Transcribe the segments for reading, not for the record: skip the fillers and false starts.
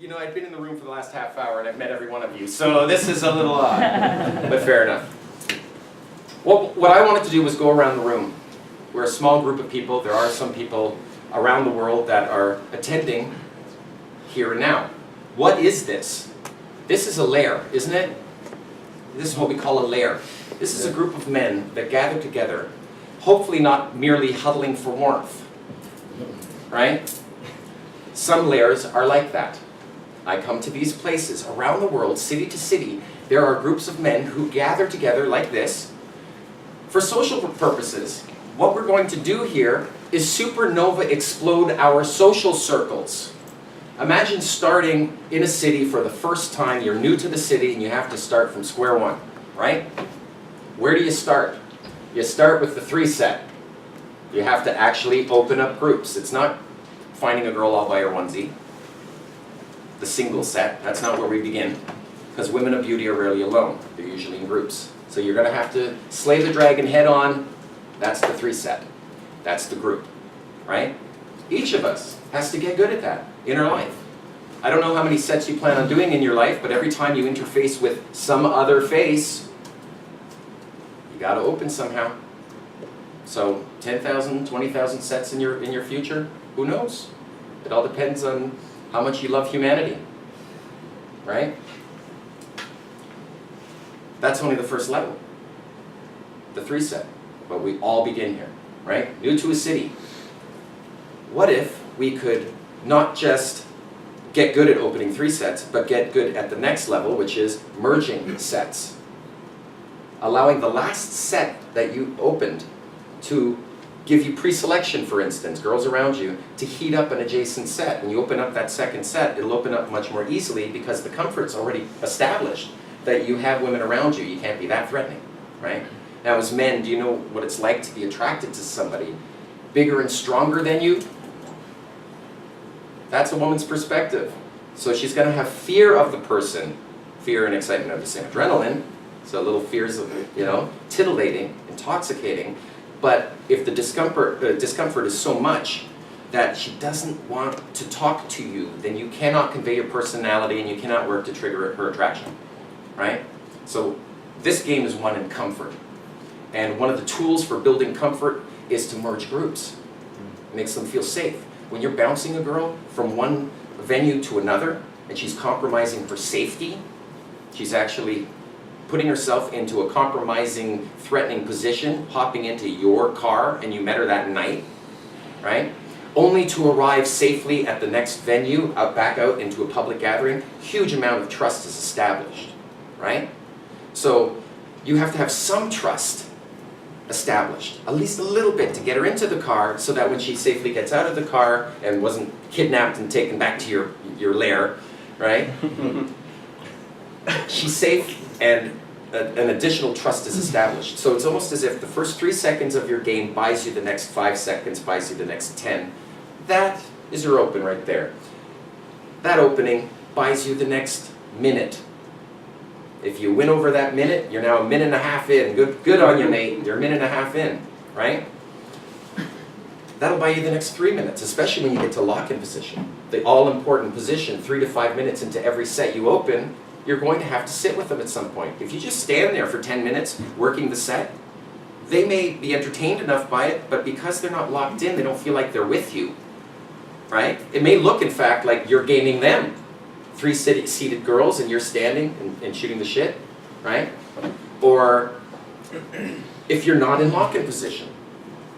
You know, I've been in the room for the last half hour and I've met every one of you, so this is a little odd, but fair enough. What I wanted to do was go around the room. We're a small group of people. There are some people around the world that are attending here and now. What is this? This is a lair, isn't it? This is what we call a lair. This is a group of men that gather together, hopefully not merely huddling for warmth, right? Some lairs are like that. I come to these places around the world, city to city. There are groups of men who gather together like this for social purposes. What we're going to do here is supernova explode our social circles. Imagine starting in a city for the first time. You're new to the city and you have to start from square one, right? Where do you start? You start with the 3 set. You have to actually open up groups. It's not finding a girl all by her onesie. The single set, that's not where we begin. Because women of beauty are rarely alone. They're usually in groups. So you're going to have to slay the dragon head on. That's the 3 set. That's the group, right? Each of us has to get good at that in our life. I don't know how many sets you plan on doing in your life, but every time you interface with some other face, you got to open somehow. So 10,000, 20,000 sets in your future? Who knows? It all depends on how much you love humanity, right? That's only the first level, the 3 set. But we all begin here, right? New to a city. What if we could not just get good at opening 3 sets, but get good at the next level, which is merging sets? Allowing the last set that you opened to give you pre-selection, for instance, girls around you, to heat up an adjacent set. When you open up that second set, it'll open up much more easily because the comfort's already established that you have women around you. You can't be that threatening, right? Now as men, do you know what it's like to be attracted to somebody bigger and stronger than you? That's a woman's perspective. So she's going to have fear of the person. Fear and excitement are the same. Adrenaline, so little fears of, you know, titillating, intoxicating. But if the discomfort is so much that she doesn't want to talk to you, then you cannot convey your personality and you cannot work to trigger her attraction, right? So this game is won in comfort. And one of the tools for building comfort is to merge groups. It makes them feel safe. When you're bouncing a girl from one venue to another and she's compromising her safety, she's actually putting herself into a compromising, threatening position, hopping into your car, and you met her that night, right? Only to arrive safely at the next venue, back out into a public gathering, huge amount of trust is established, right? So you have to have some trust established, at least a little bit, to get her into the car so that when she safely gets out of the car and wasn't kidnapped and taken back to your lair, right? She's safe and an additional trust is established. So it's almost as if the first 3 seconds of your game buys you the next 5 seconds, buys you the next 10. That is your open right there. That opening buys you the next minute. If you win over that minute, you're now a minute and a half in. Good on you, mate. You're a minute and a half in, right? That'll buy you the next 3 minutes, especially when you get to lock-in position. The all-important position, 3 to 5 minutes into every set you open, you're going to have to sit with them at some point. If you just stand there for 10 minutes working the set, they may be entertained enough by it, but because they're not locked in, they don't feel like they're with you, right? It may look, in fact, like you're gaming them. 3 seated girls and you're standing and shooting the shit, right? Or if you're not in lock-in position.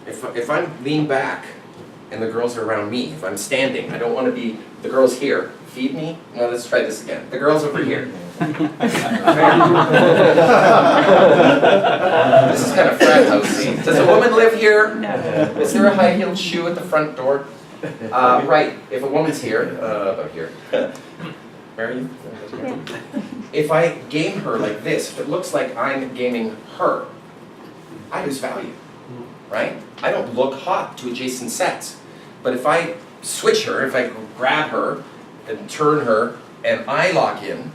If I'm leaned back and the girls are around me, if I'm standing, I don't want to be, the girls here, feed me? No, let's try this again. The girls over here. This is kind of frat housey. Does a woman live here? No. Is there a high-heeled shoe at the front door? Right, if a woman's here, about here. Where are you? If I game her like this, if it looks like I'm gaming her, I lose value, right? I don't look hot to adjacent sets. But if I switch her, if I grab her and turn her and I lock in,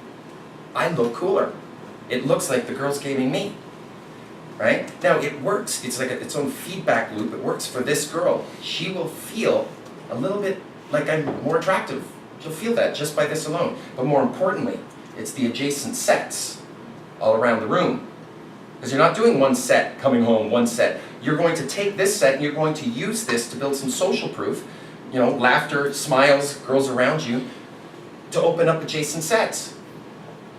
I look cooler. It looks like the girl's gaming me, right? Now it works. It's like its own feedback loop. It works for this girl. She will feel a little bit like I'm more attractive She'll feel that just by this alone. But more importantly, it's the adjacent sets all around the room. Because you're not doing one set, coming home, one set. You're going to take this set and you're going to use this to build some social proof, you know, laughter, smiles, girls around you, to open up adjacent sets.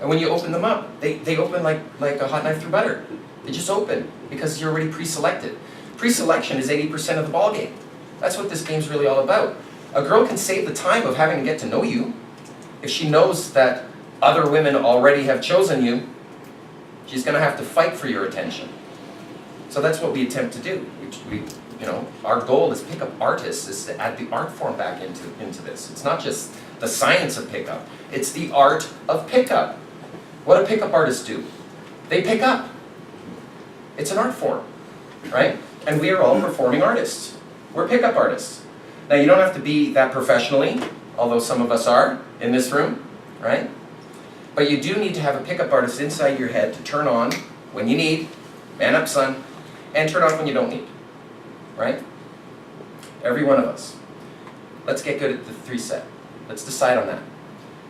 And when you open them up, they open like a hot knife through butter. They just open because you're already pre-selected. Pre-selection is 80% of the ballgame. That's what this game's really all about. A girl can save the time of having to get to know you if she knows that other women already have chosen you. She's going to have to fight for your attention. So that's what we attempt to do. You know, our goal as pickup artists is to add the art form back into this. It's not just the science of pickup. It's the art of pickup. What do pickup artists do? They pick up. It's an art form, right? And we are all performing artists. We're pickup artists. Now, you don't have to be that professionally, although some of us are in this room, right? But you do need to have a pickup artist inside your head to turn on when you need, man up son, and turn off when you don't need, right? Every one of us. Let's get good at the 3 set. Let's decide on that.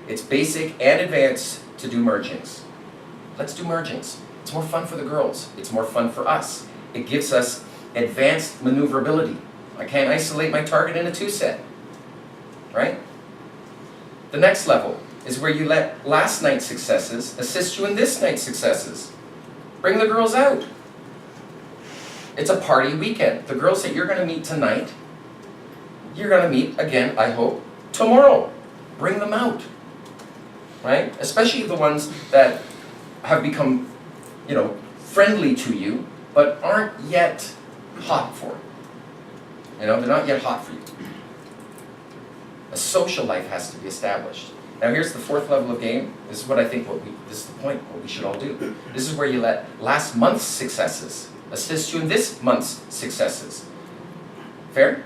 It's basic and advanced to do mergings. Let's do mergings. It's more fun for the girls. It's more fun for us. It gives us advanced maneuverability. I can't isolate my target in a 2 set, right? The next level is where you let last night's successes assist you in this night's successes. Bring the girls out. It's a party weekend. The girls that you're going to meet tonight, you're going to meet again, I hope, tomorrow. Bring them out, right? Especially the ones that have become, you know, friendly to you, but aren't yet hot for it. You know, they're not yet hot for you. A social life has to be established. Now here's the 4th level of game. This is what I think this is the point, what we should all do. This is where you let last month's successes assist you in this month's successes. Fair?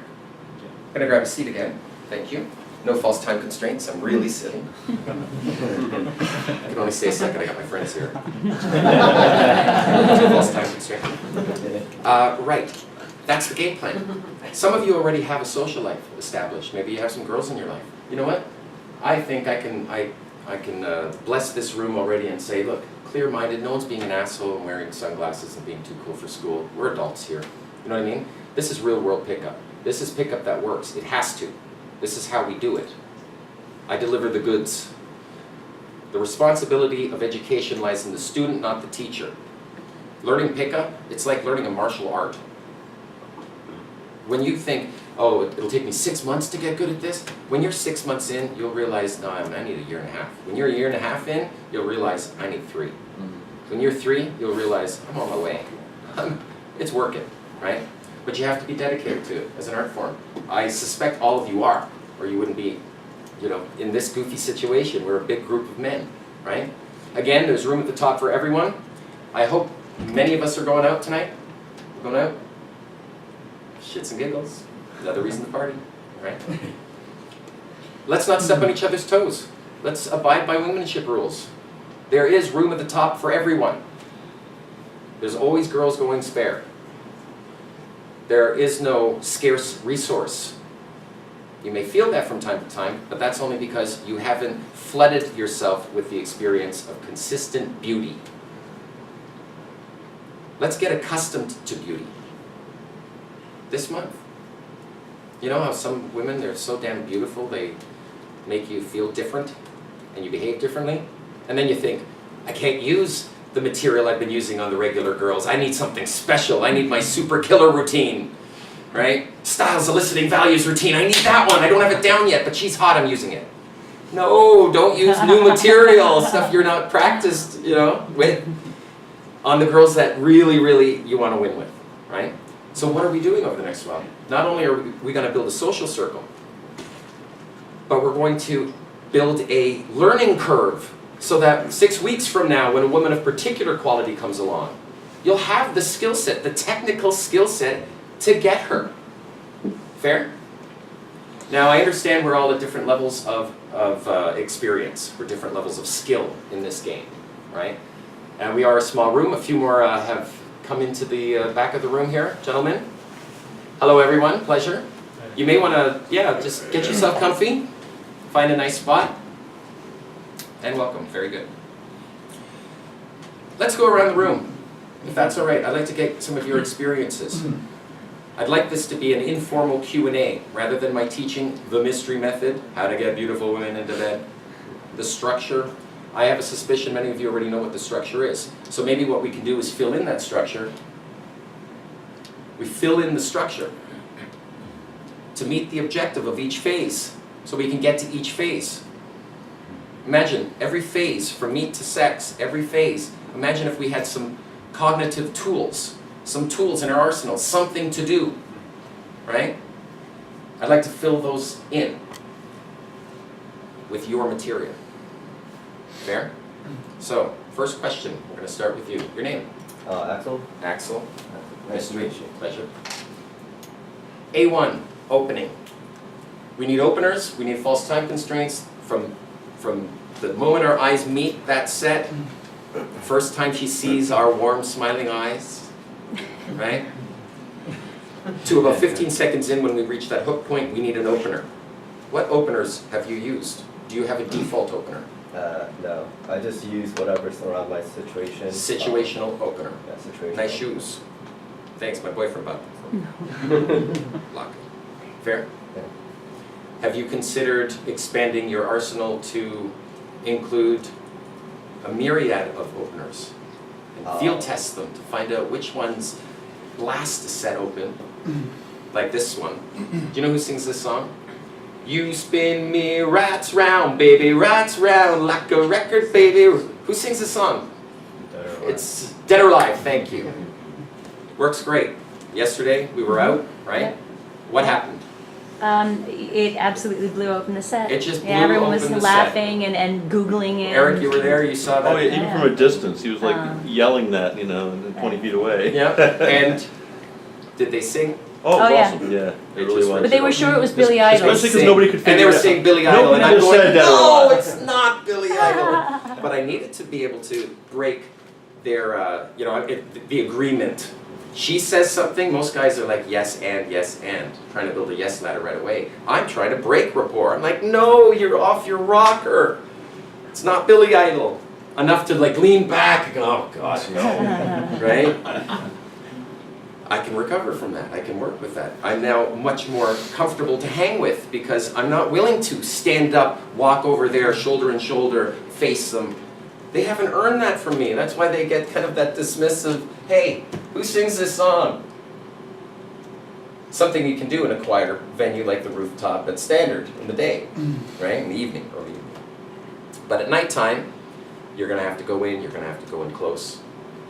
I'm gonna grab a seat again. Thank you. No false time constraints, I'm really sitting. I can only stay a second, I got my friends here. No false time constraint. Right, that's the game plan. Some of you already have a social life established. Maybe you have some girls in your life. You know what? I think I can bless this room already and say, look, clear-minded, no one's being an asshole and wearing sunglasses and being too cool for school. We're adults here. You know what I mean? This is real-world pickup. This is pickup that works. It has to. This is how we do it. I deliver the goods. The responsibility of education lies in the student, not the teacher. Learning pickup, it's like learning a martial art. When you think, oh, it'll take me 6 months to get good at this, when you're 6 months in, you'll realize, no, I need a year and a half. When you're a year and a half in, you'll realize, I need 3. When you're 3, you'll realize, I'm on my way. It's working, right? But you have to be dedicated to it as an art form. I suspect all of you are, or you wouldn't be, you know, in this goofy situation. We're a big group of men, right? Again, there's room at the top for everyone. I hope many of us are going out tonight. We're going out. Shits and giggles. Another reason to party, right? Let's not step on each other's toes. Let's abide by womanship rules. There is room at the top for everyone. There's always girls going spare. There is no scarce resource. You may feel that from time to time, but that's only because you haven't flooded yourself with the experience of consistent beauty. Let's get accustomed to beauty. This month. You know how some women, they're so damn beautiful, they make you feel different, and you behave differently? And then you think, I can't use the material I've been using on the regular girls. I need something special. I need my super killer routine, right? Styles eliciting values routine. I need that one. I don't have it down yet, but she's hot, I'm using it. No, don't use new material, stuff you're not practiced, you know, with, on the girls that really, really you want to win with, right? So what are we doing over the next while? Not only are we going to build a social circle, but we're going to build a learning curve so that 6 weeks from now, when a woman of particular quality comes along, you'll have the skill set, the technical skill set to get her. Fair? Now, I understand we're all at different levels of experience. We're different levels of skill in this game, right? And we are a small room. A few more have come into the back of the room here. Gentlemen. Hello, everyone. Pleasure. You may want to, just get yourself comfy. Find a nice spot. And welcome. Very good. Let's go around the room, if that's all right. I'd like to get some of your experiences. I'd like this to be an informal Q&A, rather than my teaching the mystery method, how to get beautiful women into bed. The structure, I have a suspicion many of you already know what the structure is. So maybe what we can do is fill in that structure. We fill in the structure to meet the objective of each phase, so we can get to each phase. Imagine every phase, from meat to sex, every phase. Imagine if we had some cognitive tools, some tools in our arsenal, something to do, right? I'd like to fill those in with your material. Fair? So, first question, we're going to start with you. Your name? Axel. Axel. Nice to meet you. Pleasure. A1, opening. We need openers, we need false time constraints from the moment our eyes meet that set, first time she sees our warm smiling eyes, right? To about 15 seconds in when we reach that hook point, we need an opener. What openers have you used? Do you have a default opener? No, I just use whatever's around my situation. Situational opener. Yeah, situational. Nice shoes. Thanks, my boyfriend bought them for me. Lock it. Fair? Yeah. Have you considered expanding your arsenal to include a myriad of openers? And field test them to find out which ones last to set open, like this one. Do you know who sings this song? You spin me rats round, baby, rats round, like a record, baby. Who sings this song? It's Dead or Alive, thank you. Works great. Yesterday we were out, right? Yeah. What happened? It absolutely blew open the set. It just blew everyone was open the laughing and Googling it. Eric, you were there, you saw that? Oh yeah, even from a distance, he was like yelling that, 20 feet away. Yeah, and did they sing? Oh, Oh, it was yeah. awesome. Yeah, it They really just was. But they were sure it was Billy Idol. Especially because nobody could figure And they were it out. saying Billy Idol, Nobody and I'm just going, said that no, a lot. it's not Billy Idol. But I needed to be able to break their, the agreement. She says something, most guys are like, yes, and, trying to build a yes ladder right away. I'm trying to break rapport. I'm like, no, you're off your rocker. It's not Billy Idol. Enough to like lean back and go, oh God, no, right? I can recover from that. I can work with that. I'm now much more comfortable to hang with because I'm not willing to stand up, walk over there, shoulder and shoulder, face them. They haven't earned that from me. That's why they get kind of that dismissive, hey, who sings this song? Something you can do in a quieter venue like the rooftop at Standard in the day, right? In the evening, early evening. But at nighttime, you're going to have to go in, you're going to have to go in close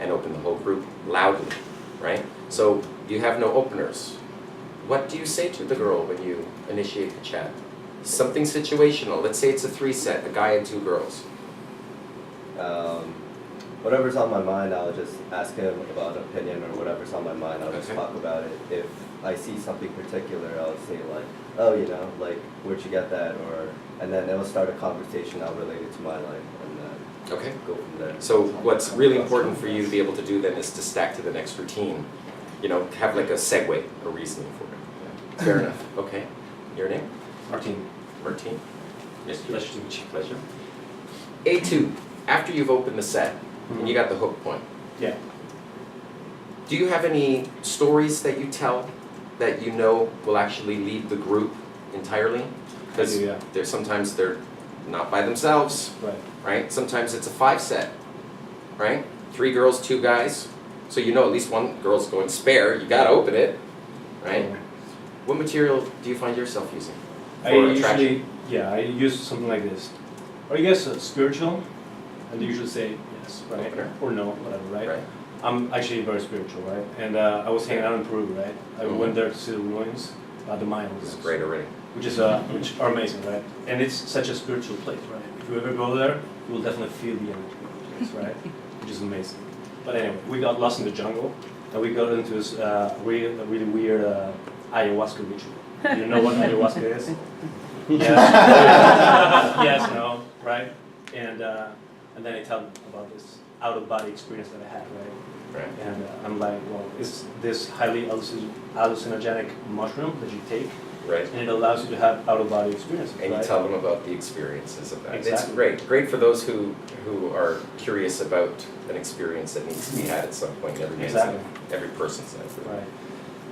and open the whole group loudly, right? So you have no openers. What do you say to the girl when you initiate the chat? Something situational. Let's say it's a 3-set, a guy and 2 girls. Whatever's on my mind, I'll just ask him about an opinion or whatever's on my mind. I'll just Okay. talk about it. If I see something particular, I'll say like, oh, like, where'd you get that? And then it'll start a conversation. I'll relate it to my life and then Okay. go from there. So what's really important for you to be able to do then is to stack to the next routine. Have like a segue, a reasoning for it. Yeah. Fair enough. Okay. Your name? Martin. Martin. Yes, Pleasure to meet you. Pleasure. A2, after you've opened the set and you got the hook point, Yeah. do you have any stories that you tell that you know will actually lead the group entirely? Because yeah. sometimes they're not by themselves, Right. right? Sometimes it's a 5-set, right? 3 girls, 2 guys. So at least one girl's going spare. You gotta open it, right? What material do you find yourself using I for attraction? I use something like this. Or I guess spiritual, and they usually say yes, right? Opener. Or no, whatever, right? Right. I'm actually very spiritual, right? And I was hanging out in Peru, right? I Mhm. went there to see the ruins, the Mayan This ruins. is great already. Which are amazing, right? And it's such a spiritual place, right? If you ever go there, you will definitely feel the energy of the place, right? Which is amazing. But anyway, we got lost in the jungle, and we got into this really weird ayahuasca ritual. Do you know what ayahuasca is? Yes. Yes, no, right? And then they tell me about this out-of-body experience that I had, right? Right. And I'm like, well, it's this highly hallucinogenic mushroom that you take, Right. And it allows you to have out-of-body experiences, And you right? tell them about the experiences of that. It's Exactly. great. Great for those who are curious about an experience that needs to be had at some point. Exactly. Every person's life. Right.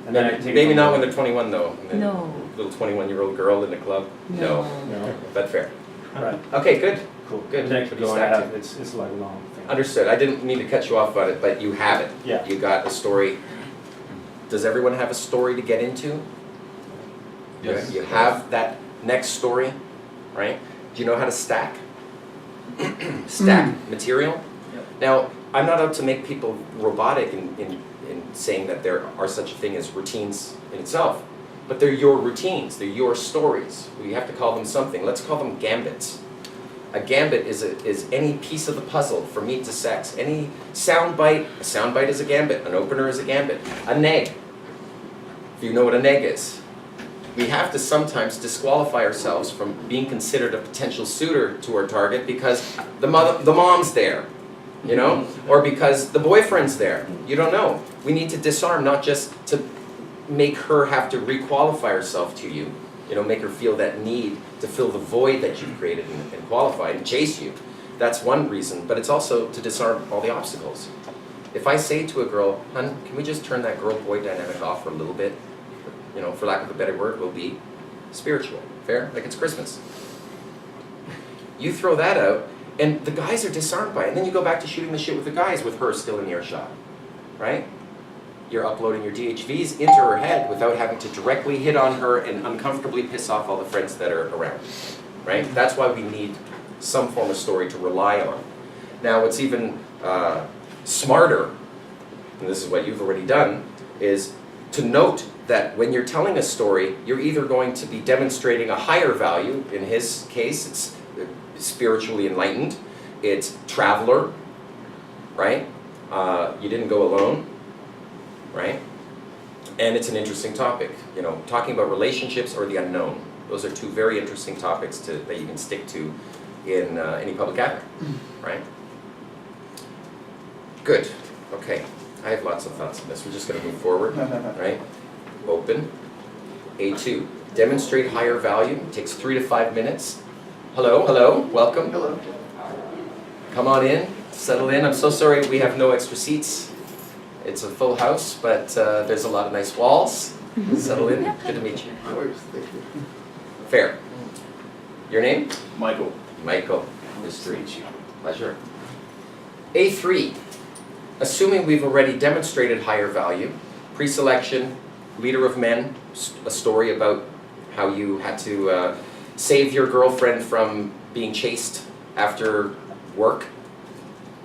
And then I take Maybe from not there- when they're 21 though. And then No. Little 21-year-old girl in the club. No. No. But fair. Right. Okay, good. Cool. Good. And then I keep Pretty going. I stacked. have, it's like a long thing. Understood. I didn't mean to cut you off on it, but you have it. Yeah. You got a story. Does everyone have a story to get into? Yes. You have that next story, right? Do you know how to stack? Stack material? Yep. Now, I'm not out to make people robotic in saying that there are such a thing as routines in itself, but they're your routines, they're your stories. We have to call them something. Let's call them gambits. A gambit is any piece of the puzzle from meat to sex. Any soundbite, a soundbite is a gambit. An opener is a gambit. A neg, if you know what a neg is. We have to sometimes disqualify ourselves from being considered a potential suitor to our target because the mom's there, you know, or because the boyfriend's there. You don't know. We need to disarm, not just to make her have to requalify herself to you, you know, make her feel that need to fill the void that you've created and qualified and chase you. That's one reason, but it's also to disarm all the obstacles. If I say to a girl, "Hun, can we just turn that girl-boy dynamic off for a little bit?" You know, for lack of a better word, will be spiritual. Fair? Like it's Christmas. You throw that out, and the guys are disarmed by it. And then you go back to shooting the shit with the guys with her still in earshot. Right? You're uploading your DHVs into her head without having to directly hit on her and uncomfortably piss off all the friends that are around. Right? That's why we need some form of story to rely on. Now, what's even smarter, and this is what you've already done, is to note that when you're telling a story, you're either going to be demonstrating a higher value. In his case, it's spiritually enlightened. It's traveler, right? You didn't go alone, right? And it's an interesting topic. You know, talking about relationships or the unknown. Those are two very interesting topics that you can stick to in any public gathering, right? Good. Okay. I have lots of thoughts on this. We're just going to move forward, right? Open. A2. Demonstrate higher value. Takes 3 to 5 minutes. Hello, hello, welcome. Hello. Come on in, settle in. I'm so sorry we have no extra seats. It's a full house, but there's a lot of nice walls. Settle in. Good to meet you. No worries, thank you. Fair. Your name? Michael. Michael. Nice to meet you. Pleasure. A3. Assuming we've already demonstrated higher value, pre-selection, leader of men, a story about how you had to save your girlfriend from being chased after work.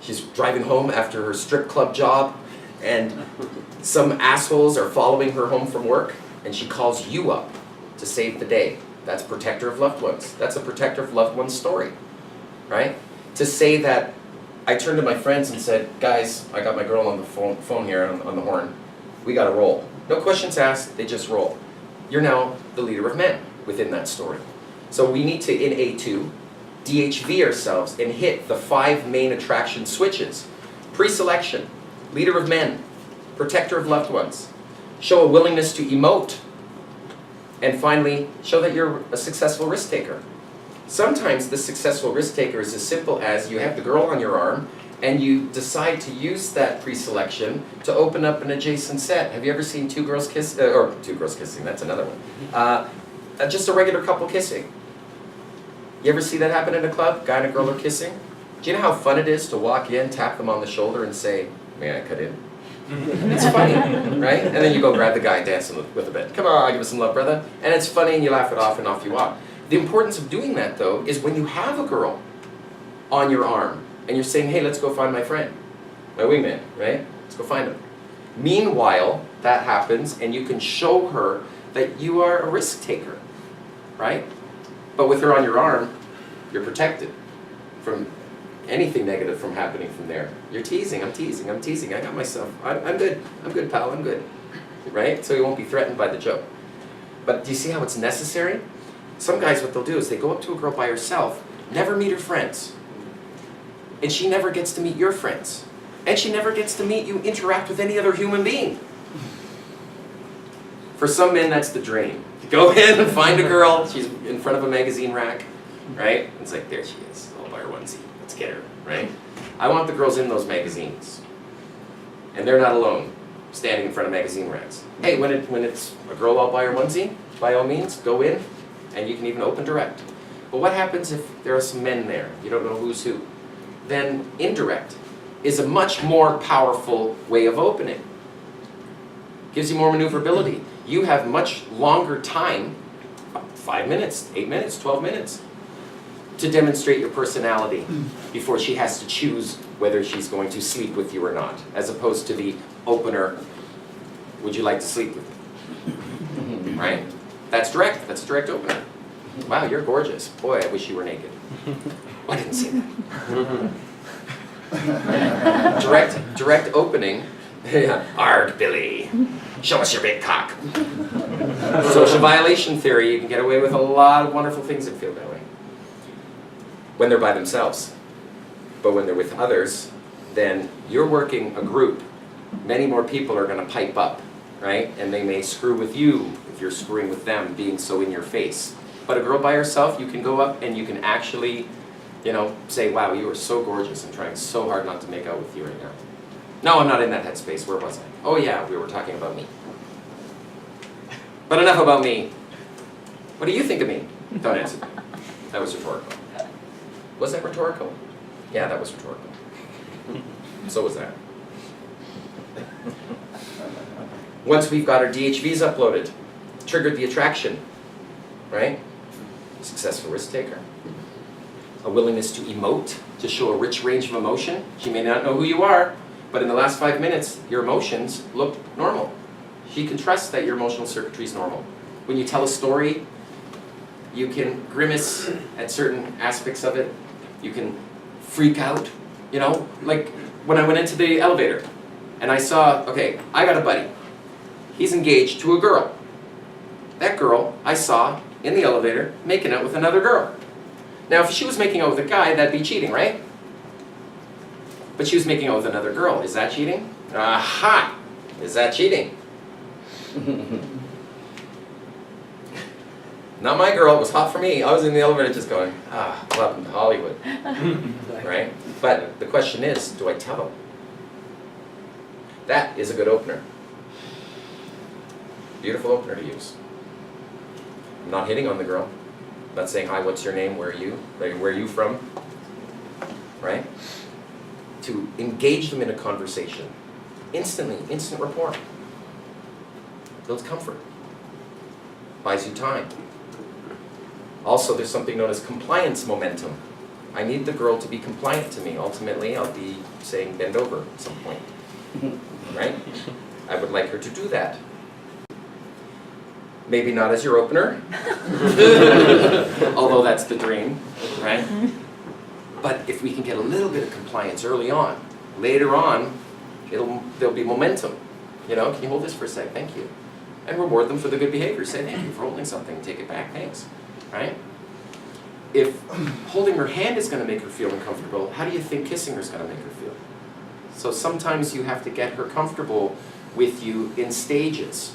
She's driving home after her strip club job, and some assholes are following her home from work, and she calls you up to save the day. That's protector of loved ones. That's a protector of loved ones story, right? To say that I turned to my friends and said, guys, I got my girl on the phone here on the horn. We got to roll. No questions asked, they just roll. You're now the leader of men within that story. So we need to, in A2, DHV ourselves and hit the 5 main attraction switches. Pre-selection, leader of men, protector of loved ones, show a willingness to emote, and finally, show that you're a successful risk taker. Sometimes the successful risk taker is as simple as you have the girl on your arm and you decide to use that pre-selection to open up an adjacent set. Have you ever seen two girls kissing, that's another one. Just a regular couple kissing. You ever see that happen in a club? Guy and a girl are kissing? Do you know how fun it is to walk in, tap them on the shoulder and say, may I cut in? It's funny, right? And then you go grab the guy dancing with a bit. Come on, give us some love, brother. And it's funny and you laugh it off and off you walk. The importance of doing that, though, is when you have a girl on your arm and you're saying, hey, let's go find my friend, my wingman, right? Let's go find him. Meanwhile, that happens and you can show her that you are a risk taker, right? But with her on your arm, you're protected from anything negative from happening from there. You're teasing, I'm teasing, I'm teasing, I got myself, I'm good, pal, I'm good, right? So you won't be threatened by the joke. But do you see how it's necessary? Some guys, what they'll do is they go up to a girl by herself, never meet her friends. And she never gets to meet your friends. And she never gets to meet you, interact with any other human being. For some men, that's the dream. Go in and find a girl, she's in front of a magazine rack, right? It's like, there she is, all by her onesie, let's get her, right? I want the girls in those magazines. And they're not alone, standing in front of magazine racks. Hey, when it's a girl all by her onesie, by all means, go in, and you can even open direct. But what happens if there are some men there, you don't know who's who? Then indirect is a much more powerful way of opening. Gives you more maneuverability. You have much longer time, 5 minutes, 8 minutes, 12 minutes, to demonstrate your personality before she has to choose whether she's going to sleep with you or not, as opposed to the opener, would you like to sleep with me? Right? That's direct, that's a direct opener. Wow, you're gorgeous. Boy, I wish you were naked. I didn't say that. Direct opening. Arg, Billy. Show us your big cock. Social violation theory, you can get away with a lot of wonderful things that feel that way. When they're by themselves. But when they're with others, then you're working a group. Many more people are going to pipe up, right? And they may screw with you if you're screwing with them, being so in your face. But a girl by herself, you can go up and you can actually, say, wow, you are so gorgeous. I'm trying so hard not to make out with you right now. No, I'm not in that headspace. Where was I? Oh yeah, we were talking about me. But enough about me. What do you think of me? Don't answer. That was rhetorical. Was that rhetorical? Yeah, that was rhetorical. So was that. Once we've got our DHVs uploaded, triggered the attraction, right? Successful risk taker. A willingness to emote, to show a rich range of emotion. She may not know who you are, but in the last 5 minutes, your emotions look normal. She can trust that your emotional circuitry is normal. When you tell a story, you can grimace at certain aspects of it. You can freak out, like when I went into the elevator and I saw, okay, I got a buddy. He's engaged to a girl. That girl I saw in the elevator making out with another girl. Now, if she was making out with a guy, that'd be cheating, right? But she was making out with another girl. Is that cheating? Aha! Is that cheating? Not my girl. It was hot for me. I was in the elevator just going, welcome to Hollywood. Right? But the question is, do I tell him? That is a good opener. Beautiful opener to use. I'm not hitting on the girl. I'm not saying, hi, what's your name? Where are you? Where are you from? Right? To engage them in a conversation. Instantly, instant rapport. Builds comfort. Buys you time. Also, there's something known as compliance momentum. I need the girl to be compliant to me. Ultimately, I'll be saying bend over at some point. Right? I would like her to do that. Maybe not as your opener, although that's the dream, right? But if we can get a little bit of compliance early on, later on, there'll be momentum. Can you hold this for a sec? Thank you. And reward them for the good behavior. Say thank you for holding something. Take it back. Thanks. Right? If holding her hand is going to make her feel uncomfortable, how do you think kissing her is going to make her feel? So sometimes you have to get her comfortable with you in stages.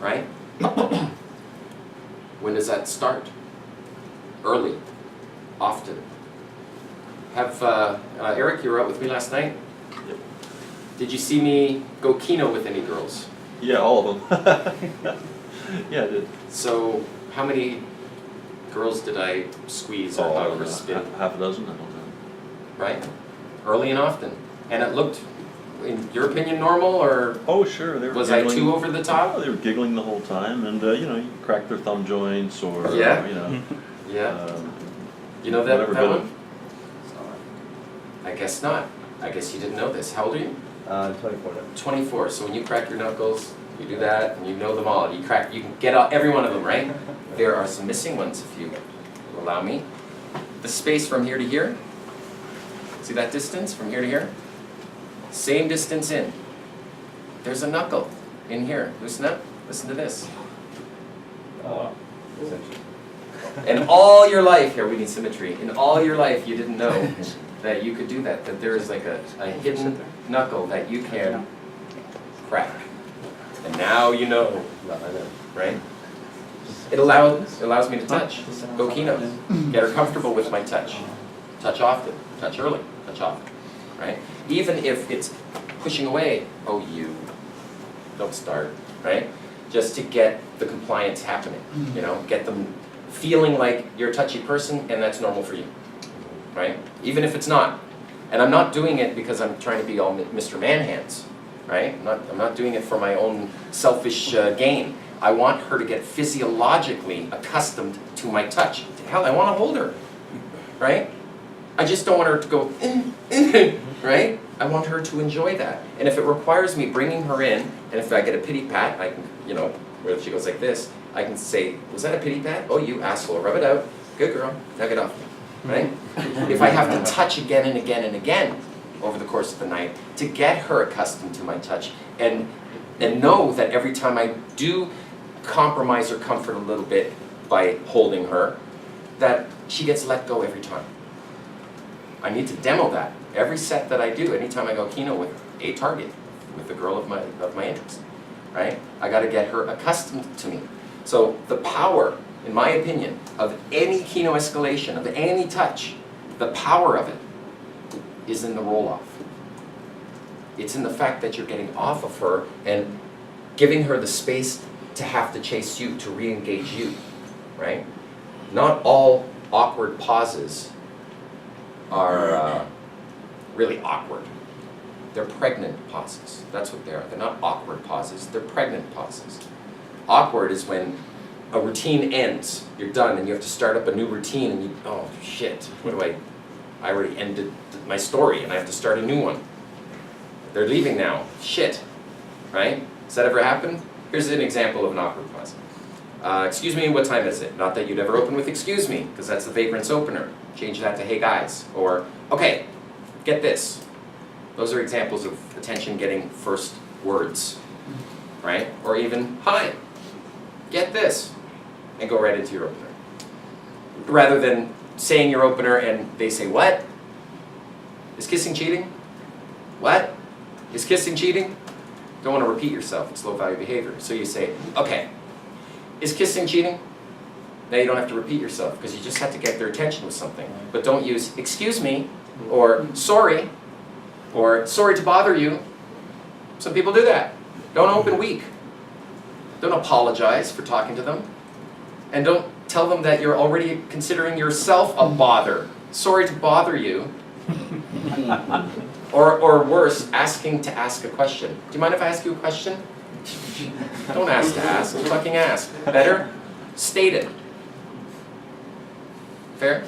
Right? When does that start? Early. Often. Eric, you were out with me last night? Yep. Did you see me go keno with any girls? Yeah, all of them. Yeah, I did. So, how many girls did I squeeze or hug or spin? Half a dozen, I don't know. Right? Early and often. And it looked, in your opinion, normal, or Oh, sure. They were was I giggling. too over the top? Oh, they were giggling the whole time, and you crack their thumb joints, or Yeah. um, Yeah. You know that whatever that bit one? of- I guess not. I guess you didn't know this. How old are you? 24 now. 24. So when you crack your knuckles, you do that, and you know them all. You can get out every one of them, right? There are some missing ones if you allow me. The space from here to here. See that distance from here to here? Same distance in. There's a knuckle in here. Loosen up. Listen to this. Essentially. In all your life, here we need symmetry. In all your life, you didn't know that you could do that. That there is like a hidden knuckle that you can crack. And now you know, No, I know. right? It allows me to touch. Go keynote. Get her comfortable with my touch. Touch often. Touch early. Touch often. Right? Even if it's pushing away, oh you, don't start, right? Just to get the compliance happening, you know, get them feeling like you're a touchy person and that's normal for you, right? Even if it's not. And I'm not doing it because I'm trying to be all Mr. Man-Hands, right? I'm not doing it for my own selfish gain. I want her to get physiologically accustomed to my touch. Hell, I want to hold her, right? I just don't want her to go, right? I want her to enjoy that. And if it requires me bringing her in, and if I get a pity pat, I can, you know, where if she goes like this, I can say, was that a pity pat? Oh, you asshole, rub it out. Good girl, now get off me, right? If I have to touch again and again and again over the course of the night to get her accustomed to my touch and know that every time I do compromise her comfort a little bit by holding her, that she gets let go every time. I need to demo that. Every set that I do, anytime I go keynote with a target, with the girl of my interest, right? I gotta get her accustomed to me. So the power, in my opinion, of any keynote escalation, of any touch, the power of it is in the roll-off. It's in the fact that you're getting off of her and giving her the space to have to chase you, to re-engage you, right? Not all awkward pauses are really awkward. They're pregnant pauses. That's what they are. They're not awkward pauses. They're pregnant pauses. Awkward is when a routine ends. You're done and you have to start up a new routine and you, oh shit, what do I already ended my story and I have to start a new one. They're leaving now. Shit. Right? Does that ever happen? Here's an example of an awkward pause. Excuse me, what time is it? Not that you'd ever open with excuse me, because that's the vagrant's opener. Change that to hey guys. Or, okay, get this. Those are examples of attention getting first words, right? Or even, hi, get this, and go right into your opener. Rather than saying your opener and they say, what? Is kissing cheating? What? Is kissing cheating? Don't want to repeat yourself, it's low value behavior. So you say, okay, is kissing cheating? Now you don't have to repeat yourself because you just have to get their attention with something. But don't use excuse me or sorry to bother you. Some people do that. Don't open weak. Don't apologize for talking to them. And don't tell them that you're already considering yourself a bother. Sorry to bother you. Or worse, asking to ask a question. Do you mind if I ask you a question? Don't ask to ask, fucking ask. Better? State it. Fair?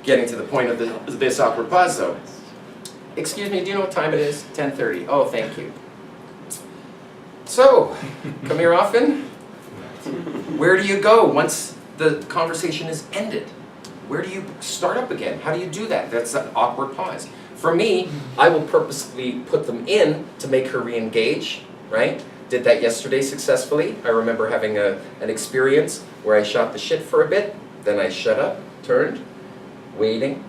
Getting to the point of this awkward pause though. Excuse me, do you know what time it is? 10:30. Oh, thank you. So, come here often? Where do you go once the conversation is ended? Where do you start up again? How do you do that? That's an awkward pause. For me, I will purposely put them in to make her re-engage, right? Did that yesterday successfully. I remember having an experience where I shot the shit for a bit, then I shut up, turned, waiting,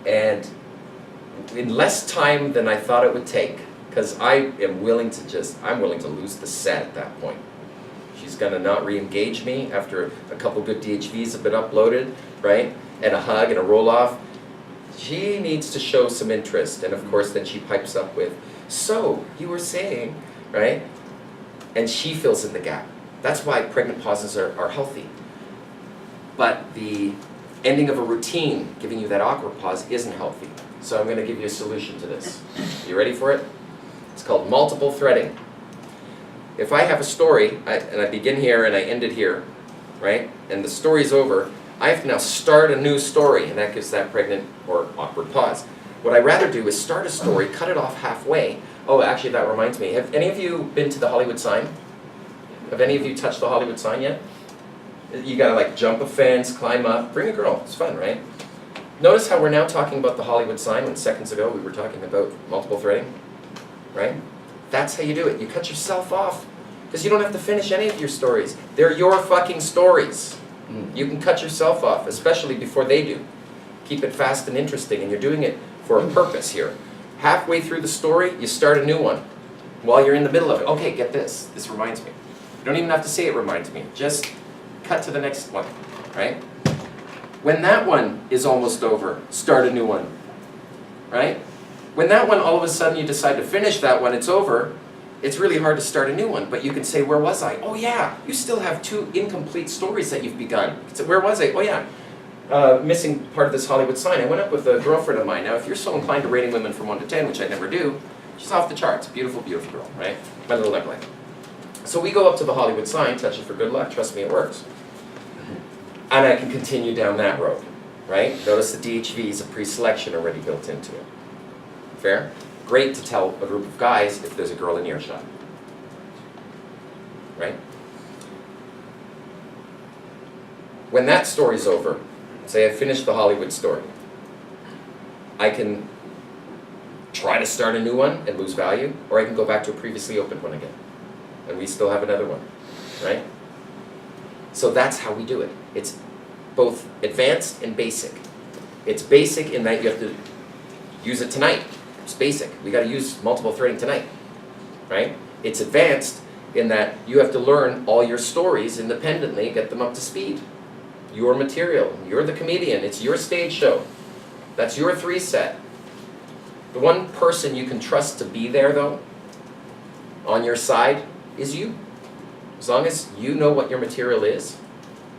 and in less time than I thought it would take, because I'm willing to lose the set at that point. She's gonna not re-engage me after a couple good DHVs have been uploaded, right? And a hug and a roll-off. She needs to show some interest, and of course then she pipes up with, so, you were saying, right? And she fills in the gap. That's why pregnant pauses are healthy. But the ending of a routine, giving you that awkward pause, isn't healthy. So I'm gonna give you a solution to this. You ready for it? It's called multiple threading. If I have a story, and I begin here and I end it here, right? And the story's over, I have to now start a new story, and that gives that pregnant or awkward pause. What I'd rather do is start a story, cut it off halfway. Oh, actually that reminds me, have any of you been to the Hollywood sign? Have any of you touched the Hollywood sign yet? You gotta like jump a fence, climb up, bring a girl, it's fun, right? Notice how we're now talking about the Hollywood sign when seconds ago we were talking about multiple threading, right? That's how you do it. You cut yourself off because you don't have to finish any of your stories. They're your fucking stories. You can cut yourself off, especially before they do. Keep it fast and interesting, and you're doing it for a purpose here. Halfway through the story, you start a new one. while you're in the middle of it. Okay, get this. This reminds me. You don't even have to say it reminds me. Just cut to the next one, right? When that one is almost over, start a new one, right? When that one, all of a sudden you decide to finish that one, it's over, it's really hard to start a new one. But you can say, where was I? Oh yeah, you still have 2 incomplete stories that you've begun. So where was I? Oh yeah, missing part of this Hollywood sign. I went up with a girlfriend of mine. Now, if you're so inclined to rating women from 1 to 10, which I never do, she's off the charts. Beautiful, beautiful girl, right? My little leg. So we go up to the Hollywood sign, touch it for good luck. Trust me, it works. And I can continue down that road, right? Notice the DHV is a pre-selection already built into it. Fair? Great to tell a group of guys if there's a girl in earshot. Right? When that story's over, say I finished the Hollywood story, I can try to start a new one and lose value, or I can go back to a previously opened one again. And we still have another one, right? So that's how we do it. It's both advanced and basic. It's basic in that you have to use it tonight. It's basic. We got to use multiple threading tonight, right? It's advanced in that you have to learn all your stories independently, get them up to speed. Your material, you're the comedian, it's your stage show. That's your 3 set. The one person you can trust to be there though, on your side, is you. As long as you know what your material is,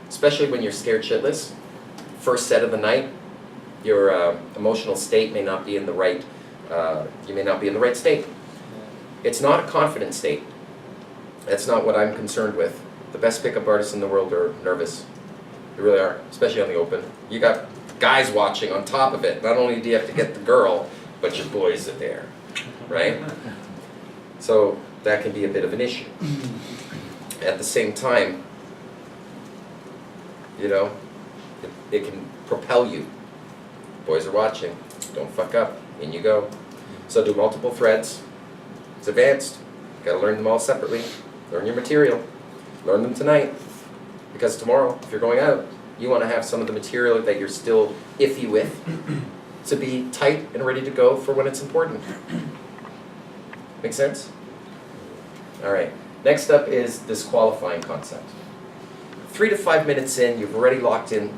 especially when you're scared shitless, first set of the night, your emotional state may not be in the right, you may not be in the right state. It's not a confident state. That's not what I'm concerned with. The best pickup artists in the world are nervous. They really are, especially on the open. You got guys watching on top of it. Not only do you have to get the girl, but your boys are there, right? So that can be a bit of an issue. At the same time, you know, it can propel you. Boys are watching, don't fuck up, in you go. So do multiple threads. It's advanced. You gotta learn them all separately. Learn your material. Learn them tonight. Because tomorrow, if you're going out, you want to have some of the material that you're still iffy with to be tight and ready to go for when it's important. Make sense? All right. Next up is this qualifying concept. 3 to 5 minutes in, you've already locked in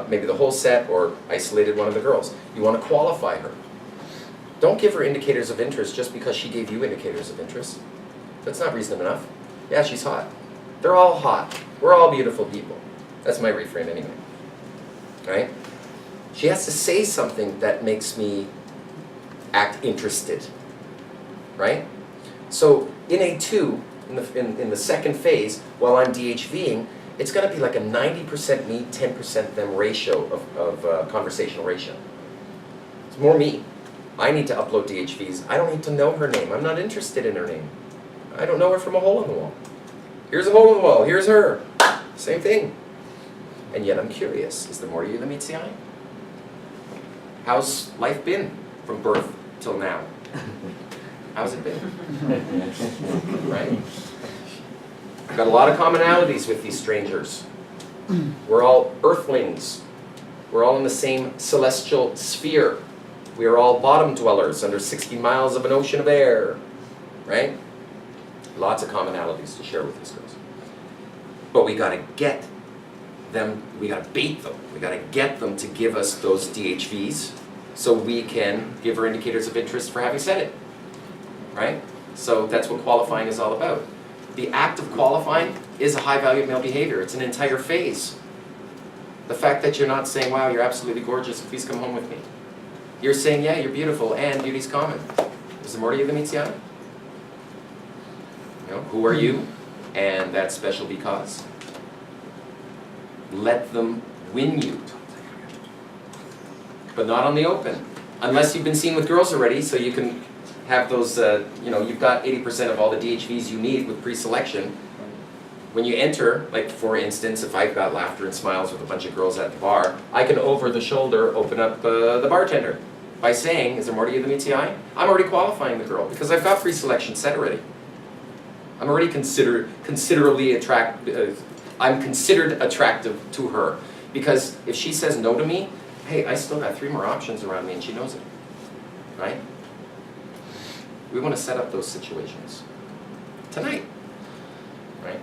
maybe the whole set or isolated one of the girls. You want to qualify her. Don't give her indicators of interest just because she gave you indicators of interest. That's not reason enough. Yeah, she's hot. They're all hot. We're all beautiful people. That's my reframe anyway. Right? She has to say something that makes me act interested. Right? So in A2, in the second phase, while I'm DHVing, it's going to be like a 90% me, 10% them ratio of conversational ratio. It's more me. I need to upload DHVs. I don't need to know her name. I'm not interested in her name. I don't know her from a hole in the wall. Here's a hole in the wall. Here's her. Same thing. And yet I'm curious. Is there more to you than meets the eye? How's life been from birth till now? How's it been? Right? I've got a lot of commonalities with these strangers. We're all earthlings. We're all in the same celestial sphere. We are all bottom dwellers under 60 miles of an ocean of air. Right? Lots of commonalities to share with these girls. But we gotta get them, we gotta bait them. We gotta get them to give us those DHVs so we can give her indicators of interest for having said it. Right? So that's what qualifying is all about. The act of qualifying is a high value of male behavior. It's an entire phase. The fact that you're not saying, wow, you're absolutely gorgeous, please come home with me. You're saying, yeah, you're beautiful and beauty's common. Is there more to you than meets the eye? You know, who are you? And that's special because. Let them win you. But not on the open. Unless you've been seen with girls already, so you can have those, you've got 80% of all the DHVs you need with pre-selection. When you enter, like for instance, if I've got laughter and smiles with a bunch of girls at the bar, I can over the shoulder open up the bartender by saying, is there more to you than meets the eye? I'm already qualifying the girl because I've got pre-selection set already. I'm already considerably attractive. I'm considered attractive to her because if she says no to me, hey, I still got 3 more options around me and she knows it, right? We want to set up those situations tonight, right?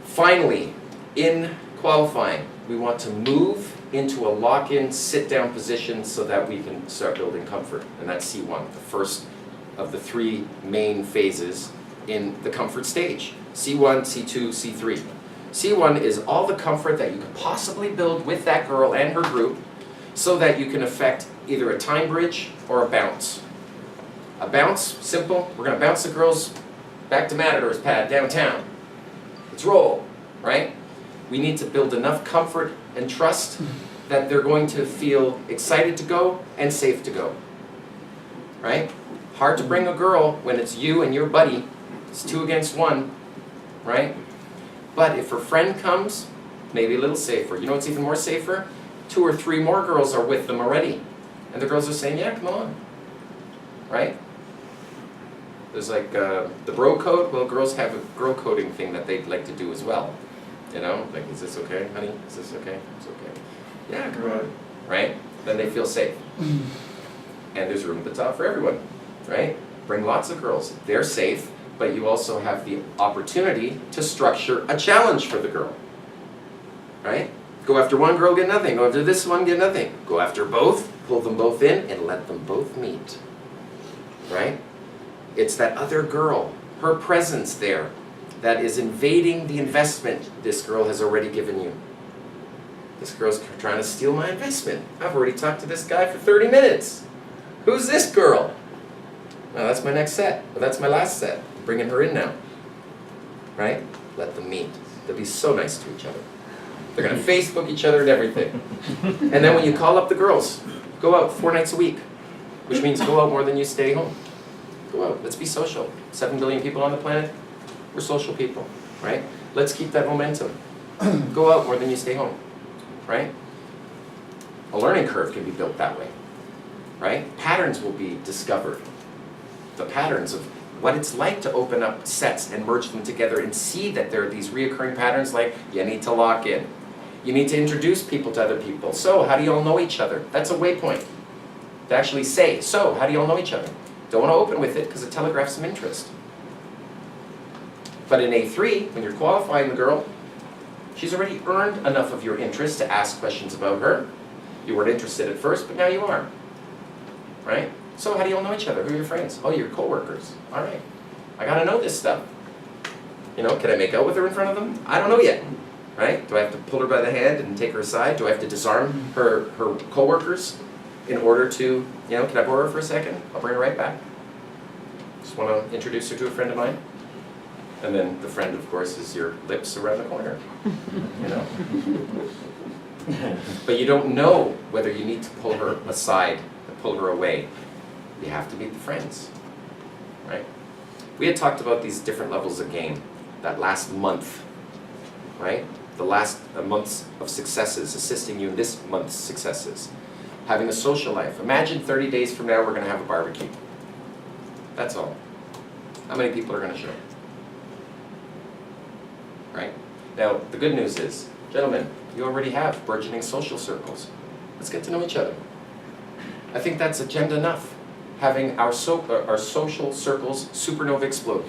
Finally, in qualifying, we want to move into a lock-in, sit-down position so that we can start building comfort, and that's C1, the first of the 3 main phases in the comfort stage. C1, C2, C3. C1 is all the comfort that you could possibly build with that girl and her group so that you can effect either a time bridge or a bounce. A bounce, simple, we're going to bounce the girls back to Matador's pad downtown. Let's roll, right? We need to build enough comfort and trust that they're going to feel excited to go and safe to go, right? Hard to bring a girl when it's you and your buddy. It's 2 against 1, right? But if her friend comes, maybe a little safer. You know what's even more safer? 2 or 3 more girls are with them already. And the girls are saying, yeah, come on, right? There's like the bro code. Well, girls have a girl coding thing that they'd like to do as well. You know, like, is this okay, honey? Is this okay? It's okay. Yeah, come on, right? Then they feel safe. And there's room at the top for everyone, right? Bring lots of girls. They're safe, but you also have the opportunity to structure a challenge for the girl, right? Go after one girl, get nothing. Go after this one, get nothing. Go after both, pull them both in, and let them both meet, right? It's that other girl, her presence there, that is invading the investment this girl has already given you. This girl's trying to steal my investment. I've already talked to this guy for 30 minutes. Who's this girl? Well, that's my next set. Well, that's my last set. I'm bringing her in now. Right? Let them meet. They'll be so nice to each other. They're going to Facebook each other and everything. And then when you call up the girls, go out 4 nights a week, which means go out more than you stay home. Go out. Let's be social. 7 billion people on the planet. We're social people, right? Let's keep that momentum. Go out more than you stay home, right? A learning curve can be built that way, right? Patterns will be discovered. The patterns of what it's like to open up sets and merge them together and see that there are these reoccurring patterns like you need to lock in. You need to introduce people to other people. So, how do you all know each other? That's a waypoint. To actually say, so, how do you all know each other? Don't want to open with it because it telegraphs some interest. But in A3, when you're qualifying the girl, she's already earned enough of your interest to ask questions about her. You weren't interested at first, but now you are. Right? So how do you all know each other? Who are your friends? Oh, you're co-workers. All right. I gotta know this stuff. You know, can I make out with her in front of them? I don't know yet. Right? Do I have to pull her by the hand and take her aside? Do I have to disarm her co-workers in order to, you know, can I borrow her for a second? I'll bring her right back. Just want to introduce her to a friend of mine. And then the friend, of course, is your lips around the corner, you know. But you don't know whether you need to pull her aside and pull her away. You have to meet the friends, right? We had talked about these different levels of game that last month, right? The last months of successes, assisting you in this month's successes. Having a social life. Imagine 30 days from now we're going to have a barbecue. That's all. How many people are going to show? Right? Now, the good news is, gentlemen, you already have burgeoning social circles. Let's get to know each other. I think that's agenda enough. Having our social circles supernova explode.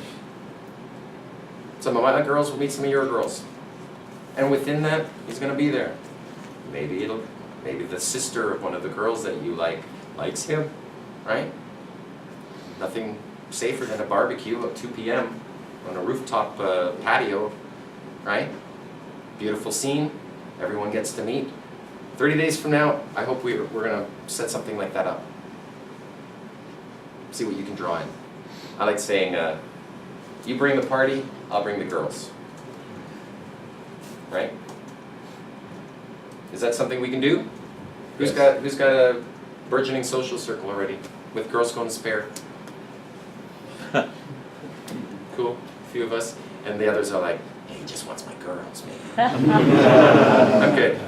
Some of my girls will meet some of your girls. And within that, he's going to be there. Maybe the sister of one of the girls that you like likes him, right? Nothing safer than a barbecue at 2 p.m. on a rooftop patio. Right? Beautiful scene. Everyone gets to meet. 30 days from now, I hope we're going to set something like that up. See what you can draw in. I like saying, you bring the party, I'll bring the girls. Right? Is that something we can do? Who's got a burgeoning social circle already with girls going spare? Cool. A few of us. And the others are like, he just wants my girls, man. I'm good.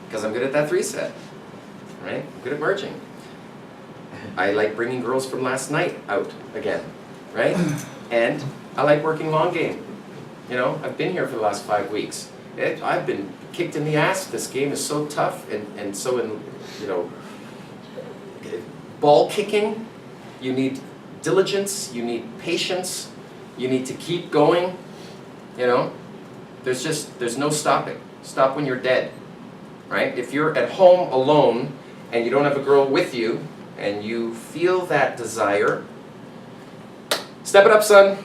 Because I'm good at that 3 set, right? I'm good at merging. I like bringing girls from last night out again, right? And I like working long game. You know, I've been here for the last 5 weeks. I've been kicked in the ass. This game is so tough and so, you know, ball kicking, you need diligence, you need patience, you need to keep going, you know? There's no stopping. Stop when you're dead, right? If you're at home alone and you don't have a girl with you and you feel that desire, step it up, son.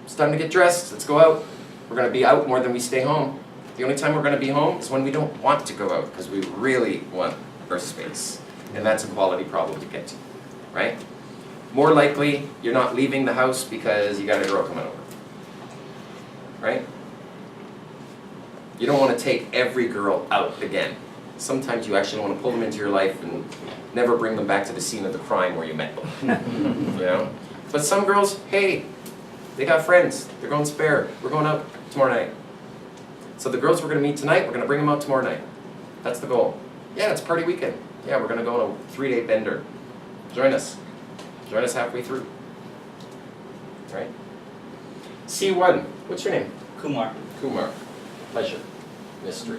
It's time to get dressed. Let's go out. We're going to be out more than we stay home. The only time we're going to be home is when we don't want to go out because we really want our space. And that's a quality problem to get to, right? More likely, you're not leaving the house because you got a girl coming over, right? You don't want to take every girl out again. Sometimes you actually want to pull them into your life and never bring them back to the scene of the crime where you met them, you know? But some girls, hey, they got friends. They're going spare. We're going out tomorrow night. So the girls we're going to meet tonight, we're going to bring them out tomorrow night. That's the goal. Yeah, it's party weekend. Yeah, we're going to go on a 3-day bender. Join us. Join us halfway through. Right? C1. What's your name? Kumar. Kumar. Pleasure. Mystery.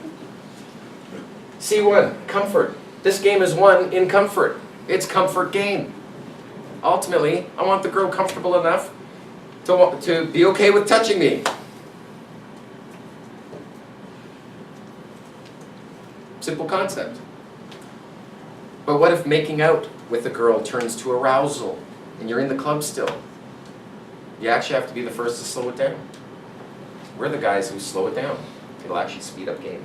C1. Comfort. This game is won in comfort. It's comfort game. Ultimately, I want the girl comfortable enough to be okay with touching me. Simple concept. But what if making out with a girl turns to arousal and you're in the club still? You actually have to be the first to slow it down. We're the guys who slow it down. It'll actually speed up game.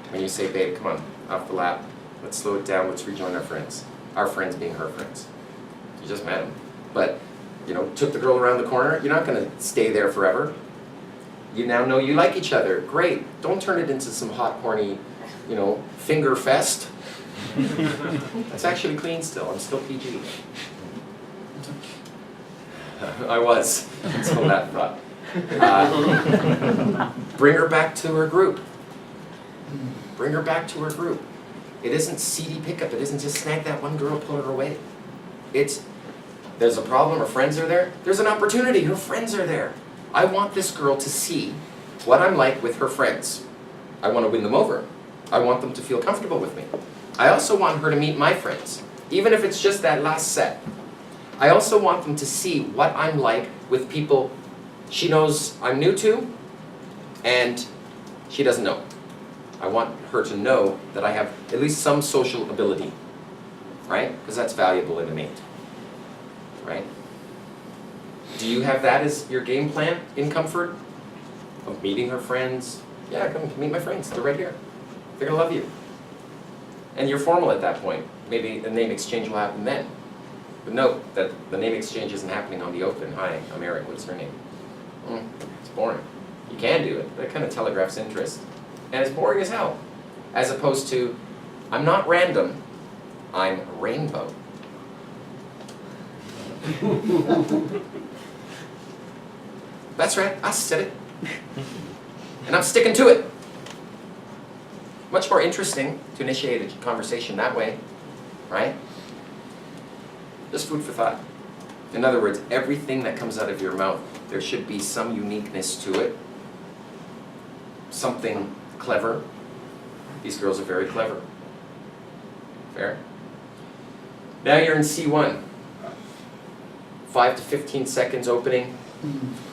When you say, babe, come on, off the lap, let's slow it down, let's rejoin our friends. Our friends being her friends. You just met them. But, you know, took the girl around the corner, you're not going to stay there forever. You now know you like each other. Great. Don't turn it into some hot, horny, you know, finger fest. That's actually clean still. I'm still PG. I was until that thought. Bring her back to her group. Bring her back to her group. It isn't seedy pickup. It isn't just snag that one girl, pull her away. It's, there's a problem, her friends are there. There's an opportunity, her friends are there. I want this girl to see what I'm like with her friends. I want to win them over. I want them to feel comfortable with me. I also want her to meet my friends, even if it's just that last set. I also want them to see what I'm like with people she knows I'm new to and she doesn't know. I want her to know that I have at least some social ability, right? Because that's valuable in a mate, right? Do you have that as your game plan in comfort? Of meeting her friends? Yeah, come meet my friends, they're right here. They're gonna love you. And you're formal at that point. Maybe a name exchange will happen then. But note that the name exchange isn't happening on the open. Hi, I'm Eric, what's her name? It's boring. You can do it, that kind of telegraphs interest. And it's boring as hell. As opposed to, I'm not random, I'm rainbow. That's right, I said it. And I'm sticking to it. Much more interesting to initiate a conversation that way, right? Just food for thought. In other words, everything that comes out of your mouth, there should be some uniqueness to it. Something clever. These girls are very clever. Fair? Now you're in C1. 5 to 15 seconds opening.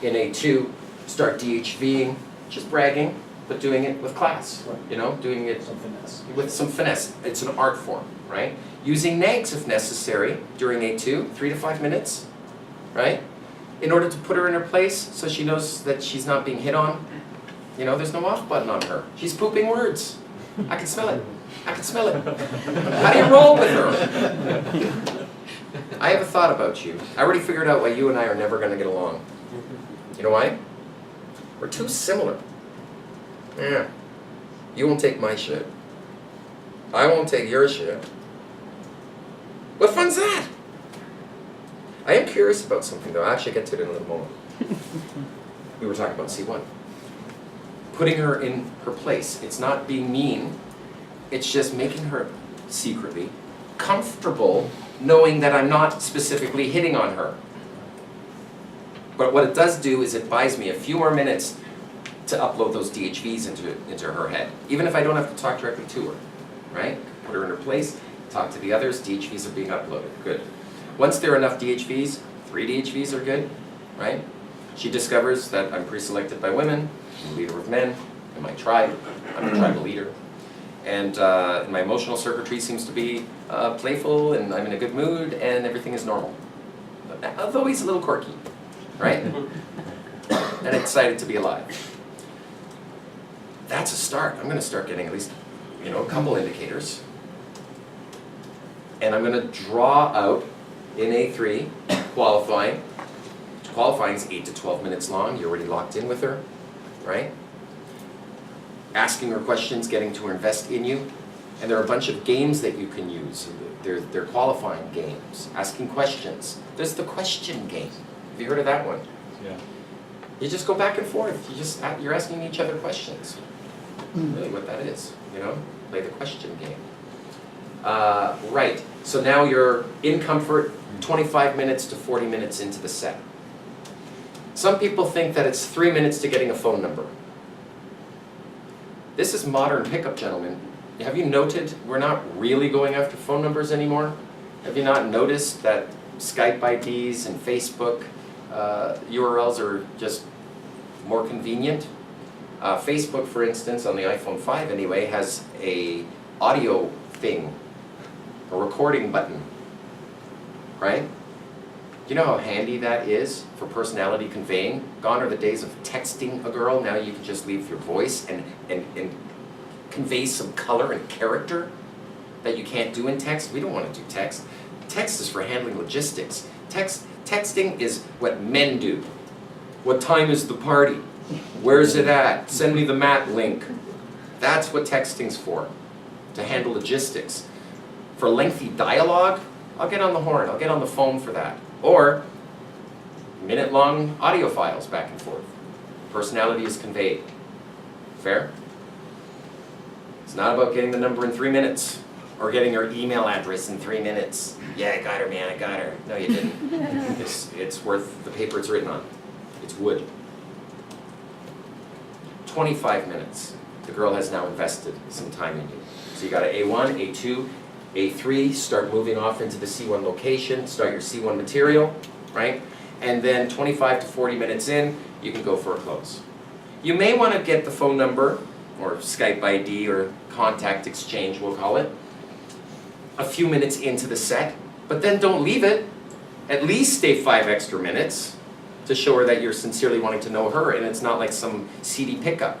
In A2, start DHVing, just bragging, but doing it with class. Right. You know, doing it Some finesse. with some finesse. It's an art form, right? Using nags if necessary during A2, 3 to 5 minutes, right? In order to put her in her place so she knows that she's not being hit on. You know, there's no off button on her. She's pooping words. I can smell it. I can smell it. How do you roll with her? I have a thought about you. I already figured out why you and I are never going to get along. You know why? We're too similar. Yeah. You won't take my shit. I won't take your shit. What fun's that? I am curious about something though. I'll actually get to it in a little moment. We were talking about C1. Putting her in her place. It's not being mean. It's just making her secretly comfortable knowing that I'm not specifically hitting on her. But what it does do is it buys me a few more minutes to upload those DHVs into her head. Even if I don't have to talk directly to her, right? Put her in her place, talk to the others, DHVs are being uploaded, good. Once there are enough DHVs, 3 DHVs are good, right? She discovers that I'm pre-selected by women, I'm the leader of men in my tribe, I'm the tribal leader. And my emotional circuitry seems to be playful, and I'm in a good mood, and everything is normal. Although he's a little quirky, right? And excited to be alive. That's a start. I'm going to start getting at least, a couple indicators. And I'm going to draw out in A3 qualifying. Qualifying is 8 to 12 minutes long. You're already locked in with her, right? Asking her questions, getting to invest in you. And there are a bunch of games that you can use. They're qualifying games. Asking questions. There's the question game. Have you heard of that one? Yeah. You just go back and forth. You're asking each other questions. Really what that is, Play the question game. Right, so now you're in comfort 25 minutes to 40 minutes into the set. Some people think that it's 3 minutes to getting a phone number. This is modern pickup, gentlemen. Have you noted we're not really going after phone numbers anymore? Have you not noticed that Skype IDs and Facebook URLs are just more convenient? Facebook, for instance, on the iPhone 5 anyway, has a audio thing, a recording button, right? Do you know how handy that is for personality conveying? Gone are the days of texting a girl. Now you can just leave your voice and convey some color and character that you can't do in text. We don't want to do text. Text is for handling logistics. Texting is what men do. What time is the party? Where's it at? Send me the map link. That's what texting's for, to handle logistics. For lengthy dialogue, I'll get on the horn, I'll get on the phone for that. Or minute-long audio files back and forth. Personality is conveyed. Fair? It's not about getting the number in 3 minutes, or getting her email address in 3 minutes. Yeah, I got her, man, I got her. No, you didn't. It's worth the paper it's written on. It's wood. 25 minutes. The girl has now invested some time in you. So you got an A1, A2, A3, start moving off into the C1 location, start your C1 material, right? And then 25 to 40 minutes in, you can go for a close. You may want to get the phone number, or Skype ID, or contact exchange, we'll call it, a few minutes into the set, but then don't leave it. At least stay 5 extra minutes to show her that you're sincerely wanting to know her, and it's not like some seedy pickup.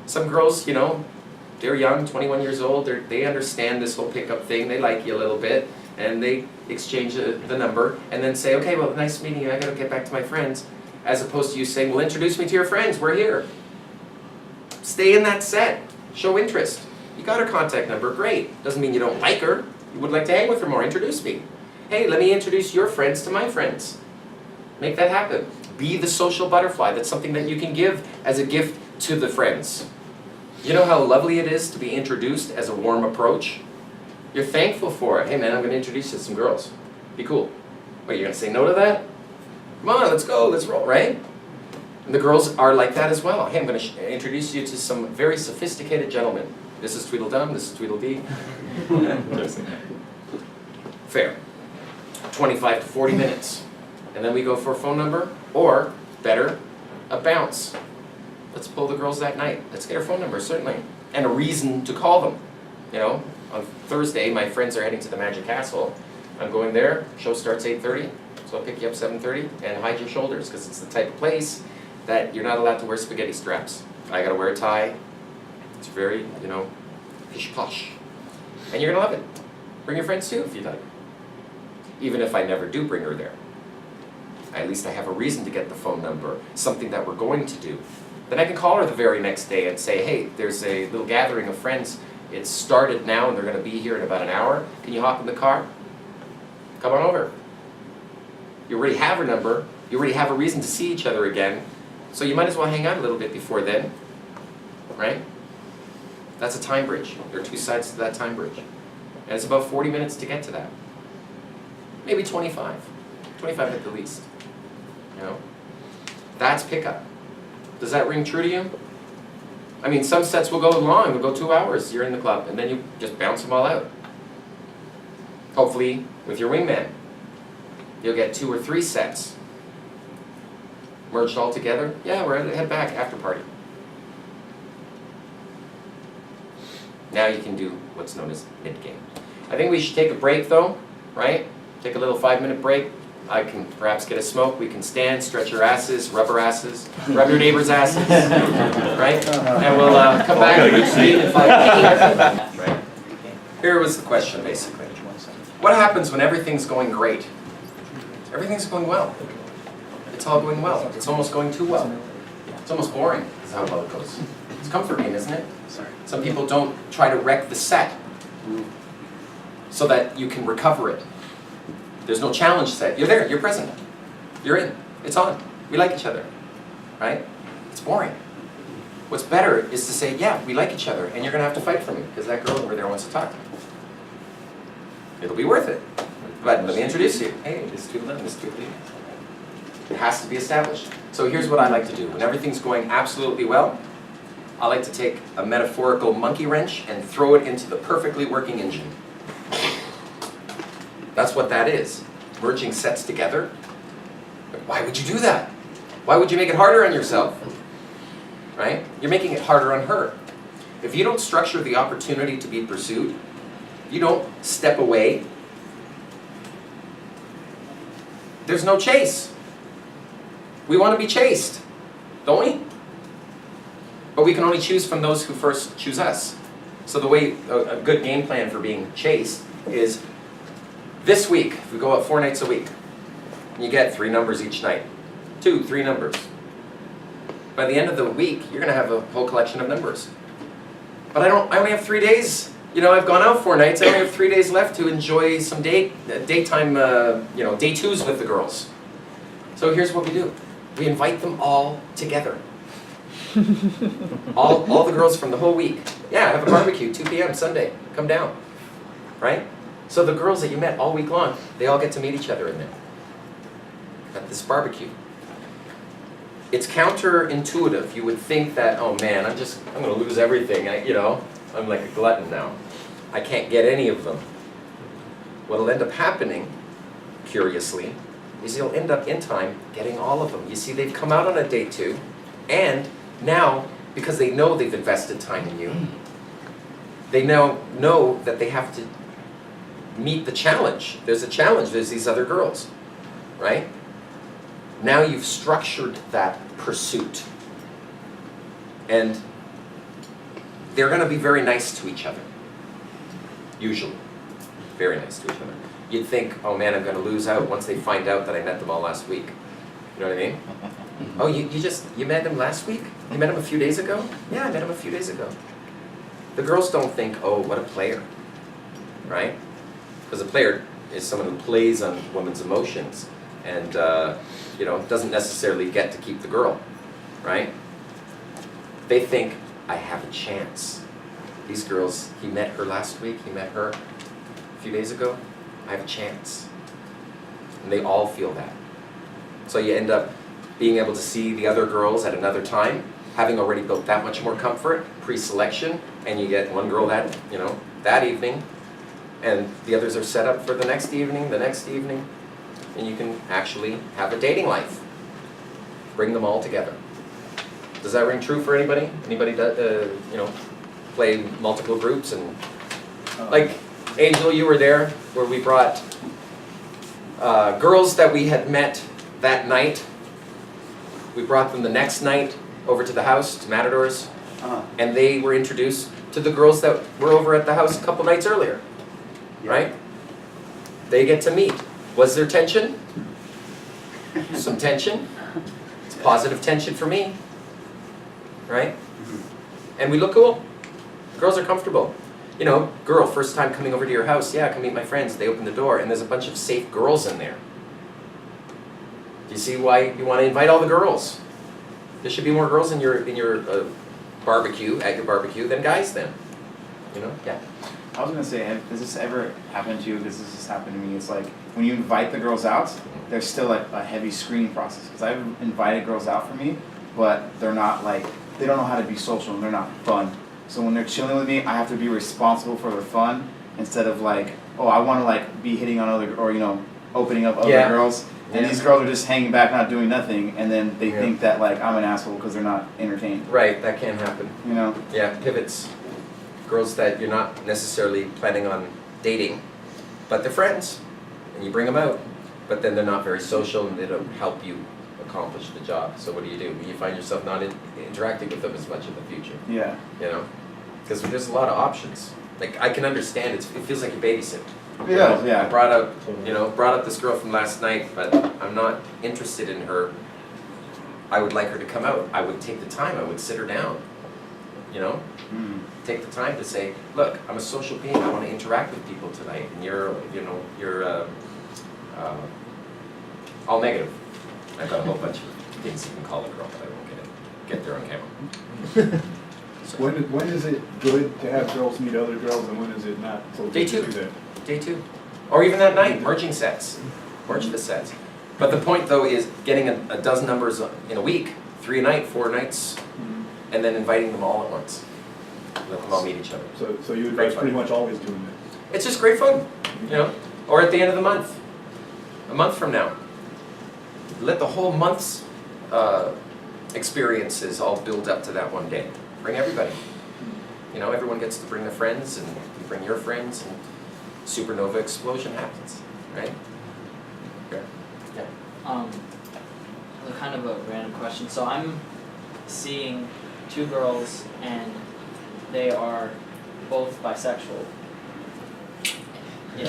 Some girls, they're young, 21 years old, they understand this whole pickup thing, they like you a little bit, and they exchange the number, and then say, okay, well, nice meeting you, I gotta get back to my friends, as opposed to you saying, well, introduce me to your friends, we're here. Stay in that set, show interest. You got her contact number, great. Doesn't mean you don't like her, you would like to hang with her more, introduce me. Hey, let me introduce your friends to my friends. Make that happen. Be the social butterfly. That's something that you can give as a gift to the friends. You know how lovely it is to be introduced as a warm approach? You're thankful for it. Hey man, I'm going to introduce you to some girls. Be cool. What, you're going to say no to that? Come on, let's go, let's roll, right? And the girls are like that as well. Hey, I'm going to introduce you to some very sophisticated gentlemen. This is Tweedledum, this is Tweedledee. Fair. 25 to 40 minutes. And then we go for a phone number, or, better, a bounce. Let's pull the girls that night. Let's get her phone number, certainly. And a reason to call them. On Thursday, my friends are heading to the Magic Castle. I'm going there, show starts 8:30, so I'll pick you up 7:30, and hide your shoulders, because it's the type of place that you're not allowed to wear spaghetti straps. I gotta wear a tie. It's very, pish-posh. And you're gonna love it. Bring your friends too, if you'd like. Even if I never do bring her there. At least I have a reason to get the phone number, something that we're going to do. Then I can call her the very next day and say, hey, there's a little gathering of friends. It's started now and they're going to be here in about an hour. Can you hop in the car? Come on over. You already have her number. You already have a reason to see each other again. So you might as well hang out a little bit before then. Right? That's a time bridge. There are 2 sides to that time bridge. And it's about 40 minutes to get to that. Maybe 25. 25 at the least. That's pickup. Does that ring true to you? I mean, some sets will go long, will go 2 hours, you're in the club, and then you just bounce them all out. Hopefully, with your wingman, you'll get 2 or 3 sets. Merged all together, yeah, we're head back, after party. Now you can do what's known as mid-game. I think we should take a break though, right? Take a little 5-minute break. I can perhaps get a smoke. We can stand, stretch your asses, rub your neighbor's asses, right? And we'll come back and reconvene in 5 minutes. Right. Here was the question basically. What happens when everything's going great? Everything's going well. It's all going well. It's almost going too well. It's almost boring, is how well it goes. It's comforting, isn't it? Some people don't try to wreck the set so that you can recover it. There's no challenge set. You're there, you're present. You're in. It's on. We like each other. Right? It's boring. What's better is to say, yeah, we like each other, and you're going to have to fight for me, because that girl over there wants to talk. It'll be worth it. But let me introduce you. Hey, this is Tulip, this is Tulip. It has to be established. So here's what I like to do. When everything's going absolutely well, I like to take a metaphorical monkey wrench and throw it into the perfectly working engine. That's what that is. Merging sets together. But why would you do that? Why would you make it harder on yourself? Right? You're making it harder on her. If you don't structure the opportunity to be pursued, you don't step away, there's no chase. We want to be chased, don't we? But we can only choose from those who first choose us. So the way, a good game plan for being chased is this week, if we go out 4 nights a week, you get 3 numbers each night. 2, 3 numbers. By the end of the week, you're going to have a whole collection of numbers. But I only have 3 days. You know, I've gone out 4 nights, I only have 3 days left to enjoy some daytime, day 2s with the girls. So here's what we do. We invite them all together. all the girls from the whole week. Yeah, have a barbecue, 2 p.m. Sunday. Come down. Right? So the girls that you met all week long, they all get to meet each other in there. At this barbecue. It's counterintuitive. You would think that, oh man, I'm going to lose everything. I'm like a glutton now. I can't get any of them. What'll end up happening, curiously, is you'll end up in time getting all of them. You see, they've come out on a date 2, and now, because they know they've invested time in you, they now know that they have to meet the challenge. There's a challenge, there's these other girls, right? Now you've structured that pursuit. And they're going to be very nice to each other. Usually. Very nice to each other. You'd think, oh man, I'm going to lose out once they find out that I met them all last week. You know what I mean? Oh, you met them last week? You met them a few days ago? Yeah, I met them a few days ago. The girls don't think, oh, what a player. Right? Because a player is someone who plays on women's emotions and doesn't necessarily get to keep the girl. Right? They think, I have a chance. These girls, he met her last week, he met her a few days ago, I have a chance. And they all feel that. So you end up being able to see the other girls at another time, having already built that much more comfort, pre-selection, and you get one girl that evening, and the others are set up for the next evening, and you can actually have a dating life. Bring them all together. Does that ring true for anybody? Anybody play multiple groups and like Angel, you were there where we brought girls that we had met that night. We brought them the next night over to the house, to Matadors, and they were introduced to the girls that were over at the house a couple nights earlier, right? They get to meet. Was there tension? Some tension. It's positive tension for me. Right? And we look cool. The girls are comfortable. Girl, first time coming over to your house, yeah, come meet my friends. They open the door, and there's a bunch of safe girls in there. Do you see why you want to invite all the girls? There should be more girls in your barbecue, at your barbecue, than guys then. Yeah. I was going to say, has this ever happened to you? Because this has happened to me. It's like, when you invite the girls out, there's still a heavy screening process. Because I've invited girls out for me, but they're not they don't know how to be social and they're not fun. So when they're chilling with me, I have to be responsible for their fun instead of like, oh, I want to like be hitting on other, or opening up other Yeah. girls. And Yeah. these girls are just hanging back, not doing nothing, and then they Yeah. think that like I'm an asshole because they're not entertained. Right, that can happen. Yeah, pivots. Girls that you're not necessarily planning on dating, but they're friends, and you bring them out, but then they're not very social and they don't help you accomplish the job. So what do? You find yourself not interacting with them as much in the future, Yeah. Because there's a lot of options. Like, I can understand, it feels like you babysit. Yeah. I Yeah. brought up this girl from last night, but I'm not interested in her. I would like her to come out. I would take the time, I would sit her down, Mm. take the time to say, look, I'm a social being, I want to interact with people tonight, and you're all negative. I've got a whole bunch of things you can call a girl, but I won't get there on camera. So, When is it good to have girls meet other girls, and when is it not? So Day good to two. do that? Day 2. Or even that night, merging sets. Merge the sets. But the point, though, is getting a dozen numbers in a week, 3 a night, 4 nights, and then inviting them all at once. Let them all meet each other. So you Great advise fun. pretty much always doing that? It's just great fun, Or at the end of the month, a month from now. Let the whole month's experiences all build up to that one day. Bring everybody. Everyone gets to bring their friends, and you bring your friends, and supernova explosion happens, right? Yeah. Kind of a random question. So I'm seeing 2 girls, and they are both bisexual. Yeah.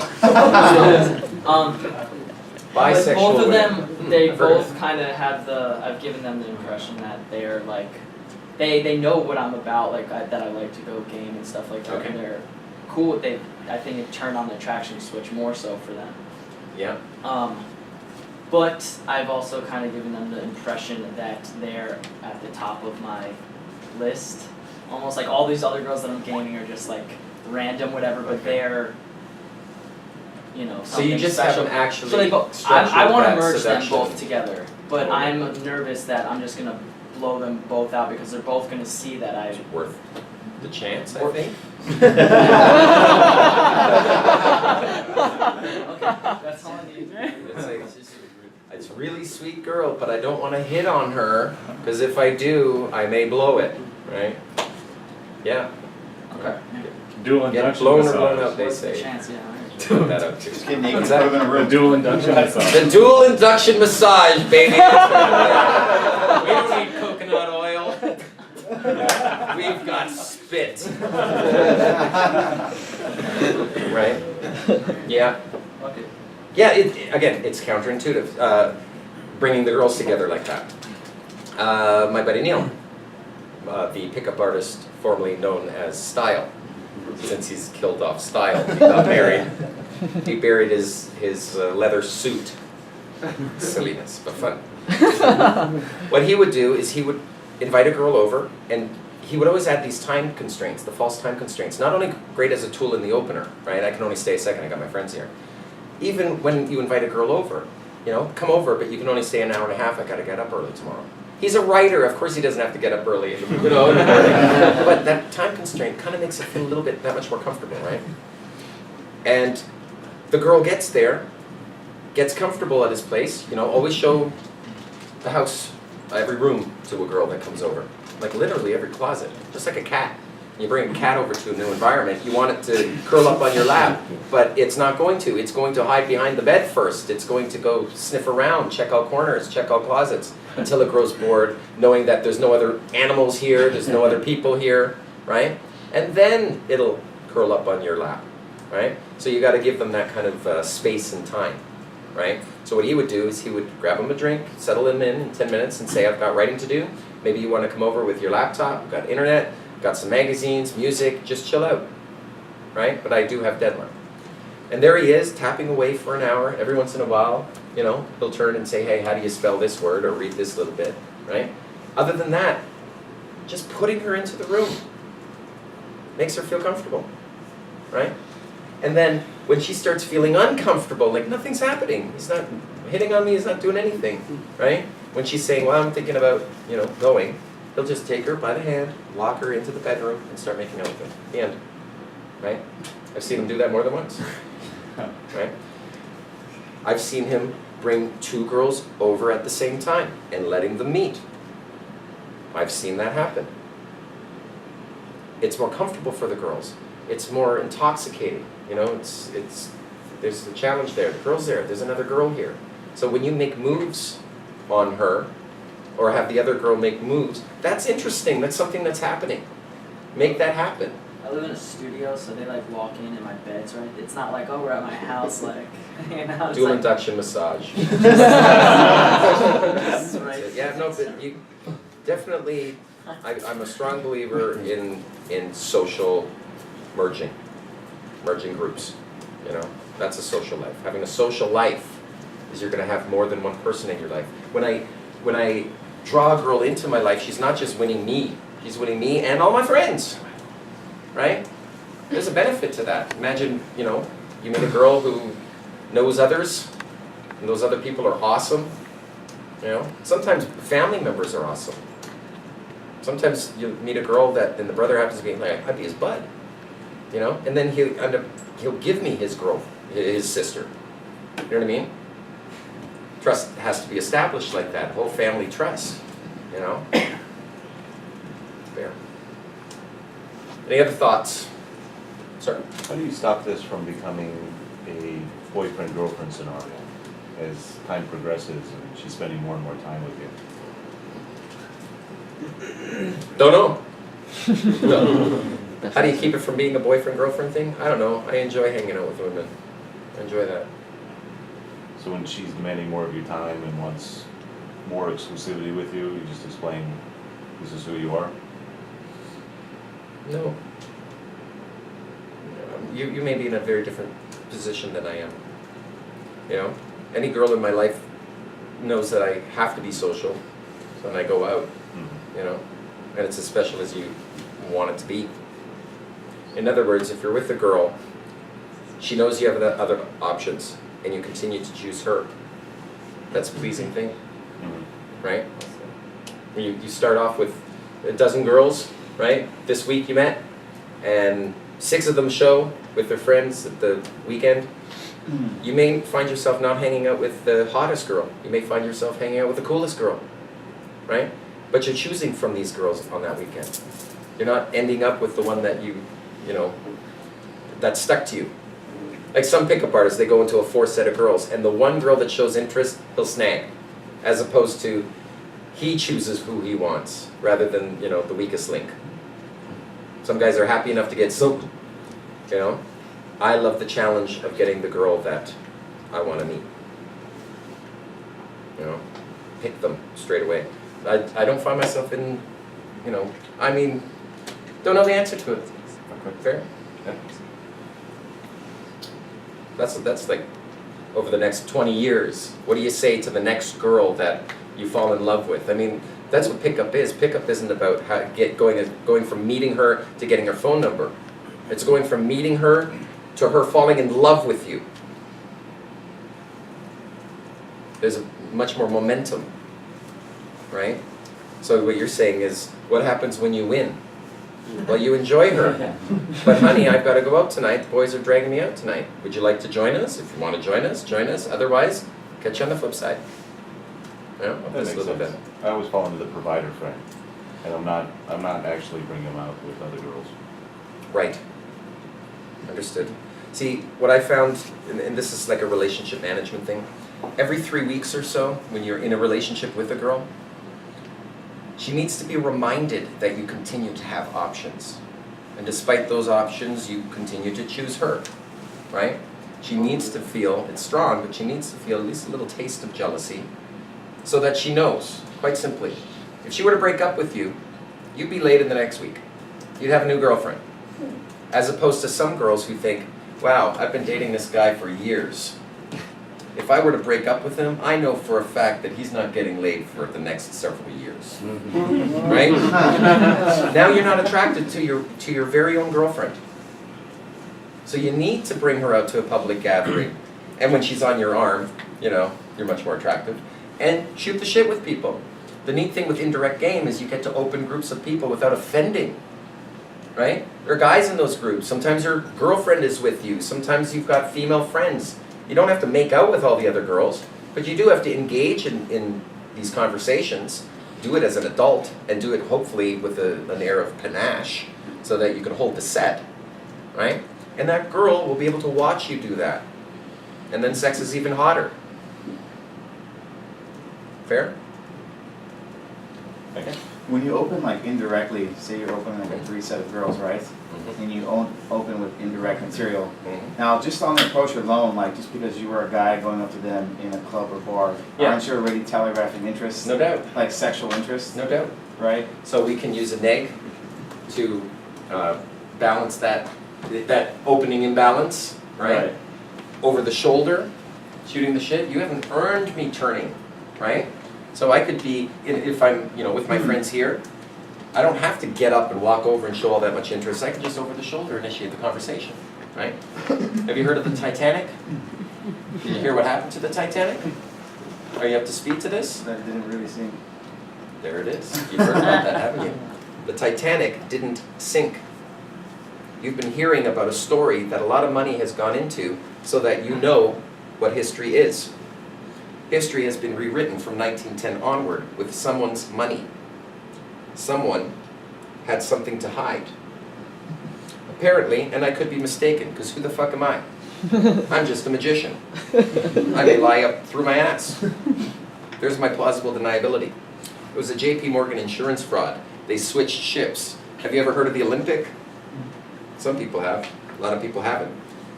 Bisexual But both of women. them, they I've heard both kind of have I've given them the impression that they're like, they know what I'm about, like that I like to go game and stuff like that, Okay. and they're cool. I think it turned on the attraction switch more so for them. Yeah. But I've also kind of given them the impression that they're at the top of my list. Almost like all these other girls that I'm gaming are just like random, whatever, but they're, So you something just special. haven't actually So they both, structured I want to that merge them seduction. both together, but Okay. I'm nervous that I'm just going to blow them both out because they're both going to see that I... It's worth the chance, I Or- think. Okay, that's all I need. It's a really sweet girl, but I don't want to hit on her, because if I do, I may blow it, right? Yeah. Okay. Dual Get induction blown or massage. blown up, they What's the say. chance, yeah. Alright. Put that out too. Just get naked and What's put that? them in a The room. dual induction massage. The dual induction massage, baby. We don't need coconut oil. We've got spit. Right? Yeah. Okay. Yeah, again, it's counterintuitive, bringing the girls together like that. My buddy Neil, the pickup artist formerly known as Style, since he's killed off Style, he got married. He buried his leather suit. Silliness, but fun. What he would do is he would invite a girl over, and he would always add these time constraints, the false time constraints. Not only great as a tool in the opener, right? I can only stay a second, I got my friends here. Even when you invite a girl over, come over, but you can only stay an hour and a half, I gotta get up early tomorrow. He's a writer, of course he doesn't have to get up early, in the morning. But that time constraint kind of makes it feel a little bit that much more comfortable, right? And the girl gets there, gets comfortable at his place, always show the house, every room to a girl that comes over. Like literally every closet, just like a cat. You bring a cat over to a new environment, you want it to curl up on your lap, but it's not going to. It's going to hide behind the bed first. It's going to go sniff around, check all corners, check all closets, until it grows bored, knowing that there's no other animals here, there's no other people here, right? And then it'll curl up on your lap, right? So you got to give them that kind of space and time, right? So what he would do is he would grab them a drink, settle them in 10 minutes, and say, I've got writing to do. Maybe you want to come over with your laptop, got internet, got some magazines, music, just chill out, right? But I do have deadline. And there he is, tapping away for an hour. Every once in a while, he'll turn and say, hey, how do you spell this word, or read this little bit, right? Other than that, just putting her into the room makes her feel comfortable, right? And then when she starts feeling uncomfortable, like nothing's happening, he's not hitting on me, he's not doing anything, right? When she's saying, well, I'm thinking about, going, he'll just take her by the hand, walk her into the bedroom, and start making out with her. The end, right? I've seen him do that more than once. Right? I've seen him bring 2 girls over at the same time and letting them meet. I've seen that happen. It's more comfortable for the girls. It's more intoxicating. You know, there's the challenge there. The girl's there. There's another girl here. So when you make moves on her, or have the other girl make moves, that's interesting. That's something that's happening. Make that happen. I live in a studio, so they like walk in and my bed's right. It's not like, oh, we're at my house, like, you know. It's Do an like, induction massage. This is right. Yeah, no, but you definitely. I'm a strong believer in social merging groups. You know, that's a social life. Having a social life is you're going to have more than one person in your life. When I draw a girl into my life, she's not just winning me. She's winning me and all my friends. Right? There's a benefit to that. Imagine, you know, you meet a girl who knows others, and those other people are awesome. You know, sometimes family members are awesome. Sometimes you meet a girl that, and the brother happens to be like, I'd be his bud. You know, and then he'll give me his sister. You know what I mean? Trust has to be established like that. Whole family trust. You know. Fair. Any other thoughts? Sir? How do you stop this from becoming a boyfriend-girlfriend scenario as time progresses and she's spending more and more time with you? Don't know. No. How do you keep it from being a boyfriend-girlfriend thing? I don't know. I enjoy hanging out with women. I enjoy that. So when she's demanding more of your time and wants more exclusivity with you, you just explain this is who you are? No. You may be in a very different position than I am. You know? Any girl in my life knows that I have to be social when I go out. You know? And it's as special as you want it to be. In other words, if you're with a girl, she knows you have the other options, and you continue to choose her. That's a pleasing thing, right? You start off with a dozen girls, right? This week you met, and 6 of them show with their friends at the weekend. You may find yourself not hanging out with the hottest girl. You may find yourself hanging out with the coolest girl, right? But you're choosing from these girls on that weekend. You're not ending up with the one that you know, that stuck to you. Like some pickup artists, they go into a 4 set of girls, and the one girl that shows interest, he'll snag. As opposed to, he chooses who he wants, rather than, you know, the weakest link. Some guys are happy enough to get soaked, you know. I love the challenge of getting the girl that I want to meet. You know, pick them straight away. I don't find myself in, you know, I mean, don't know the answer to it. Fair? Yeah. That's like, over the next 20 years, what do you say to the next girl that you fall in love with? I mean, that's what pickup is. Pickup isn't about going from meeting her to getting her phone number. It's going from meeting her to her falling in love with you. There's much more momentum, right? So what you're saying is, what happens when you win? Well, you enjoy her. But honey, I've got to go out tonight. The boys are dragging me out tonight. Would you like to join us? If you want to join us, join us. Otherwise, catch you on the flip side. Yeah, That makes sense. I always fall into the provider friend, and I'm not actually bringing them out with other girls. Right. Understood. See, what I found, and this is like a relationship management thing, every 3 weeks or so, when you're in a relationship with a girl, she needs to be reminded that you continue to have options. And despite those options, you continue to choose her, right? She needs to feel, it's strong, but she needs to feel at least a little taste of jealousy so that she knows, quite simply, if she were to break up with you, you'd be late in the next week. You'd have a new girlfriend. As opposed to some girls who think, wow, I've been dating this guy for years. If I were to break up with him, I know for a fact that he's not getting laid for the next several years. Right? Now you're not attracted to your very own girlfriend. So you need to bring her out to a public gathering. And when she's on your arm, you know, you're much more attractive. And shoot the shit with people. The neat thing with indirect game is you get to open groups of people without offending. right? There are guys in those groups. Sometimes your girlfriend is with you. Sometimes you've got female friends. You don't have to make out with all the other girls, but you do have to engage in these conversations. Do it as an adult, and do it hopefully with an air of panache, so that you can hold the set, right? And that girl will be able to watch you do that. And then sex is even hotter. Fair? Thanks. When you open like indirectly, say you're opening like a 3 set of girls, right? And you open with indirect material. Now, just on the approach alone, like just because you were a guy going up to them in a club or bar, aren't you already telegraphing interest? No doubt. Like sexual interest, No doubt. right? So we can use a neg to balance that opening imbalance, right? Over the shoulder, shooting the shit. You haven't earned me turning, right? So I could be, if I'm, with my friends here, I don't have to get up and walk over and show all that much interest. I can just over the shoulder initiate the conversation, right? Have you heard of the Titanic? Did you hear what happened to the Titanic? Are you up to speed to this? That didn't really seem. There it is. You've heard about that, haven't you? The Titanic didn't sink. You've been hearing about a story that a lot of money has gone into so that you know what history is. History has been rewritten from 1910 onward with someone's money. Someone had something to hide. Apparently, and I could be mistaken, because who the fuck am I? I'm just a magician. I may lie up through my ass. There's my plausible deniability. It was a JP Morgan insurance fraud. They switched ships. Have you ever heard of the Olympic? Some people have. A lot of people haven't.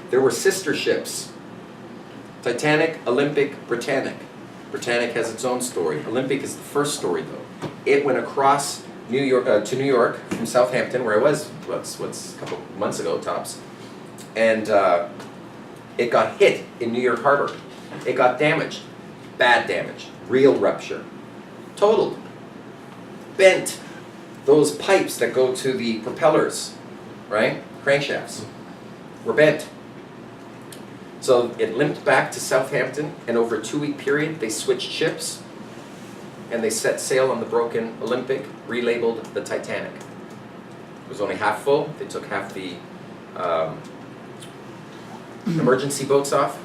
There were sister ships. Titanic, Olympic, Britannic. Britannic has its own story. Olympic is the first story, though. It went across New York to New York from Southampton, where I was, what's a couple months ago, tops. And it got hit in New York Harbor. It got damaged. Bad damage. Real rupture. Totaled. Bent. Those pipes that go to the propellers, right? Crankshafts, were bent. So it limped back to Southampton, and over a 2-week period, they switched ships, and they set sail on the broken Olympic, relabeled the Titanic. It was only half full. They took half the emergency boats off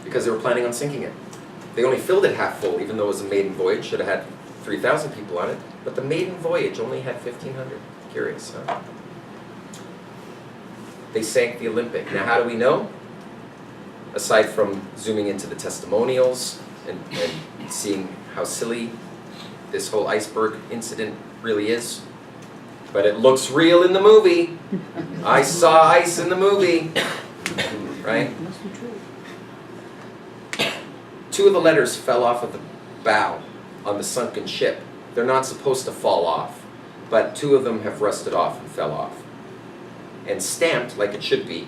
because they were planning on sinking it. They only filled it half full, even though it was a maiden voyage. Should have had 3,000 people on it, but the maiden voyage only had 1,500. Curious, huh? They sank the Olympic. Now, how do we know? Aside from zooming into the testimonials and seeing how silly this whole iceberg incident really is. But it looks real in the movie. I saw ice in the movie. Right? 2 of the letters fell off of the bow on the sunken ship. They're not supposed to fall off, but 2 of them have rusted off and fell off. And stamped, like it should be,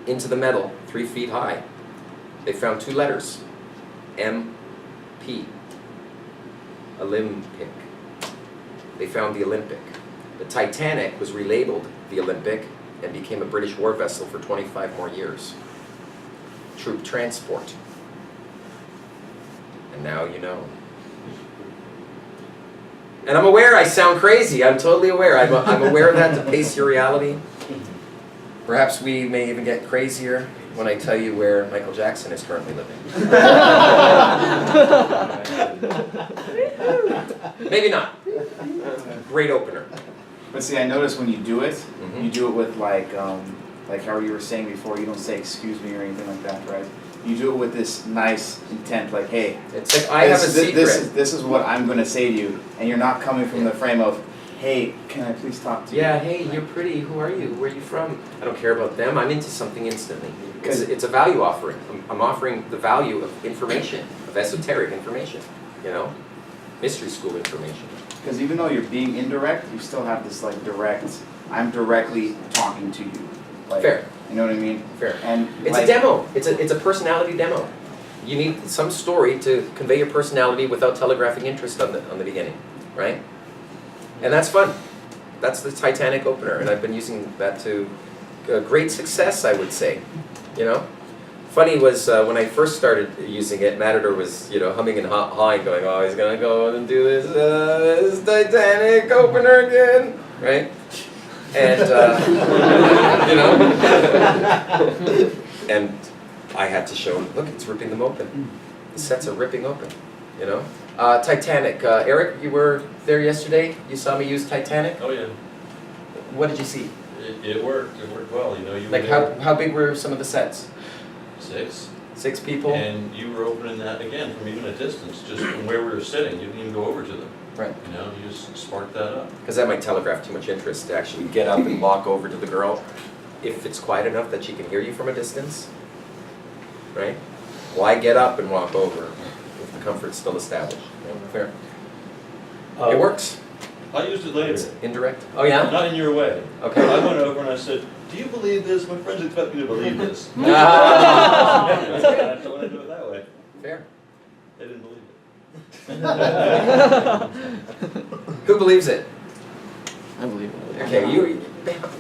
into the metal, 3 feet high. They found 2 letters, M-P, Olympic. They found the Olympic. The Titanic was relabeled the Olympic and became a British war vessel for 25 more years. Troop transport. And now you know. And I'm aware I sound crazy. I'm totally aware. I'm aware of that to pace your reality. Perhaps we may even get crazier when I tell you where Michael Jackson is currently living. Maybe not. Great opener. But see, I noticed when you do it, you do it with like how you were saying before, you don't say excuse me or anything like that, right? You do it with this nice intent, like, hey, it's like I have a secret. This is what I'm going to say to you, and you're not coming from the frame of, hey, can I please talk to you? Yeah, hey, you're pretty, who are you? Where are you from? I don't care about them, I'm into something instantly. It's a value offering. I'm offering the value of information, of esoteric information, mystery school information. Because even though you're being indirect, you still have this like direct, I'm directly talking to you. Like, fair. You know what I mean? Fair. And it's a demo. It's a personality demo. You need some story to convey your personality without telegraphing interest on the beginning, right? And that's fun. That's the Titanic opener, and I've been using that to great success, I would say. Funny was when I first started using it, Matador was humming and hawing, going, "Oh, he's gonna go and do this Titanic opener again," right? And, you know? And I had to show them, look, it's ripping them open. The sets are ripping open, you know? Titanic, Eric, you were there yesterday? You saw me use Titanic? Oh, yeah. What did you see? It worked well, you know, you were Like there how big were some of the sets? 6, 6 people? and you were opening that again from even a distance, just from where we were sitting, you didn't even go over to them. Right. You know, you just sparked that up. Because that might telegraph too much interest to actually get up and walk over to the girl if it's quiet enough that she can hear you from a distance, right? Why get up and walk over if the comfort's still established? Yeah, fair. It works. I used it later, It's indirect. Oh yeah? not in your way. Okay. I went over and I said, do you believe this? My friends expect me to believe this. Ah, So when I do it that way, fair. they didn't believe it. Who believes it? I believe it. Okay, you,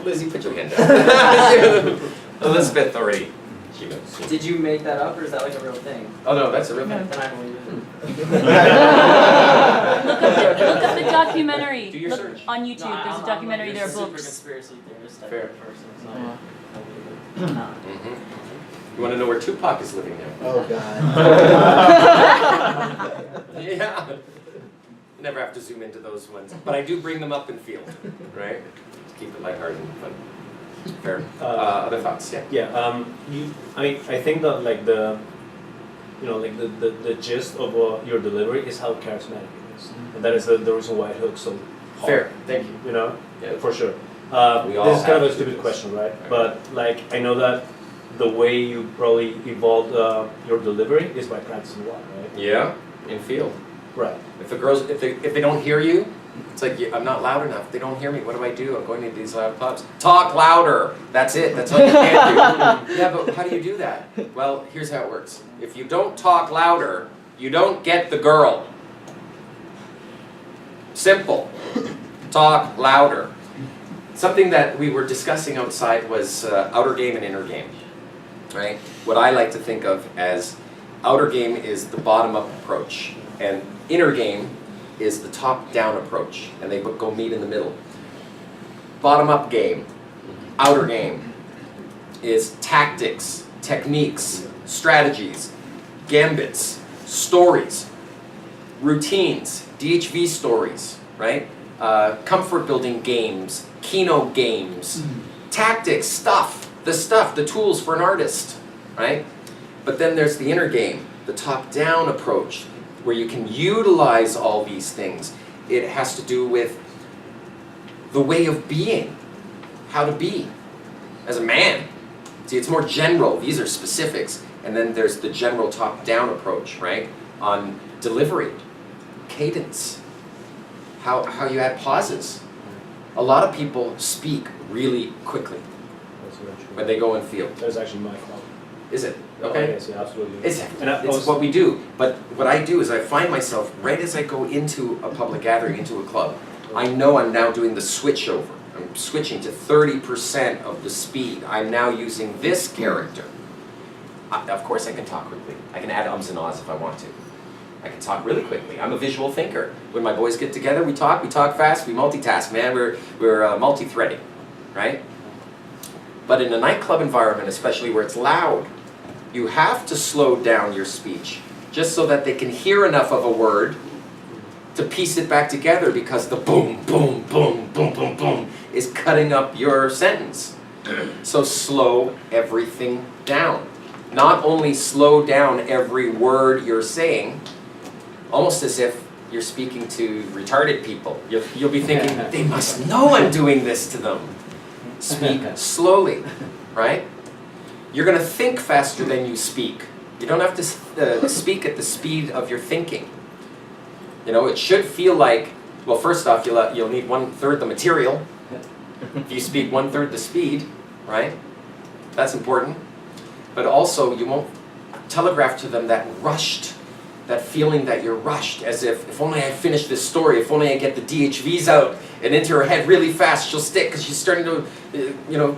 Lizzie, put your hand down. Elizabeth already. She knows. Did you make that up, or is that like a real thing? Oh no, that's a real thing. Then I believe it. Look up the documentary. Do your Look search. on YouTube. There's a documentary. There are Super books. conspiracy theorist type Fair. of person, so I believe it. No. Mhm. You want to know where Tupac is living now? Oh God. Yeah. You never have to zoom into those ones, but I do bring them up in field, right? To keep it lighthearted and fun. Fair. Other thoughts? Yeah. Yeah, I think that like the gist of your delivery is how charismatic it is, and that is the reason why it hooks so hard. Fair. Thank you. You know, Yeah. for sure. We all This is kind of have a to stupid do this. question, right? Right. But like I know that the way you probably evolved your delivery is by practicing a lot, right? Yeah. In field. Right. If the girls, if they don't hear you, it's like I'm not loud enough. They don't hear me. What do I do? I'm going to these loud clubs. Talk louder. That's it. That's all you can do. Yeah, but how do you do that? Well, here's how it works. If you don't talk louder, you don't get the girl. Simple. Talk louder. Something that we were discussing outside was outer game and inner game, right? What I like to think of as outer game is the bottom-up approach, and inner game is the top-down approach, and they go meet in the middle. Bottom-up game, outer game, is tactics, techniques, strategies, gambits, stories, routines, DHV stories, right? Comfort-building games, Keno games, tactics, the tools for an artist, right? But then there's the inner game, the top-down approach, where you can utilize all these things. It has to do with the way of being, how to be as a man. See, it's more general. These are specifics. And then there's the general top-down approach, right? On delivery, cadence, how you add pauses. A lot of people speak really quickly That's very true. when they go in field. That is actually my fault. Is it? Oh, Okay. yes, yeah, absolutely. It's And what we do. But what I do is I find myself, right as I go into a public gathering, into a club, I know I'm now doing the switch over. I'm switching to 30% of the speed. I'm now using this character. Of course I can talk quickly. I can add ums and ahs if I want to. I can talk really quickly. I'm a visual thinker. When my boys get together, we talk fast, we multitask, man. We're multi-threading, right? But in a nightclub environment, especially where it's loud, you have to slow down your speech just so that they can hear enough of a word to piece it back together, because the boom, boom, boom, boom, boom, boom is cutting up your sentence. So slow everything down. Not only slow down every word you're saying, almost as if you're speaking to retarded people. You'll be thinking, they must know I'm doing this to them. Speak slowly, right? You're going to think faster than you speak. You don't have to speak at the speed of your thinking. You know, it should feel like, well, first off, you'll need 1/3 the material. If you speak 1/3 the speed, right? That's important. But also, you won't telegraph to them that rushed, that feeling that you're rushed, as if only I finish this story, if only I get the DHVs out and into her head really fast, she'll stick, because she's starting to,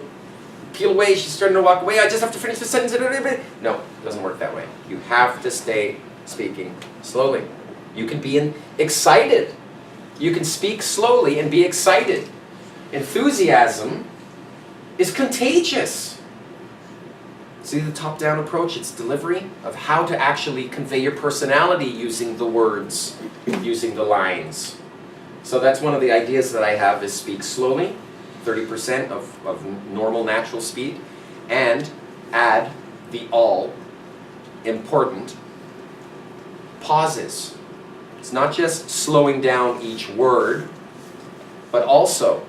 peel away, she's starting to walk away, I just have to finish the sentence. No, it doesn't work that way. You have to stay speaking slowly. You can be excited. You can speak slowly and be excited. Enthusiasm is contagious. See the top-down approach? It's delivery of how to actually convey your personality using the words, using the lines. So that's one of the ideas that I have is speak slowly, 30% of normal natural speed, and add the all important pauses. It's not just slowing down each word, but also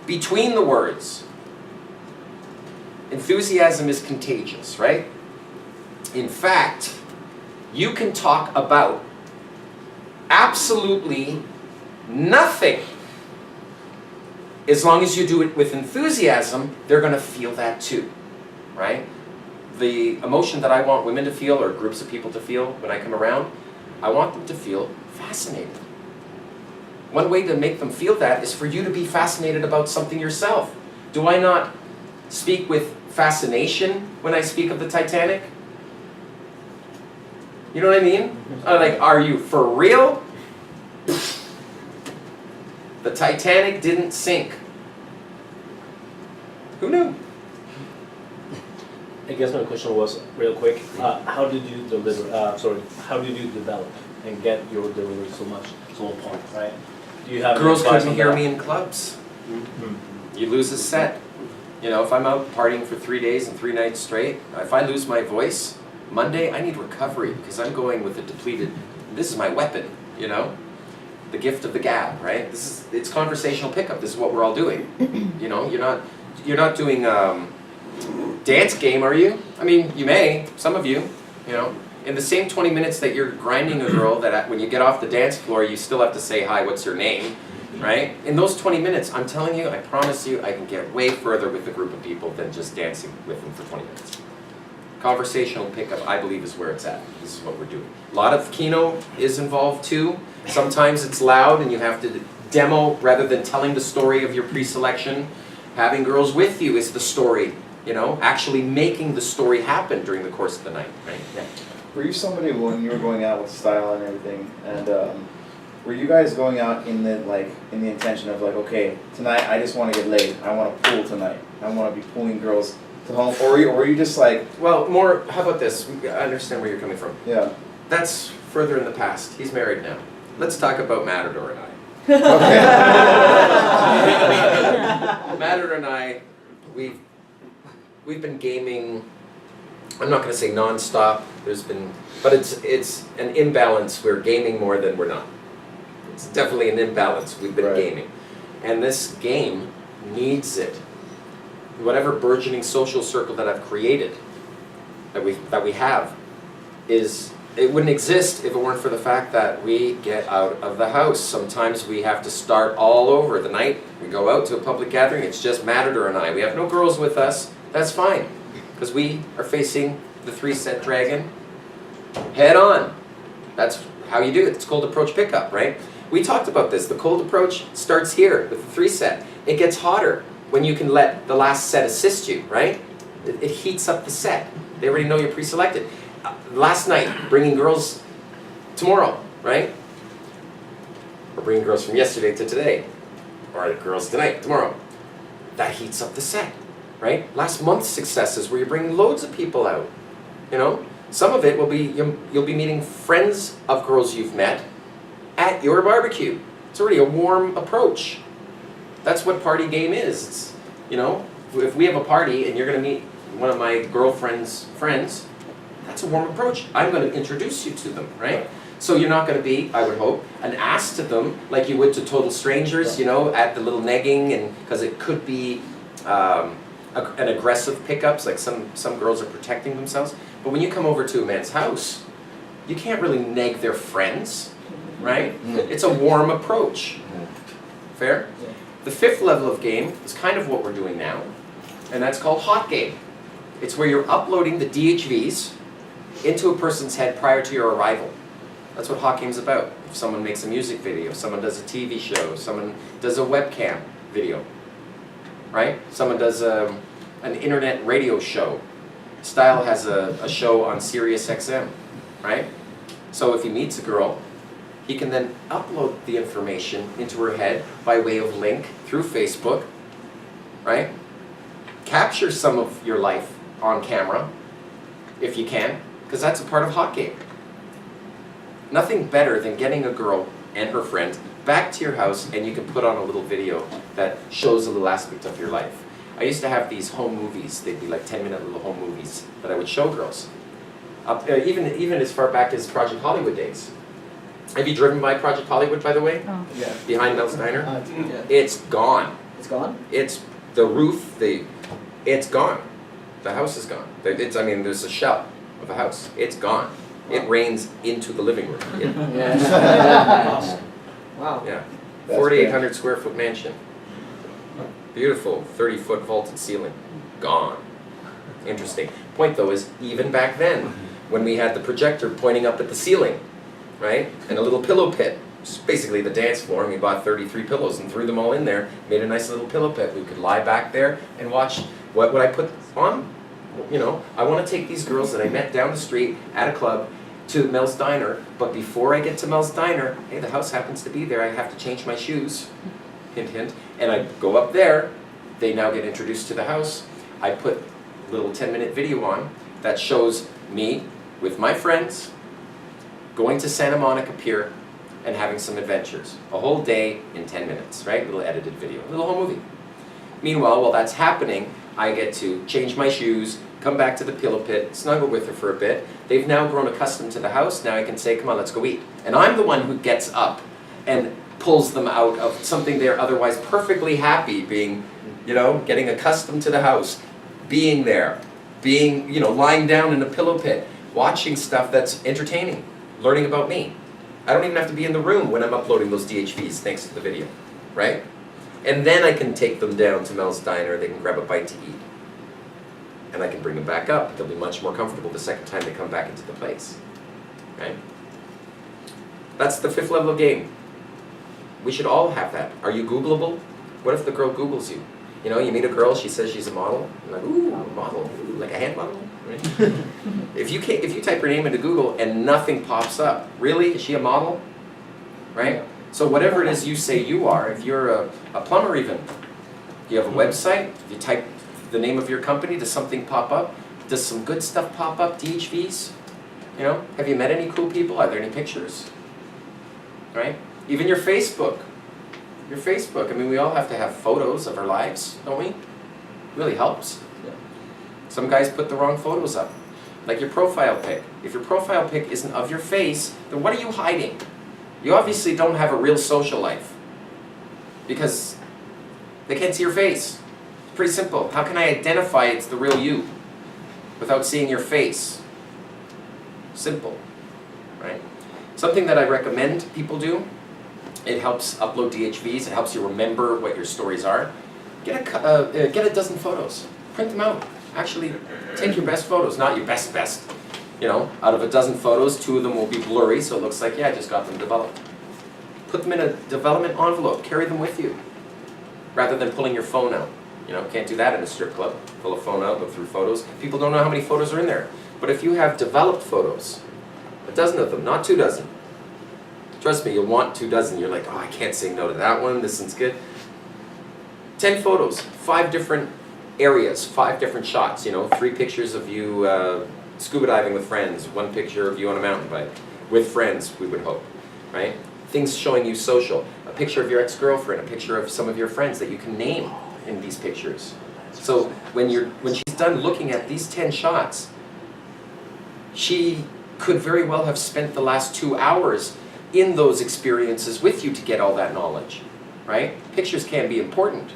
between the words. Enthusiasm is contagious, right? In fact, you can talk about absolutely nothing. As long as you do it with enthusiasm, they're going to feel that too, right? The emotion that I want women to feel, or groups of people to feel when I come around, I want them to feel fascinated. One way to make them feel that is for you to be fascinated about something yourself. Do I not speak with fascination when I speak of the Titanic? You know what I mean? Like, are you for real? The Titanic didn't sink. Who knew? I guess my question was real quick. How did you deliver? How did you develop and get your delivery so on point, right? Do you have Girls advice couldn't on hear that? me in clubs. Mhm. You lose a set. You know, if I'm out partying for 3 days and 3 nights straight, if I lose my voice, Monday I need recovery because I'm going with a depleted, this is my weapon, you know? The gift of the gab, right? It's conversational pickup. This is what we're all doing. You know, you're not doing dance game, are you? I mean, you may, some of you, you know. In the same 20 minutes that you're grinding a girl, that when you get off the dance floor, you still have to say, hi, what's your name, right? In those 20 minutes, I'm telling you, I promise you, I can get way further with a group of people than just dancing with them for 20 minutes. Conversational pickup, I believe, is where it's at. This is what we're doing. A lot of keynote is involved too. Sometimes it's loud and you have to demo rather than telling the story of your pre-selection. Having girls with you is the story, you know, actually making the story happen during the course of the night, right? Yeah. Were you somebody when you were going out with style and everything, and were you guys going out in the intention of like, okay, tonight I just want to get laid. I want to pool tonight. I want to be pulling girls to home, or were you just like? Well, more. How about this? I understand where you're coming from. Yeah. That's further in the past. He's married now. Let's talk about Matador and I. Matador and I, we've been gaming. I'm not going to say non-stop. But it's an imbalance. We're gaming more than we're not. It's definitely an imbalance. We've been gaming, and this game needs it. Whatever burgeoning social circle that I've created, that we have, it wouldn't exist if it weren't for the fact that we get out of the house. Sometimes we have to start all over. The night we go out to a public gathering, it's just Matador and I. We have no girls with us. That's fine, because we are facing the 3-set dragon head on. That's how you do it. It's cold approach pickup, right? We talked about this. The cold approach starts here with the 3-set. It gets hotter when you can let the last set assist you, right? It heats up the set. They already know you're pre-selected. Last night, bringing girls tomorrow, right? Or bringing girls from yesterday to today. Or girls tonight, tomorrow. That heats up the set, right? Last month's successes where you're bringing loads of people out, you know? Some of it will be, you'll be meeting friends of girls you've met at your barbecue. It's already a warm approach. That's what party game is. It's, you know, if we have a party and you're going to meet one of my girlfriend's friends, that's a warm approach. I'm going to introduce you to them, right? So you're not going to be, I would hope, an ass to them like you would to total strangers, you know, at the little negging, and because it could be an aggressive pickups, like some girls are protecting themselves. But when you come over to a man's house, you can't really neg their friends, right? It's a warm approach. Fair? The 5th level of game is kind of what we're doing now, and that's called hot game. It's where you're uploading the DHVs into a person's head prior to your arrival. That's what hot game's about. If someone makes a music video, if someone does a TV show, if someone does a webcam video, right? Someone does an internet radio show. Style has a show on Sirius XM, right? So if he meets a girl, He can then upload the information into her head by way of link through Facebook, right? Capture some of your life on camera, if you can, because that's a part of hot game. Nothing better than getting a girl and her friend back to your house and you can put on a little video that shows a little aspect of your life. I used to have these home movies. They'd be like 10-minute little home movies that I would show girls. Even as far back as Project Hollywood days. Have you driven by Project Hollywood, by the way? Oh. Yeah. Behind Mel's Diner? Yeah. It's gone. It's gone? It's the roof, it's gone. The house is gone. There's a shell of a house. It's gone. It rains into the living room. Yeah. Wow. Yeah. That's 4,800 square foot mansion. Beautiful 30-foot vaulted ceiling. Gone. Interesting. Point though is, even back then, when we had the projector pointing up at the ceiling, right? And a little pillow pit. It's basically the dance floor, and we bought 33 pillows and threw them all in there, made a nice little pillow pit. We could lie back there and watch. What would I put on? You know, I want to take these girls that I met down the street at a club to Mel's Diner, but before I get to Mel's Diner, hey, the house happens to be there, I have to change my shoes, hint hint, and I go up there, they now get introduced to the house, I put a little 10-minute video on that shows me with my friends going to Santa Monica Pier and having some adventures. A whole day in 10 minutes, right? Little edited video, a little home movie. Meanwhile, while that's happening, I get to change my shoes, come back to the pillow pit, snuggle with her for a bit. They've now grown accustomed to the house. Now I can say, come on, let's go eat. And I'm the one who gets up and pulls them out of something they're otherwise perfectly happy being, getting accustomed to the house, being there, being, lying down in a pillow pit, watching stuff that's entertaining, learning about me. I don't even have to be in the room when I'm uploading those DHVs thanks to the video, right? And then I can take them down to Mel's Diner, they can grab a bite to eat. And I can bring them back up. They'll be much more comfortable the second time they come back into the place, right? That's the 5th level of game. We should all have that. Are you Googleable? What if the girl Googles you? You meet a girl, she says she's a model. You're like, ooh, a model, ooh, like a hand model, right? If you type her name into Google and nothing pops up, really, is she a model, right? So whatever it is you say you are, if you're a plumber even, you have a website, if you type the name of your company, does something pop up? Does some good stuff pop up, DHVs? Have you met any cool people? Are there any pictures? Right? Even your Facebook. Your Facebook, we all have to have photos of our lives, don't we? Really helps. Yeah. Some guys put the wrong photos up. Like your profile pic. If your profile pic isn't of your face, then what are you hiding? You obviously don't have a real social life. Because they can't see your face. It's pretty simple. How can I identify it's the real you without seeing your face? Simple, right? Something that I recommend people do, it helps upload DHVs, it helps you remember what your stories are. Get a dozen photos, print them out. Actually, take your best photos, not your best. Out of a dozen photos, 2 of them will be blurry, so it looks like, yeah, I just got them developed. Put them in a development envelope, carry them with you, rather than pulling your phone out. Can't do that in a strip club. Pull a phone out, look through photos. People don't know how many photos are in there. But if you have developed photos, a dozen of them, not 2 dozen. Trust me, you'll want 2 dozen. You're like, oh, I can't say no to that one, this one's good. 10 photos, 5 different areas, 5 different shots, 3 pictures of you scuba diving with friends, 1 picture of you on a mountain bike, with friends, we would hope, right? Things showing you social, a picture of your ex-girlfriend, a picture of some of your friends that you can name in these pictures. So when she's done looking at these 10 shots, she could very well have spent the last 2 hours in those experiences with you to get all that knowledge, right? Pictures can be important.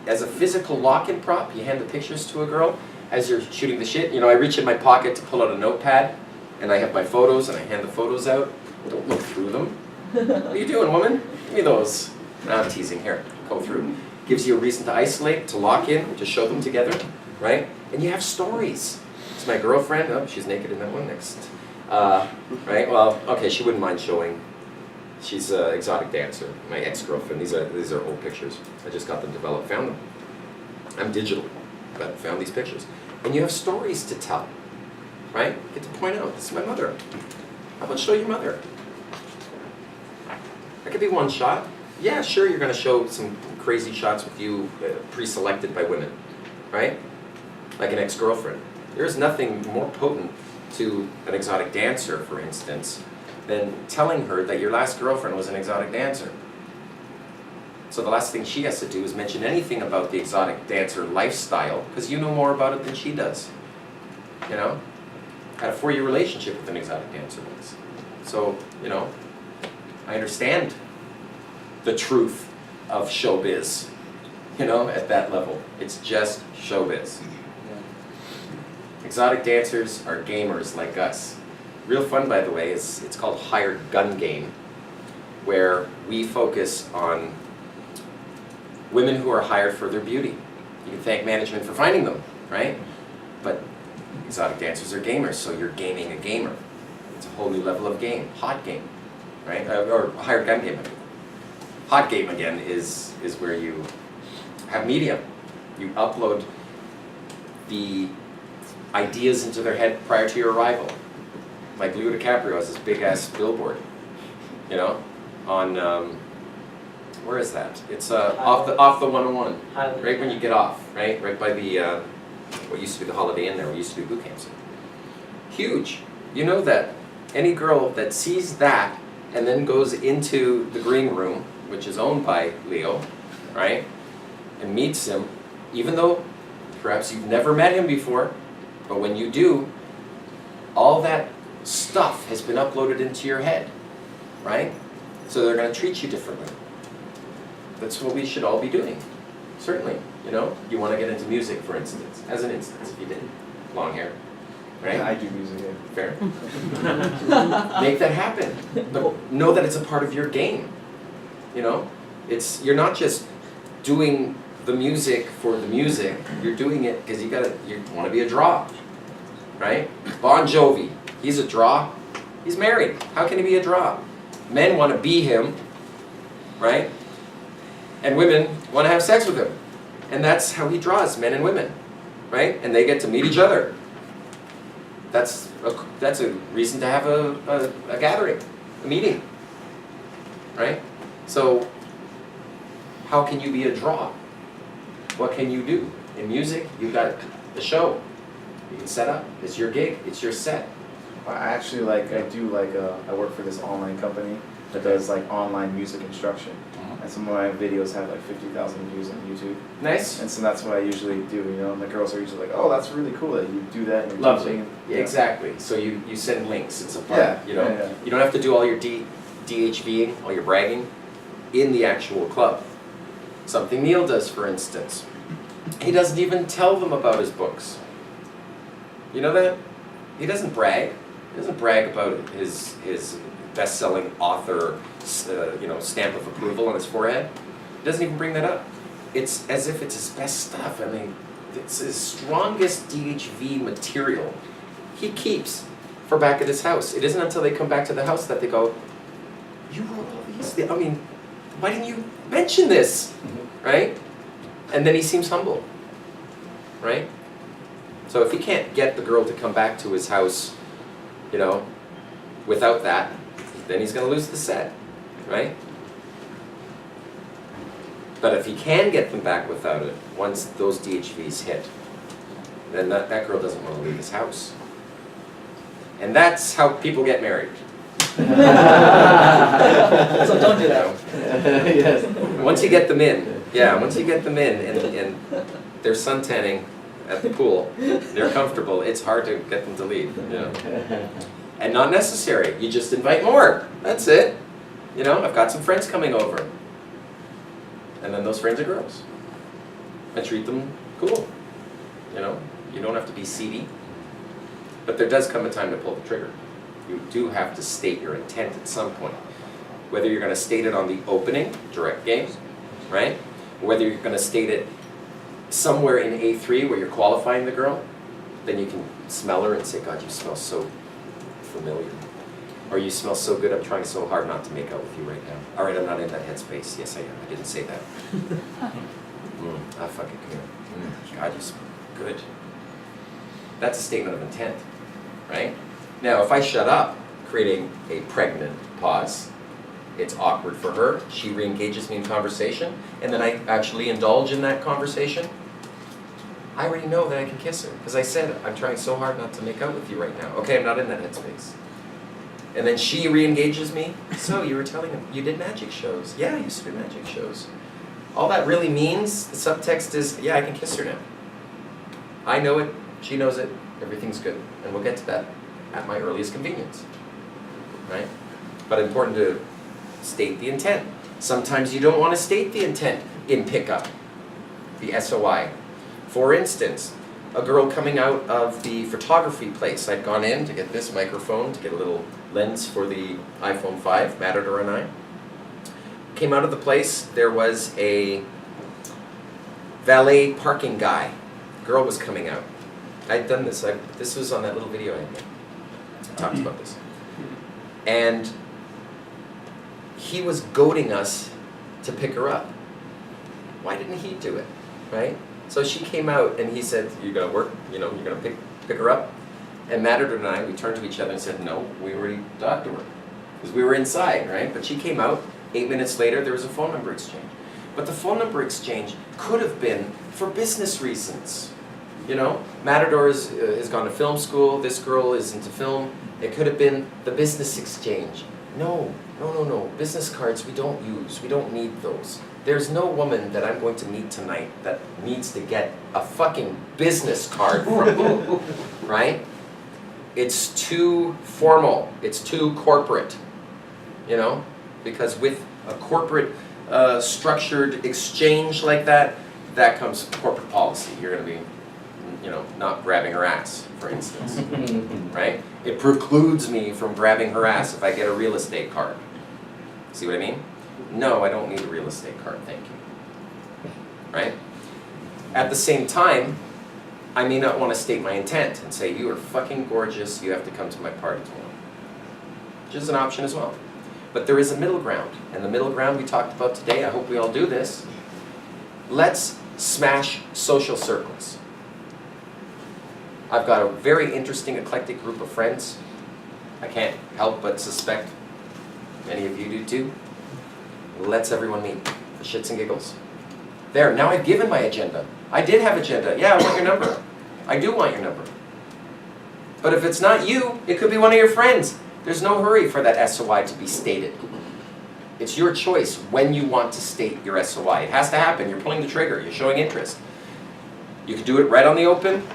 As a physical lock-in prop, you hand the pictures to a girl as you're shooting the shit. I reach in my pocket to pull out a notepad, and I have my photos, and I hand the photos out. Don't look through them. What are you doing, woman? Give me those. No, I'm teasing. Here, go through. Gives you a reason to isolate, to lock in, to show them together, right? And you have stories. It's my girlfriend. Oh, she's naked in that one next. Right? Well, okay, she wouldn't mind showing. She's an exotic dancer. My ex-girlfriend. These are old pictures. I just got them developed, found them. I'm digital, but found these pictures. And you have stories to tell, right? Get to point out, this is my mother. How about show your mother? That could be one shot. Yeah, sure, you're going to show some crazy shots with you pre-selected by women, right? Like an ex-girlfriend. There's nothing more potent to an exotic dancer, for instance, than telling her that your last girlfriend was an exotic dancer. So the last thing she has to do is mention anything about the exotic dancer lifestyle, because you know more about it than she does. You know? Had a 4-year relationship with an exotic dancer once. So, you know, I understand the truth of showbiz, you know, at that level. It's just showbiz. Exotic dancers are gamers like us. Real fun, by the way, is it's called hired gun game, where we focus on women who are hired for their beauty. You can thank management for finding them, right? But exotic dancers are gamers, so you're gaming a gamer. It's a whole new level of game, hot game, right? Or hired gun game. Hot game, again, is where you have media. You upload the ideas into their head prior to your arrival. Like Leo DiCaprio has this big-ass billboard, you know, on, where is that? It's off the 101, right when you get off, right? Right by the, what used to be the Holiday Inn there, we used to do boot camps. Huge. You know that any girl that sees that and then goes into the green room, which is owned by Leo, right, and meets him, even though perhaps you've never met him before, but when you do, all that stuff has been uploaded into your head, right? So they're going to treat you differently. That's what we should all be doing. Certainly, you know, you want to get into music, for instance, as an instance, if you did, long hair, right? Yeah, I do music, yeah. Fair. Make that happen, but know that it's a part of your game. You know, you're not just doing the music for the music. You're doing it because you want to be a draw, right? Bon Jovi, he's a draw. He's married. How can he be a draw? Men want to be him, right? And women want to have sex with him. And that's how he draws men and women, right? And they get to meet each other. That's a reason to have a gathering, a meeting, right? So how can you be a draw? What can you do? In music, you've got a show. You can set up. It's your gig. It's your set. I actually I work for this online company that does like online music instruction. And some of my videos have like 50,000 views on YouTube. Nice. And so that's what I usually do, you know, and the girls are usually like, oh, that's really cool that you do that and you're Lovely. teaching. Yeah. Exactly. So you send links. It's a part. Yeah, You know, yeah. You don't have to do all your DHVing, all your bragging, in the actual club. Something Neil does, for instance. He doesn't even tell them about his books. You know that? He doesn't brag. He doesn't brag about his best-selling author, stamp of approval on his forehead. He doesn't even bring that up. It's as if it's his best stuff. I mean, it's his strongest DHV material he keeps for back at his house. It isn't until they come back to the house that they go, you wrote all these things. I mean, why didn't you mention this? Right? And then he seems humble. Right? So if he can't get the girl to come back to his house, you know, without that, then he's going to lose the set, right? But if he can get them back without it, once those DHVs hit, then that girl doesn't want to leave his house. And that's how people get married. So don't do that. Yes. Once you get them in, and they're suntanning at the pool, they're comfortable, it's hard to get them to leave, you know. And not necessary, you just invite more, that's it. You know, I've got some friends coming over. And then those friends are girls. I treat them cool, you know. You don't have to be seedy. But there does come a time to pull the trigger. You do have to state your intent at some point. Whether you're going to state it on the opening, direct game, right? Or whether you're going to state it somewhere in A3 where you're qualifying the girl, then you can smell her and say, God, you smell so familiar. Or you smell so good, I'm trying so hard not to make out with you right now. All right, I'm not in that headspace. Yes, I am. I didn't say that. Fucking good. God, you smell good. That's a statement of intent, right? Now, if I shut up, creating a pregnant pause, It's awkward for her. She re-engages me in conversation, and then I actually indulge in that conversation. I already know that I can kiss her, because I said, I'm trying so hard not to make out with you right now. Okay, I'm not in that headspace. And then she re-engages me. So you were telling him, you did magic shows. Yeah, I used to do magic shows. All that really means, the subtext is, yeah, I can kiss her now. I know it, she knows it, everything's good. And we'll get to that at my earliest convenience, right? But important to state the intent. Sometimes you don't want to state the intent in pickup, the SOI. For instance, a girl coming out of the photography place. I'd gone in to get this microphone, to get a little lens for the iPhone 5, Matador and I. Came out of the place, there was a valet parking guy. Girl was coming out. I'd done this, this was on that little video I made. I talked about this. And he was goading us to pick her up. Why didn't he do it, right? So she came out and he said, you're gonna work, you're gonna pick her up? And Matador and I, we turned to each other and said, no, we already talked to her. Because we were inside, right? But she came out, 8 minutes later, there was a phone number exchange. But the phone number exchange could have been for business reasons. Matador has gone to film school, this girl is into film. It could have been the business exchange. No. Business cards we don't use, we don't need those. There's no woman that I'm going to meet tonight that needs to get a fucking business card from me, right? It's too formal, it's too corporate, because with a corporate structured exchange like that, that comes corporate policy. You're going to be, not grabbing her ass, for instance, right? It precludes me from grabbing her ass if I get a real estate card. See what I mean? No, I don't need a real estate card, thank you. Right? At the same time, I may not want to state my intent and say, you are fucking gorgeous, you have to come to my party tomorrow. Which is an option as well. But there is a middle ground, and the middle ground we talked about today, I hope we all do this. Let's smash social circles. I've got a very interesting, eclectic group of friends. I can't help but suspect many of you do too. Let's everyone meet for shits and giggles. There, now I've given my agenda. I did have agenda. Yeah, I want your number. I do want your number. But if it's not you, it could be one of your friends. There's no hurry for that SOI to be stated. It's your choice when you want to state your SOI. It has to happen. You're pulling the trigger. You're showing interest. You could do it right on the open,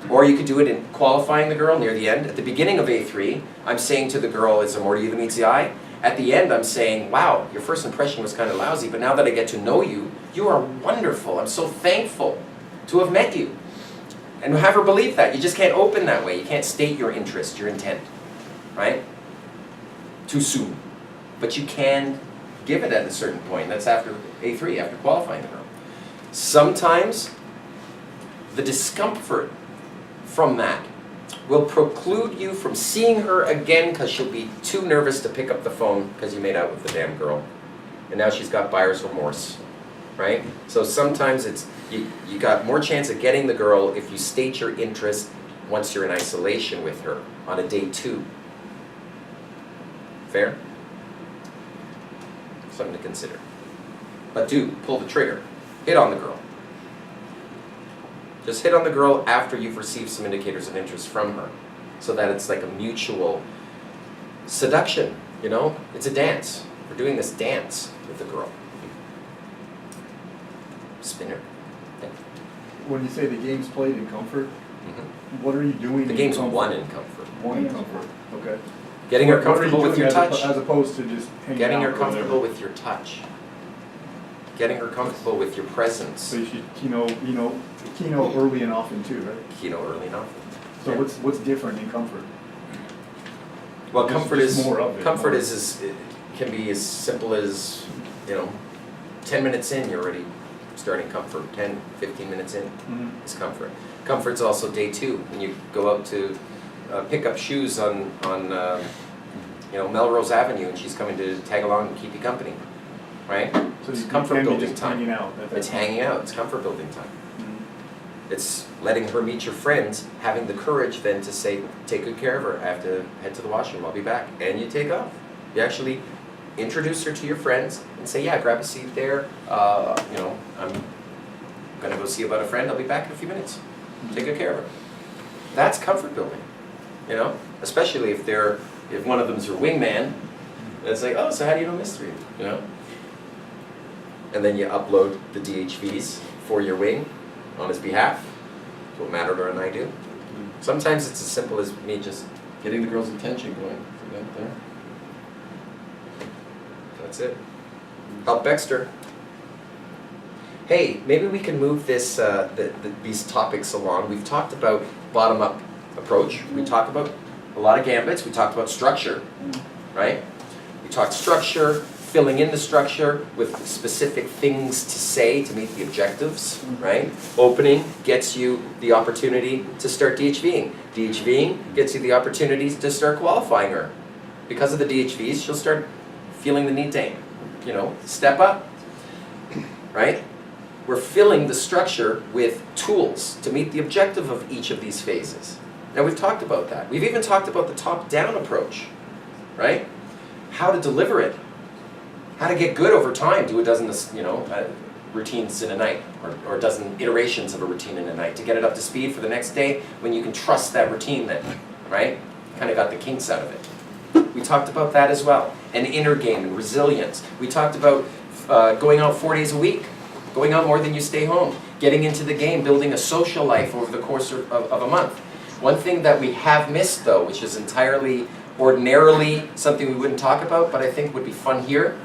or you could do it in qualifying the girl near the end. At the beginning of A3, I'm saying to the girl, is there more to you than meets the eye? At the end, I'm saying, wow, your first impression was kind of lousy, but now that I get to know you, you are wonderful. I'm so thankful to have met you. And have her believe that. You just can't open that way. You can't state your interest, your intent, right? Too soon. But you can give it at a certain point. That's after A3, after qualifying the girl. Sometimes the discomfort from that will preclude you from seeing her again because she'll be too nervous to pick up the phone because you made out with the damn girl. And now she's got buyer's remorse, right? So sometimes it's, you got more chance of getting the girl if you state your interest once you're in isolation with her on a day 2. Fair? Something to consider. But do pull the trigger. Hit on the girl. Just hit on the girl after you've received some indicators of interest from her, so that it's like a mutual seduction, It's a dance. We're doing this dance with the girl. Spinner. When you say the game's played in comfort, what are you doing? The game's won in comfort. Won in comfort. Okay. Getting her What are you comfortable with doing your touch. as opposed to just hanging Getting out her or whatever? comfortable with your touch. Getting her comfortable with your presence. So you should keynote early and often too, right? Keynote early enough. So what's different in comfort? Well, Just- comfort just is more of it, comfort more. it can be as simple as 10 minutes in you're already starting comfort. 10, 15 minutes in is comfort. Comfort's also day 2 when you go out to pick up shoes on Melrose Avenue and she's coming to tag along and keep you company, right? So It's you comfort can be building just time. hanging out. at that It's time. hanging out. It's comfort building time. Mhm. It's letting her meet your friends, having the courage then to say, take good care of her. I have to head to the washroom. I'll be back. And you take off. You actually introduce her to your friends and say, yeah, grab a seat there. You know, I'm gonna go see about a friend. I'll be back in a few minutes. Take good care of her. That's comfort building, you know? Especially if one of them's your wingman. It's like, oh, so how do you know mystery, you know? And then you upload the DHVs for your wing on his behalf. That's what Matador and I do. Sometimes it's as simple as me just getting the girl's attention going. See that there? That's it. Help Baxter. Hey, maybe we can move this these topics along. We've talked about bottom-up approach. We talked about a lot of gambits. We talked about structure, right? We talked structure, filling in the structure with specific things to say to meet the objectives, right? Opening gets you the opportunity to start DHVing. DHVing gets you the opportunity to start qualifying her. Because of the DHVs, she'll start feeling the need to, you know, step up, right? We're filling the structure with tools to meet the objective of each of these phases. Now we've talked about that. We've even talked about the top-down approach, right? How to deliver it. How to get good over time, do a dozen, you know, routines in a night, or a dozen iterations of a routine in a night to get it up to speed for the next day when you can trust that routine then, right? Kind of got the kinks out of it. We talked about that as well. And inner game and resilience. We talked about going out 4 days a week, going out more than you stay home, getting into the game, building a social life over the course of a month. One thing that we have missed though, which is entirely ordinarily something we wouldn't talk about, but I think would be fun here.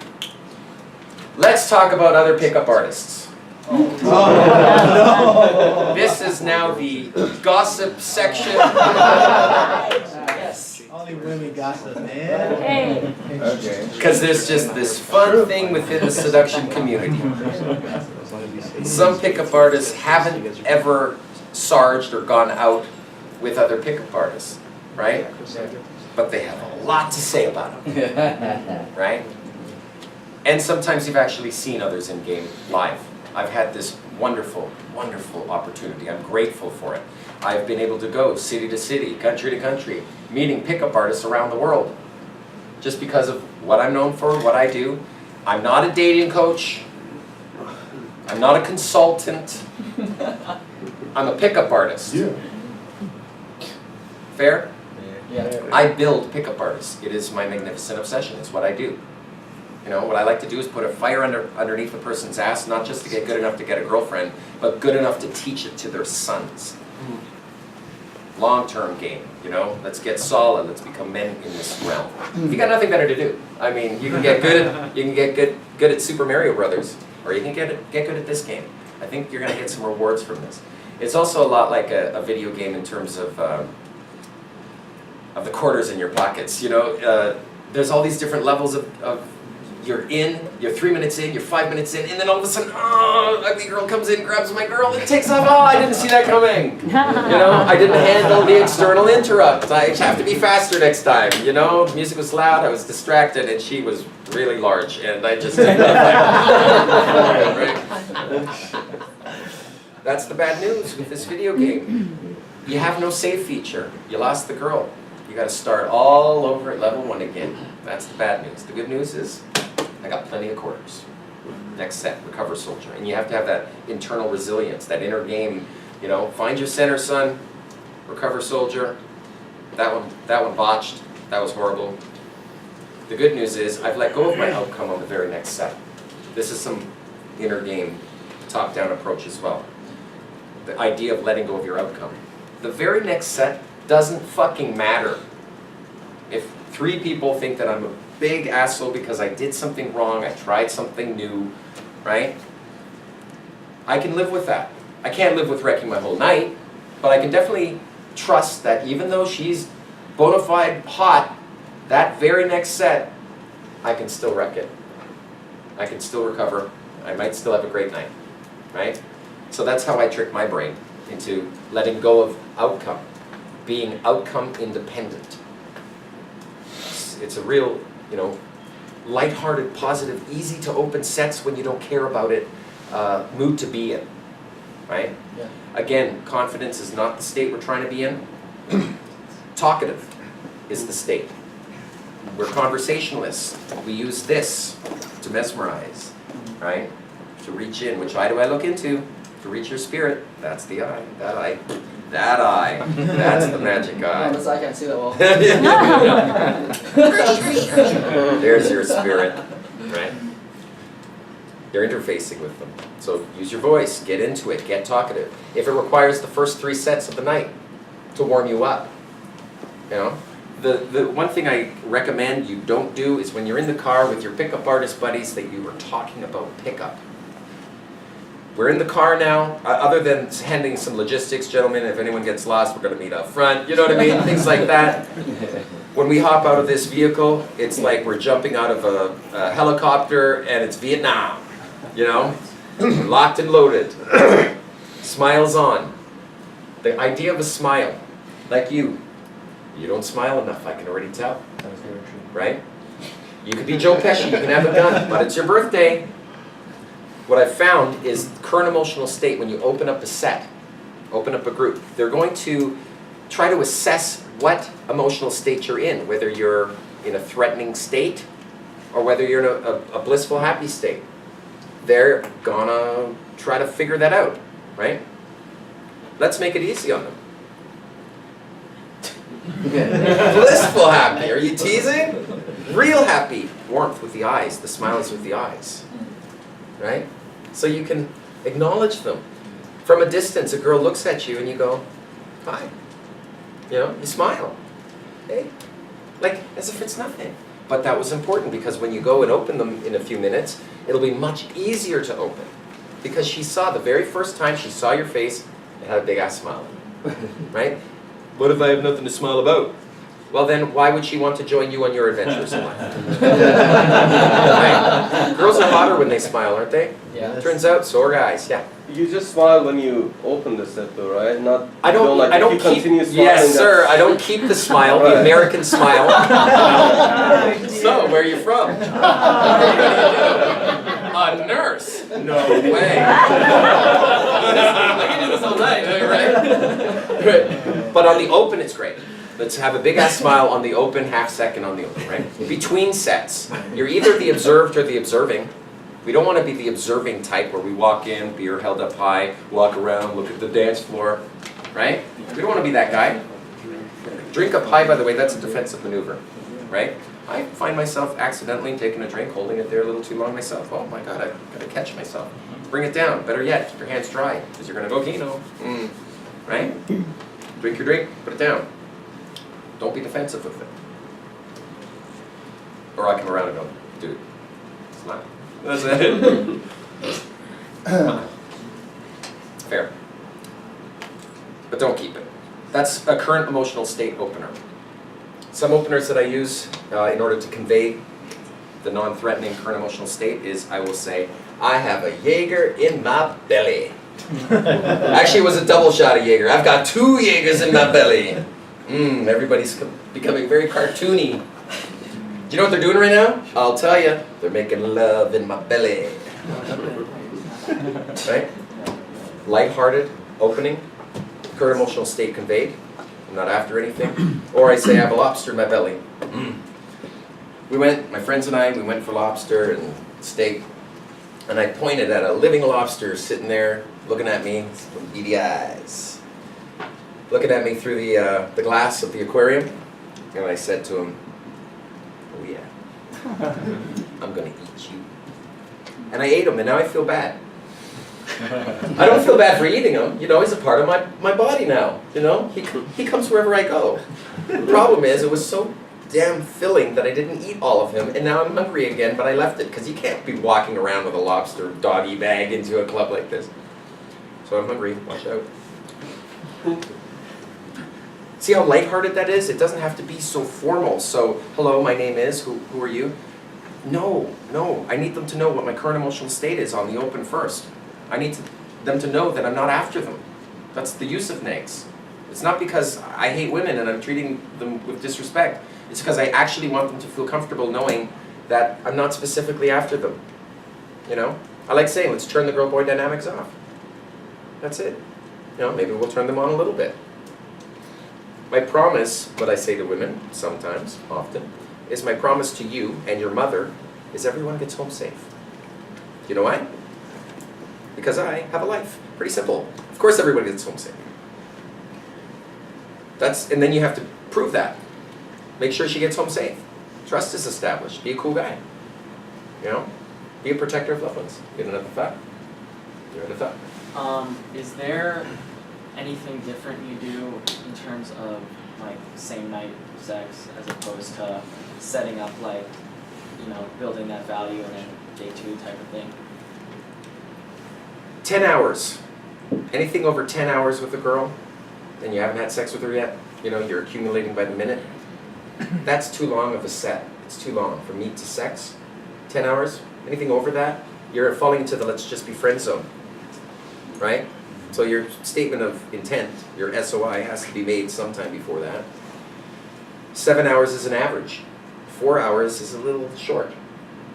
Let's talk about other pickup artists. Oh, This is now the gossip section. Yes. Only women gossip, man. Hey. Okay. Because there's just this fun thing within the seduction community. Some pickup artists haven't ever sarged or gone out with other pickup artists, right? But they have a lot to say about them, right? And sometimes you've actually seen others in game live. I've had this wonderful, wonderful opportunity. I'm grateful for it. I've been able to go city to city, country to country, meeting pickup artists around the world. Just because of what I'm known for, what I do. I'm not a dating coach. I'm not a consultant. I'm a pickup artist. Yeah. Fair? Yeah. I build pickup artists. It is my magnificent obsession. It's what I do. You know, what I like to do is put a fire underneath a person's ass, not just to get good enough to get a girlfriend, but good enough to teach it to their sons. Long-term game, you know? Let's get solid. Let's become men in this realm. You got nothing better to do. I mean, you can get good at Super Mario Brothers, or you can get good at this game. I think you're going to get some rewards from this. It's also a lot like a video game in terms of the quarters in your pockets. You know, there's all these different levels of you're 3 minutes in, you're 5 minutes in, and then all of a sudden, oh, ugly girl comes in, grabs my girl, and takes off. Oh, I didn't see that coming. You know, I didn't handle the external interrupt. I have to be faster next time. You know, music was loud, I was distracted, and she was really large, and I just didn't right? That's the bad news with this video game. You have no save feature. You lost the girl. You got to start all over at level 1 again. That's the bad news. The good news is, I got plenty of quarters. Next set, recover soldier. And you have to have that internal resilience, that inner game, you know, find your center, son, recover soldier. That one botched, that was horrible. The good news is, I've let go of my outcome on the very next set. This is some inner game, top-down approach as well. The idea of letting go of your outcome. The very next set doesn't fucking matter. If 3 people think that I'm a big asshole because I did something wrong, I tried something new, right? I can live with that. I can't live with wrecking my whole night, but I can definitely trust that even though she's bona fide hot, that very next set, I can still wreck it. I can still recover. I might still have a great night, right? So that's how I trick my brain into letting go of outcome, being outcome independent. It's a real, you know, lighthearted, positive, easy to open sets when you don't care about it, mood to be in, right? Yeah. Again, confidence is not the state we're trying to be in. Talkative is the state. We're conversationalists. We use this to mesmerize, right? To reach in. Which eye do I look into? To reach your spirit. That's the eye. That eye. That eye. That's the magic eye. Oh, this I can't see that well. There's your spirit, right? You're interfacing with them. So use your voice, get into it, get talkative. If it requires the first 3 sets of the night to warm you up, you know? The one thing I recommend you don't do is when you're in the car with your pickup artist buddies that you were talking about pickup. We're in the car now, other than handing some logistics, gentlemen, if anyone gets lost, we're going to meet up front, you know what I mean? Things like that. When we hop out of this vehicle, it's like we're jumping out of a helicopter and it's Vietnam, you know? Locked and loaded. Smiles on. The idea of a smile, like you don't smile enough, I can already tell, right? You could be Joe Pesci, you can have a gun, but it's your birthday. What I've found is current emotional state, when you open up a set, open up a group, they're going to try to assess what emotional state you're in, whether you're in a threatening state or whether you're in a blissful, happy state. They're gonna try to figure that out, right? Let's make it easy on them. Blissful happy, are you teasing? Real happy, warmth with the eyes, the smiles with the eyes, right? So you can acknowledge them. From a distance, a girl looks at you and you go, hi. You know, you smile. Hey, like as if it's nothing. But that was important because when you go and open them in a few minutes, it'll be much easier to open. Because she saw, the very first time she saw your face, it had a big ass smile. Right? What if I have nothing to smile about? Well then, why would she want to join you on your adventures in life? Right? Girls are hotter when they smile, aren't they? Yeah. Turns out, so are guys, yeah. You just smile when you open the set though, right? Not I don't if you keep, continue smiling, yes sir, that's- I don't keep the smile, the American smile. So, where are you from? A nurse? No way. I can do this all night. Right? But on the open, it's great. Let's have a big ass smile on the open, half second on the open, right? Between sets, you're either the observed or the observing. We don't want to be the observing type where we walk in, beer held up high, walk around, look at the dance floor, right? We don't want to be that guy. Drink up high, by the way, that's a defensive maneuver, right? I find myself accidentally taking a drink, holding it there a little too long myself. Oh my God, I've got to catch myself. Bring it down. Better yet, keep your hands dry, because you're going to go Kino. Right? Drink your drink, put it down. Don't be defensive with it. Or I come around and go, dude, smile. That's it. Fair. But don't keep it. That's a current emotional state opener. Some openers that I use in order to convey the non-threatening current emotional state is I will say, I have a Jaeger in my belly. Actually, it was a double shot of Jaeger. I've got 2 Jaegers in my belly. Everybody's becoming very cartoony. Do you know what they're doing right now? I'll tell you. They're making love in my belly. Right? Lighthearted, opening, current emotional state conveyed. I'm not after anything. Or I say I have a lobster in my belly. My friends and I, we went for lobster and steak. And I pointed at a living lobster sitting there, looking at me with beady eyes. Looking at me through the glass of the aquarium. And I said to him, oh yeah, I'm gonna eat you. And I ate him, and now I feel bad. I don't feel bad for eating him. You know, he's a part of my body now. You know, he comes wherever I go. The problem is, it was so damn filling that I didn't eat all of him, and now I'm hungry again, but I left it, because you can't be walking around with a lobster doggy bag into a club like this. So I'm hungry, watch out. See how lighthearted that is? It doesn't have to be so formal. So, hello, my name is, who are you? No, I need them to know what my current emotional state is on the open first. I need them to know that I'm not after them. That's the use of negs. It's not because I hate women and I'm treating them with disrespect. It's because I actually want them to feel comfortable knowing that I'm not specifically after them. You know? I like saying, let's turn the girl-boy dynamics off. That's it. You know, maybe we'll turn them on a little bit. My promise, what I say to women, sometimes, often, is my promise to you and your mother is everyone gets home safe. You know why? Because I have a life. Pretty simple. Of course everybody gets home safe. And then you have to prove that. Make sure she gets home safe. Trust is established. Be a cool guy. You know? Be a protector of loved ones. Get another thought? You're in a thought. Is there anything different you do in terms of like same night sex as opposed to setting up like, you know, building that value and then day 2 type of thing? 10 hours. Anything over 10 hours with a girl, and you haven't had sex with her yet, you know, you're accumulating by the minute, that's too long of a set. It's too long from meet to sex. 10 hours, anything over that, you're falling into the let's just be friends zone, right? So your statement of intent, your SOI, has to be made sometime before that. 7 hours is an average. 4 hours is a little short.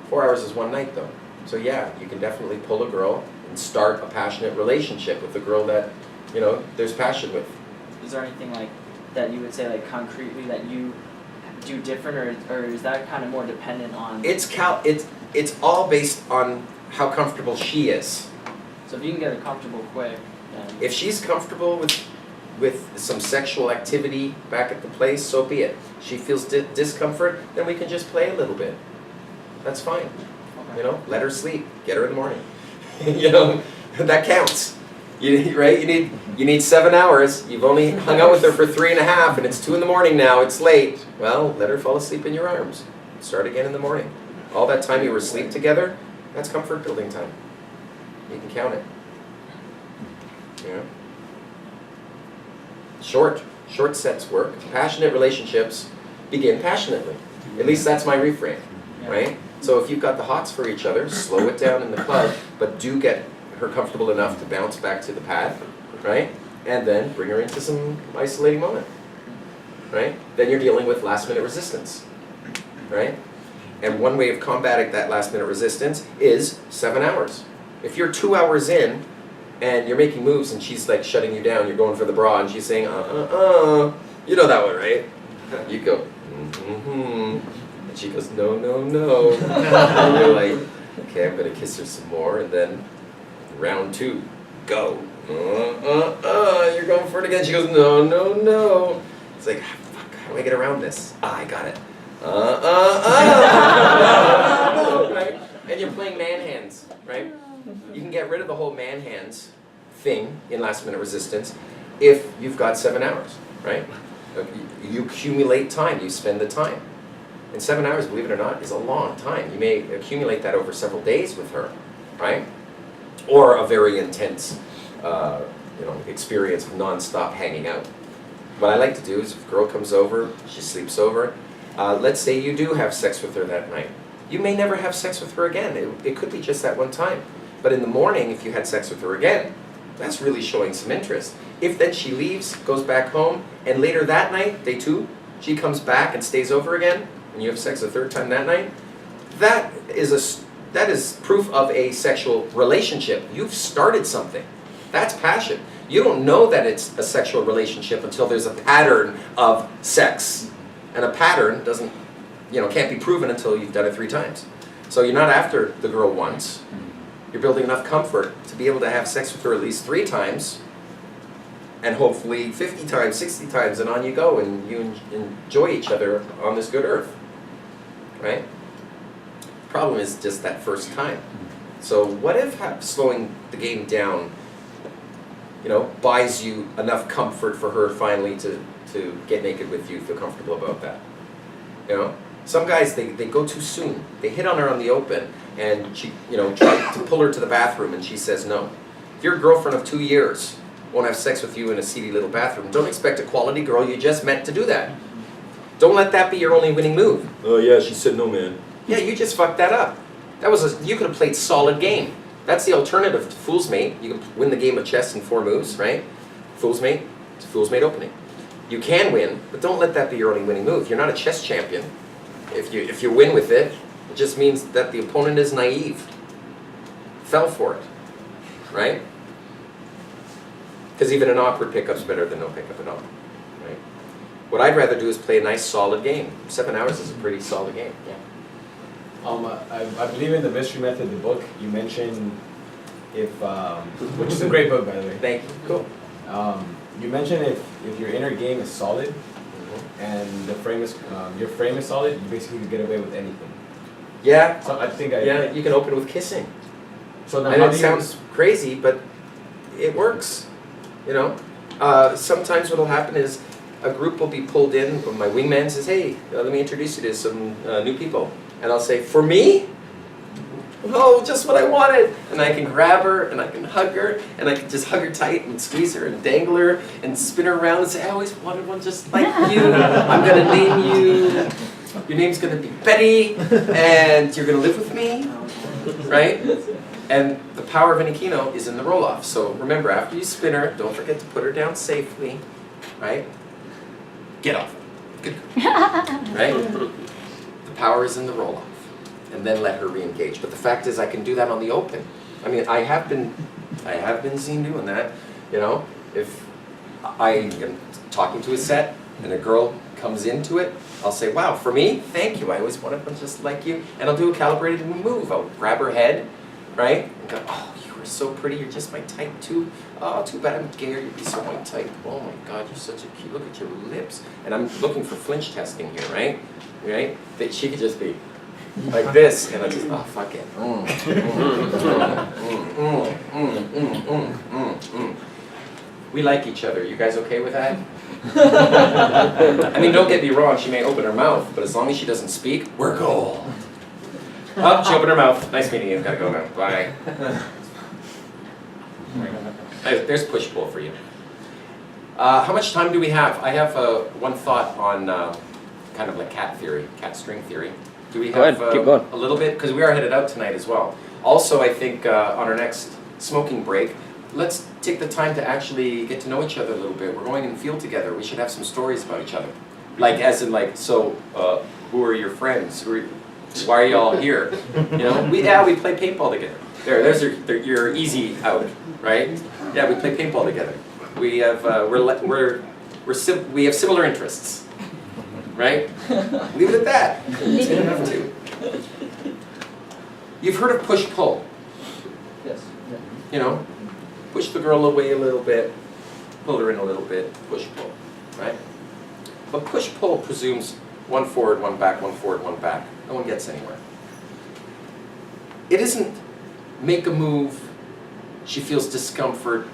4 hours is one night though. So yeah, you can definitely pull a girl and start a passionate relationship with a girl that, you know, there's passion with. Is there anything like that you would say like concretely that you do different, or is that kind of more dependent on? It's all based on how comfortable she is. So if you can get her comfortable quick, then. If she's comfortable with some sexual activity back at the place, so be it. She feels discomfort, then we can just play a little bit. That's fine. Okay. You know, let her sleep. Get her in the morning. You know, that counts. Right? You need 7 hours. You've only hung out with her for 3.5, and it's 2 in the morning now. It's late. Well, let her fall asleep in your arms. Start again in the morning. All that time you were asleep together, that's comfort building time. You can count it. You know? Short sets work. Passionate relationships begin passionately. At least that's my refrain, right? So if you've got the hots for each other, slow it down in the club, but do get her comfortable enough to bounce back to the pad, right? And then bring her into some isolating moment, right? Then you're dealing with last minute resistance, right? And one way of combating that last minute resistance is 7 hours. If you're 2 hours in and you're making moves and she's like shutting you down, you're going for the bra and she's saying, you know that one, right? You go, and she goes, no, no, no. And you're like, okay, I'm gonna kiss her some more, and then round 2, go. You're going for it again. She goes, no, no, no. It's like, fuck, how do I get around this? I got it. Right? And you're playing man hands, right? You can get rid of the whole man hands thing in last minute resistance if you've got 7 hours, right? You accumulate time, you spend the time. And 7 hours, believe it or not, is a long time. You may accumulate that over several days with her, right? Or a very intense experience of non-stop hanging out. What I like to do is if a girl comes over, she sleeps over, let's say you do have sex with her that night. You may never have sex with her again. It could be just that one time. But in the morning, if you had sex with her again, that's really showing some interest. If then she leaves, goes back home, and later that night, day 2, she comes back and stays over again, and you have sex a third time that night, that is proof of a sexual relationship. You've started something. That's passion. You don't know that it's a sexual relationship until there's a pattern of sex. And a pattern can't be proven until you've done it 3 times. So you're not after the girl once. You're building enough comfort to be able to have sex with her at least 3 times, and hopefully 50 times, 60 times, and on you go, and you enjoy each other on this good earth, right? Problem is just that first time. So what if slowing the game down, buys you enough comfort for her finally to get naked with you, feel comfortable about that? Some guys, they go too soon. They hit on her on the open, and she, try to pull her to the bathroom, and she says no. If your girlfriend of 2 years won't have sex with you in a seedy little bathroom, don't expect a quality girl you just met to do that. Don't let that be your only winning move. Oh yeah, she said no, man. Yeah, you just fucked that up. You could have played solid game. That's the alternative to Fool's Mate. You can win the game of chess in 4 moves, right? Fool's Mate, it's a Fool's Mate opening. You can win, but don't let that be your only winning move. You're not a chess champion. If you win with it, it just means that the opponent is naive. Fell for it, right? Because even an awkward pickup's better than no pickup at all, right? What I'd rather do is play a nice solid game. 7 hours is a pretty solid game. I believe in the mystery method, the book, you mentioned if, which is a great book, by the way. Thank you. Cool. You mentioned if your inner game is solid and the frame is, your frame is solid, you basically can get away with anything. Yeah. So I think Yeah, you can open with kissing. So now And how it do you, sounds crazy, but it works. You know, sometimes what'll happen is a group will be pulled in. When my wingman says, "Hey, let me introduce you to some new people," and I'll say, "For me? Oh, just what I wanted." And I can grab her and I can hug her and I can just hug her tight and squeeze her and dangle her and spin her around and say, "I always wanted one just like you. I'm gonna name you. Your name's gonna be Betty, and you're gonna live with me." Right? And the power of an Aikino is in the roll-off. So remember, after you spin her, don't forget to put her down safely, right? Get off. Good. Right? The power is in the roll-off. And then let her re-engage. But the fact is, I can do that on the open. I mean, I have been seen doing that. You know, if I am talking to a set and a girl comes into it, I'll say, "Wow, for me, thank you. I always wanted one just like you." And I'll do a calibrated move. I'll grab her head, right? And go, "Oh, you are so pretty. You're just my type too. Oh, too bad I'm gay or you'd be so my type. Oh my God, you're such a cute. Look at your lips." And I'm looking for flinch testing here, right? Right? That she could just be like this, and I just, oh, fuck it. We like each other. You guys okay with that? I mean, don't get me wrong, she may open her mouth, but as long as she doesn't speak, we're gold. Oh, she opened her mouth. Nice meeting you. Gotta go now. Bye. There's push-pull for you. How much time do we have? I have one thought on kind of like cat theory, cat string theory. Do we have Go ahead, keep going. a little bit? Because we are headed out tonight as well. Also, I think on our next smoking break, let's take the time to actually get to know each other a little bit. We're going in the field together. We should have some stories about each other. Like, as in like, so, who are your friends? Why are you all here? You know, we play paintball together. There's your easy out, right? Yeah, we play paintball together. We have we have similar interests, right? Leave it at that. It's good enough too. You've heard of push-pull. Yes. You know, push the girl away a little bit, pull her in a little bit, push-pull, right? But push-pull presumes one forward, one back, one forward, one back. No one gets anywhere. It isn't make a move, she feels discomfort,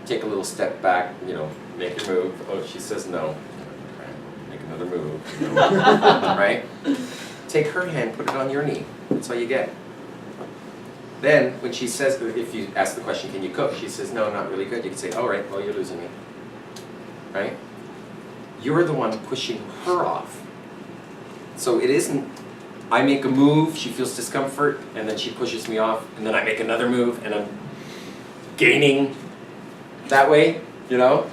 take a little step back, you know, make a move. Oh, she says no. Make another move. Right? Take her hand, put it on your knee. That's all you get. Then, when she says, if you ask the question, can you cook? She says, no, not really good. You can say, all right, well, you're losing me. Right? You're the one pushing her off. So it isn't, I make a move, she feels discomfort, and then she pushes me off, and then I make another move, and I'm gaining that way, you know?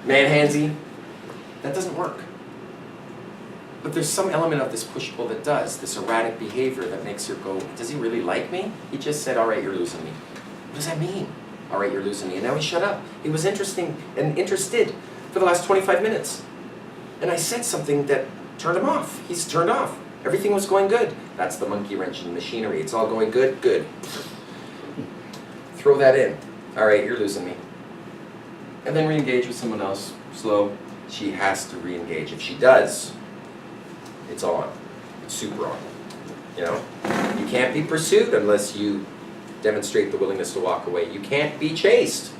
Man-handsy. That doesn't work. But there's some element of this push-pull that does, this erratic behavior that makes her go, does he really like me? He just said, all right, you're losing me. What does that mean? All right, you're losing me. And now he shut up. He was interested for the last 25 minutes. And I said something that turned him off. He's turned off. Everything was going good. That's the monkey wrench in the machinery. It's all going good, good. Throw that in. All right, you're losing me. And then re-engage with someone else. Slow. She has to re-engage. If she does, it's on. It's super on. You know? You can't be pursued unless you demonstrate the willingness to walk away. You can't be chased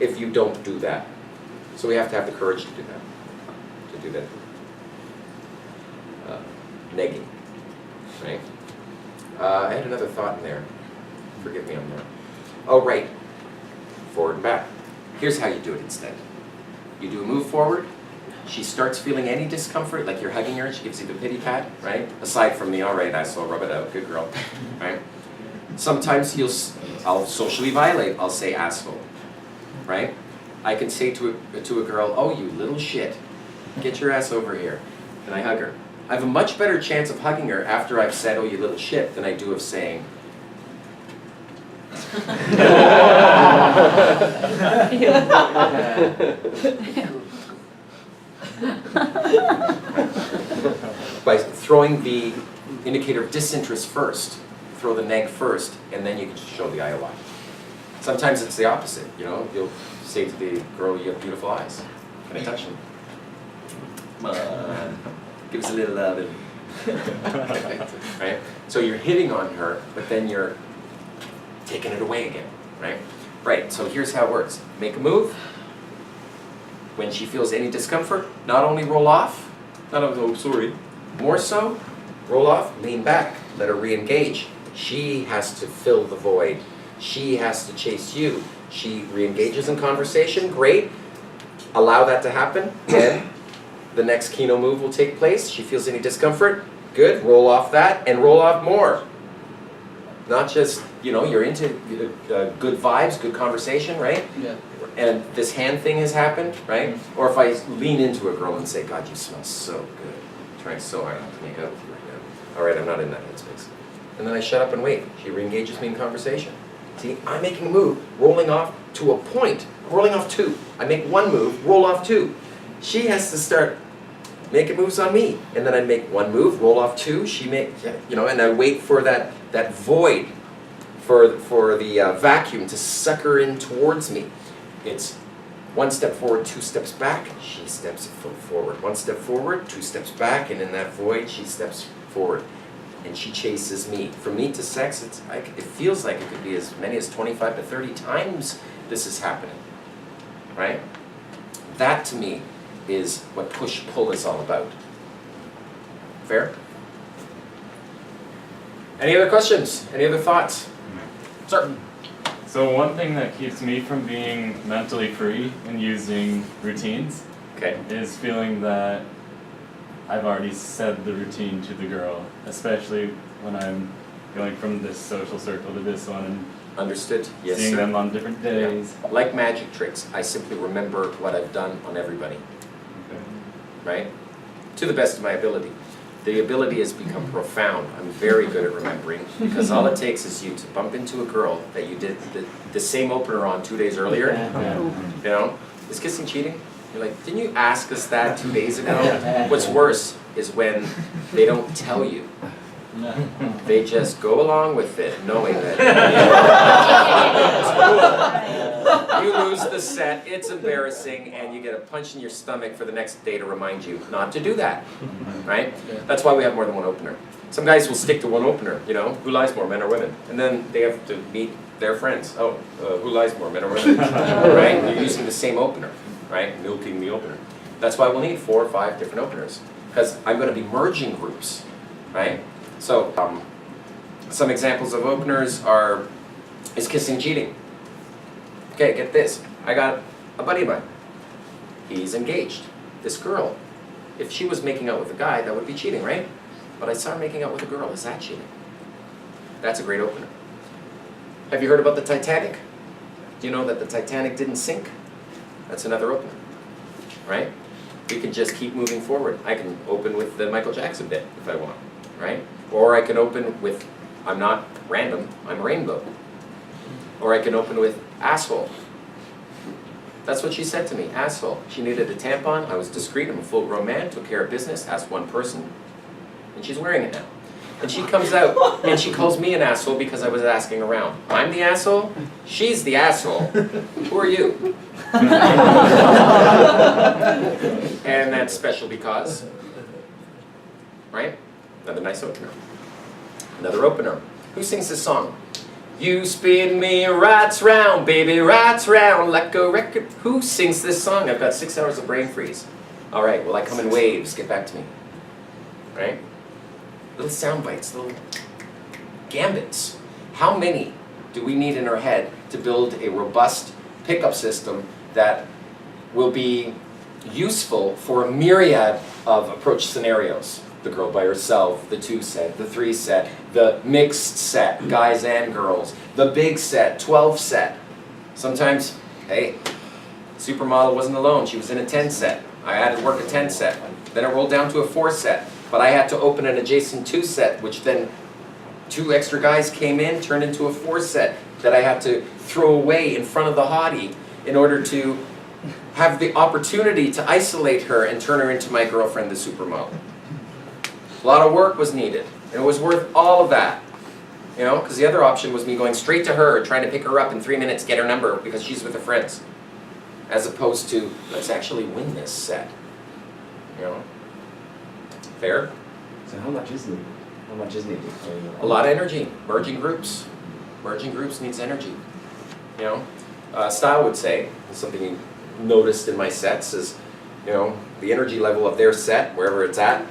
if you don't do that. So we have to have the courage to do that. Negging, right? I had another thought in there. Forgive me on that. Oh, right. Forward and back. Here's how you do it instead. You do a move forward. She starts feeling any discomfort, like you're hugging her and she gives you the pity pat, right? Aside from the, all right, I saw, rub it out, good girl, right? Sometimes I'll socially violate. I'll say asshole, right? I can say to a girl, oh, you little shit, get your ass over here, and I hug her. I have a much better chance of hugging her after I've said, oh, you little shit, than I do of saying, By throwing the indicator of disinterest first, throw the neg first, and then you can show the IOI. Sometimes it's the opposite, you know, you'll say to the girl, you have beautiful eyes. Can I touch them? Give us a little love. Right? So you're hitting on her, but then you're taking it away again, right? Right, so here's how it works. Make a move. When she feels any discomfort, not only roll off, not only, oh, sorry, more so, roll off, lean back, let her re-engage. She has to fill the void. She has to chase you. She re-engages in conversation, great. Allow that to happen, and the next Kino move will take place. She feels any discomfort, good, roll off that, and roll off more. Not just, you know, you're into good vibes, good conversation, right? Yeah. And this hand thing has happened, right? Or if I lean into a girl and say, God, you smell so good. I'm trying so hard not to make out with you right now. All right, I'm not in that headspace. And then I shut up and wait. She re-engages me in conversation. See, I'm making a move, rolling off to a point, rolling off two. I make one move, roll off two. She has to start making moves on me. And then I make one move, roll off two, she make, you know, and I wait for that void, for the vacuum to suck her in towards me. It's one step forward, two steps back, she steps a foot forward. One step forward, two steps back, and in that void, she steps forward. And she chases me. From me to sex, it feels like it could be as many as 25 to 30 times this is happening, right? That to me is what push-pull is all about. Fair? Any other questions? Any other thoughts? Sir? So one thing that keeps me from being mentally free and using routines is feeling that I've already said the routine to the girl, especially when I'm going from this social circle to this one and understood. Yes, seeing sir. them on different days. Yeah. Like magic tricks, I simply remember what I've done on everybody. Okay. Right? To the best of my ability. The ability has become profound. I'm very good at remembering because all it takes is you to bump into a girl that you did the same opener on 2 days earlier. You know, is kissing cheating? You're like, didn't you ask us that 2 days ago? What's worse is when they don't tell you. They just go along with it, knowing that you lose the set, it's embarrassing, and you get a punch in your stomach for the next day to remind you not to do that, right? That's why we have more than one opener. Some guys will stick to one opener, you know, who lies more, men or women? And then they have to meet their friends. Oh, who lies more, men or women? Right? They're using the same opener, right? Milking the opener. That's why we'll need 4 or 5 different openers, because I'm going to be merging groups, right? So, some examples of openers are, is kissing cheating? Okay, get this. I got a buddy of mine. He's engaged. This girl, if she was making out with a guy, that would be cheating, right? But I saw her making out with a girl. Is that cheating? That's a great opener. Have you heard about the Titanic? Do you know that the Titanic didn't sink? That's another opener, right? We can just keep moving forward. I can open with the Michael Jackson bit if I want, right? Or I can open with, I'm not random, I'm rainbow. Or I can open with asshole. That's what she said to me, asshole. She needed a tampon, I was discreet, I'm a full-grown man, took care of business, asked one person, and she's wearing it now. And she comes out and she calls me an asshole because I was asking around. I'm the asshole, she's the asshole. Who are you? And that's special because, right? Another nice opener. Another opener. Who sings this song? You spin me right round, baby, right round like a record. Who sings this song? I've got 6 hours of brain freeze. All right, well, I come in waves. Get back to me. Right? Little sound bites, little gambits. How many do we need in our head to build a robust pickup system that will be useful for a myriad of approach scenarios? The girl by herself, the 2 set, the 3 set, the mixed set, guys and girls, the big set, 12 set. Sometimes, hey, supermodel wasn't alone, she was in a 10 set. I had to work a 10 set. Then I rolled down to a 4 set. But I had to open an adjacent 2 set, which then 2 extra guys came in, turned into a 4 set that I had to throw away in front of the hottie in order to have the opportunity to isolate her and turn her into my girlfriend, the supermodel. A lot of work was needed, and it was worth all of that. You know, because the other option was me going straight to her, trying to pick her up in 3 minutes, get her number because she's with her friends. As opposed to, let's actually win this set. You know? Fair? So how much is needed? How much is needed? A lot of energy. Merging groups. Merging groups needs energy. You know? Style would say, something you noticed in my sets is, you know, the energy level of their set, wherever it's at,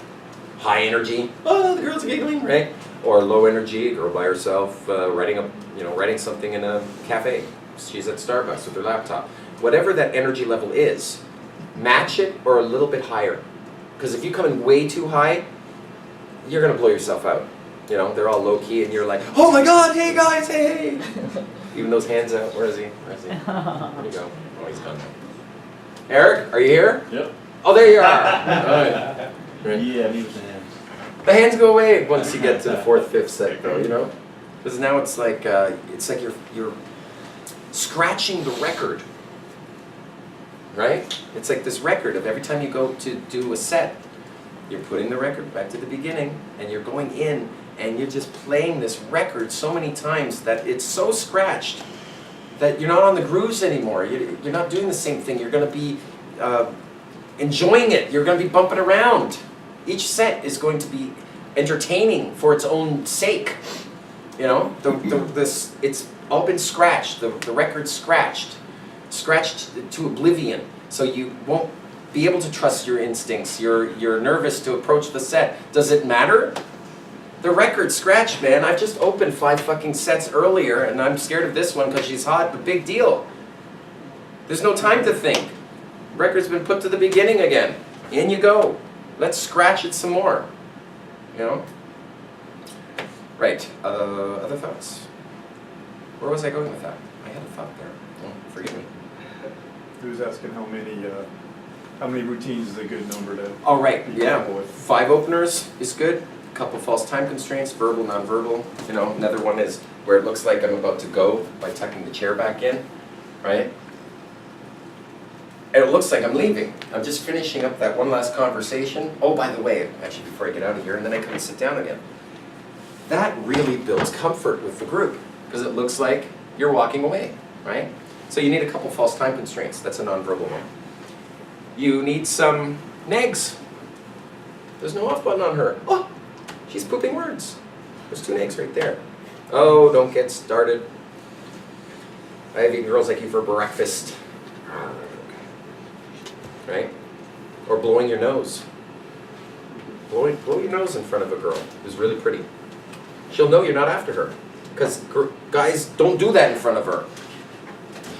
high energy, oh, the girl's giggling, right? Or low energy, a girl by herself, writing something in a cafe. She's at Starbucks with her laptop. Whatever that energy level is, match it or a little bit higher. Because if you come in way too high, you're gonna blow yourself out. You know, they're all low key and you're like, oh my God, hey guys, hey! Even those hands out, where is he? Where is he? There you go. Oh, he's gone now. Eric, are you here? Yep. Oh, there you are. Right. Yeah, me with the hands. The hands go away once you get to the 4th, 5th set, though, you know? Because now it's like you're scratching the record, right? It's like this record of every time you go to do a set, you're putting the record back to the beginning, and you're going in, and you're just playing this record so many times that it's so scratched that you're not on the grooves anymore. You're not doing the same thing. You're going to be enjoying it. You're going to be bumping around. Each set is going to be entertaining for its own sake. You know, it's all been scratched. The record's scratched to oblivion. So you won't be able to trust your instincts. You're nervous to approach the set. Does it matter? The record's scratched, man. I've just opened 5 fucking sets earlier, and I'm scared of this one because she's hot. But big deal. There's no time to think. Record's been put to the beginning again. In you go. Let's scratch it some more. You know? Right. Other thoughts? Where was I going with that? I had a thought there. Oh, forgive me. He was asking how many routines is a good number to. Oh, right. be Yeah. comfortable with. 5 openers is good. A couple false time constraints, verbal, non-verbal. You know, another one is where it looks like I'm about to go by tucking the chair back in, right? And it looks like I'm leaving. I'm just finishing up that one last conversation. Oh, by the way, actually before I get out of here, and then I come and sit down again. That really builds comfort with the group, because it looks like you're walking away, right? So you need a couple false time constraints. That's a non-verbal one. You need some negs. There's no off button on her. Oh, she's pooping words. There's 2 negs right there. Oh, don't get started. I have eaten girls like you for breakfast. Right? Or blowing your nose. Blow your nose in front of a girl who's really pretty. She'll know you're not after her. Because guys don't do that in front of her.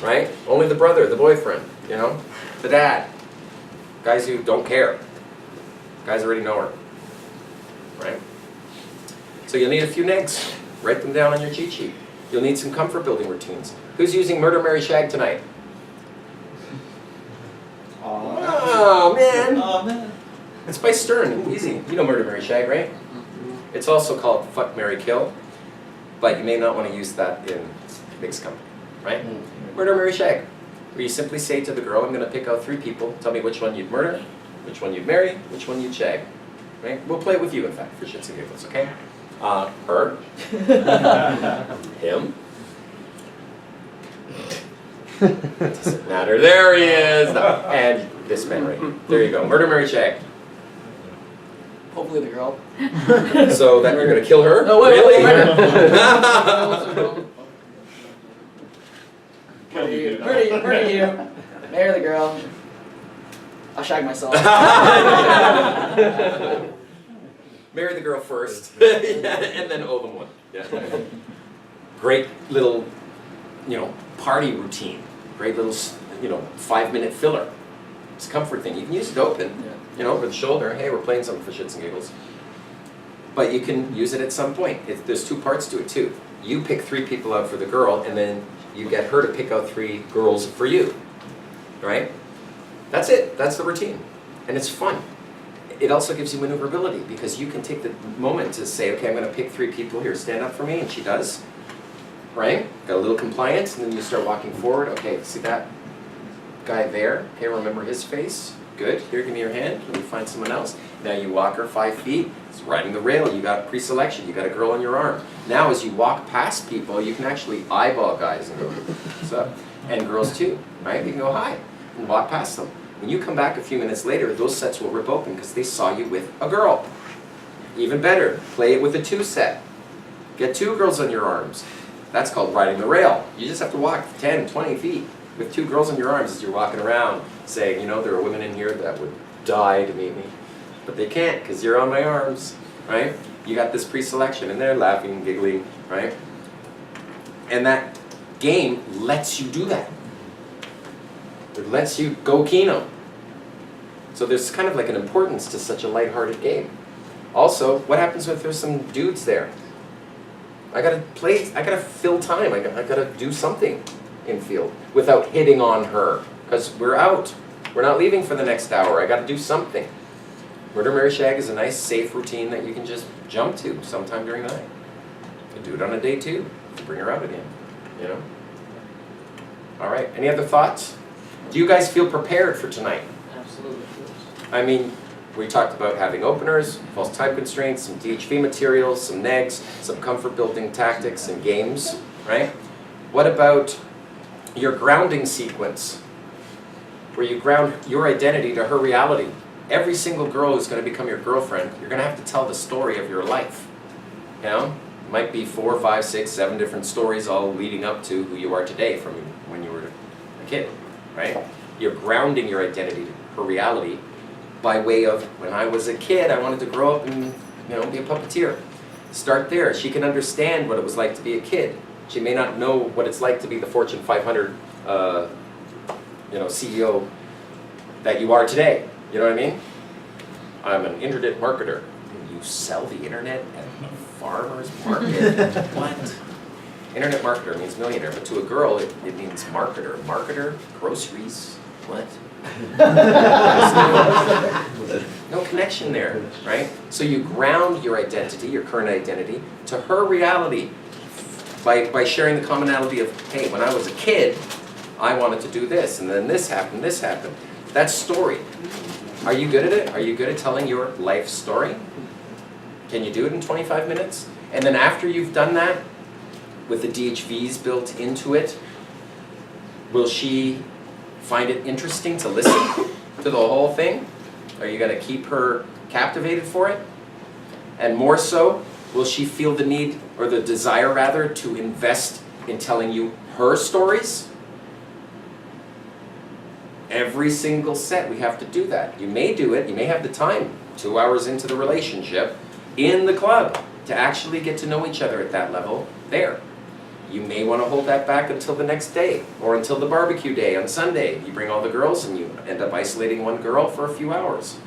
Right? Only the brother, the boyfriend, you know? The dad. Guys who don't care. Guys already know her. Right? So you'll need a few negs. Write them down on your cheat sheet. You'll need some comfort building routines. Who's using Murder, Marry, Shag tonight? Oh, man. Oh, man. It's by Stern. Easy. You know Murder, Marry, Shag, right? It's also called Fuck, Marry, Kill. But you may not want to use that in mixed company. Right? Murder, Marry, Shag. Where you simply say to the girl, I'm going to pick out 3 people. Tell me which one you'd murder, which one you'd marry, which one you'd shag. Right? We'll play it with you, in fact, for shits and giggles, okay? Her. Him. Doesn't matter. There he is. And this man right here. There you go. Murder, marry, shag. Hopefully the girl. So that you're going to kill her? No, wait, really? Pretty you. Marry the girl. I'll shag myself. Marry the girl first, and then owe them one. Yeah. Great little, party routine. Great little, 5-minute filler. It's a comfort thing. You can use it open, over the shoulder. Hey, we're playing something for shits and giggles. But you can use it at some point. There's 2 parts to it too. You pick 3 people out for the girl, and then you get her to pick out 3 girls for you. Right? That's it. That's the routine. And it's fun. It also gives you maneuverability because you can take the moment to say, okay, I'm going to pick 3 people here, stand up for me, and she does. Right? Got a little compliance, and then you start walking forward. Okay, see that? guy there. Okay, remember his face. Good. Here, give me your hand. Let me find someone else. Now you walk her 5 feet. It's riding the rail. You got pre-selection. You got a girl on your arm. Now, as you walk past people, you can actually eyeball guys and go, "What's up?" And girls too, right? You can go hi and walk past them. When you come back a few minutes later, those sets will rip open because they saw you with a girl. Even better, play it with a 2 set. Get 2 girls on your arms. That's called riding the rail. You just have to walk 10, 20 feet with 2 girls on your arms as you're walking around saying, you know, there are women in here that would die to meet me, but they can't because you're on my arms, right? You got this pre-selection and they're laughing, giggling, right? And that game lets you do that. It lets you go Keno. So there's kind of like an importance to such a lighthearted game. Also, what happens if there's some dudes there? I gotta fill time, I gotta do something in field without hitting on her, because we're out. We're not leaving for the next hour, I gotta do something. Murder, Marry, Shag is a nice, safe routine that you can just jump to sometime during the night. You can do it on a day too, to bring her out again, you know? All right, any other thoughts? Do you guys feel prepared for tonight? Absolutely. I mean, we talked about having openers, false time constraints, some DHV materials, some negs, some comfort building tactics and games, right? What about your grounding sequence, where you ground your identity to her reality? Every single girl who's going to become your girlfriend, you're going to have to tell the story of your life. You know? It might be 4, 5, 6, 7 different stories all leading up to who you are today from when you were a kid, right? You're grounding your identity to her reality by way of, when I was a kid, I wanted to grow up and, you know, be a puppeteer. Start there. She can understand what it was like to be a kid. She may not know what it's like to be the Fortune 500, CEO that you are today. You know what I mean? I'm an internet marketer. You sell the internet at a farmer's market? What? Internet marketer means millionaire, but to a girl, it means marketer. Marketer? Groceries? What? No connection there, right? So you ground your identity, your current identity, to her reality by sharing the commonality of, hey, when I was a kid, I wanted to do this, and then this happened, this happened. That's story. Are you good at it? Are you good at telling your life story? Can you do it in 25 minutes? And then after you've done that, with the DHVs built into it, will she find it interesting to listen to the whole thing? Are you going to keep her captivated for it? And more so, will she feel the need, or the desire rather, to invest in telling you her stories? Every single set we have to do that. You may do it, you may have the time, 2 hours into the relationship, in the club, to actually get to know each other at that level there. You may want to hold that back until the next day, or until the barbecue day on Sunday. You bring all the girls and you end up isolating one girl for a few hours.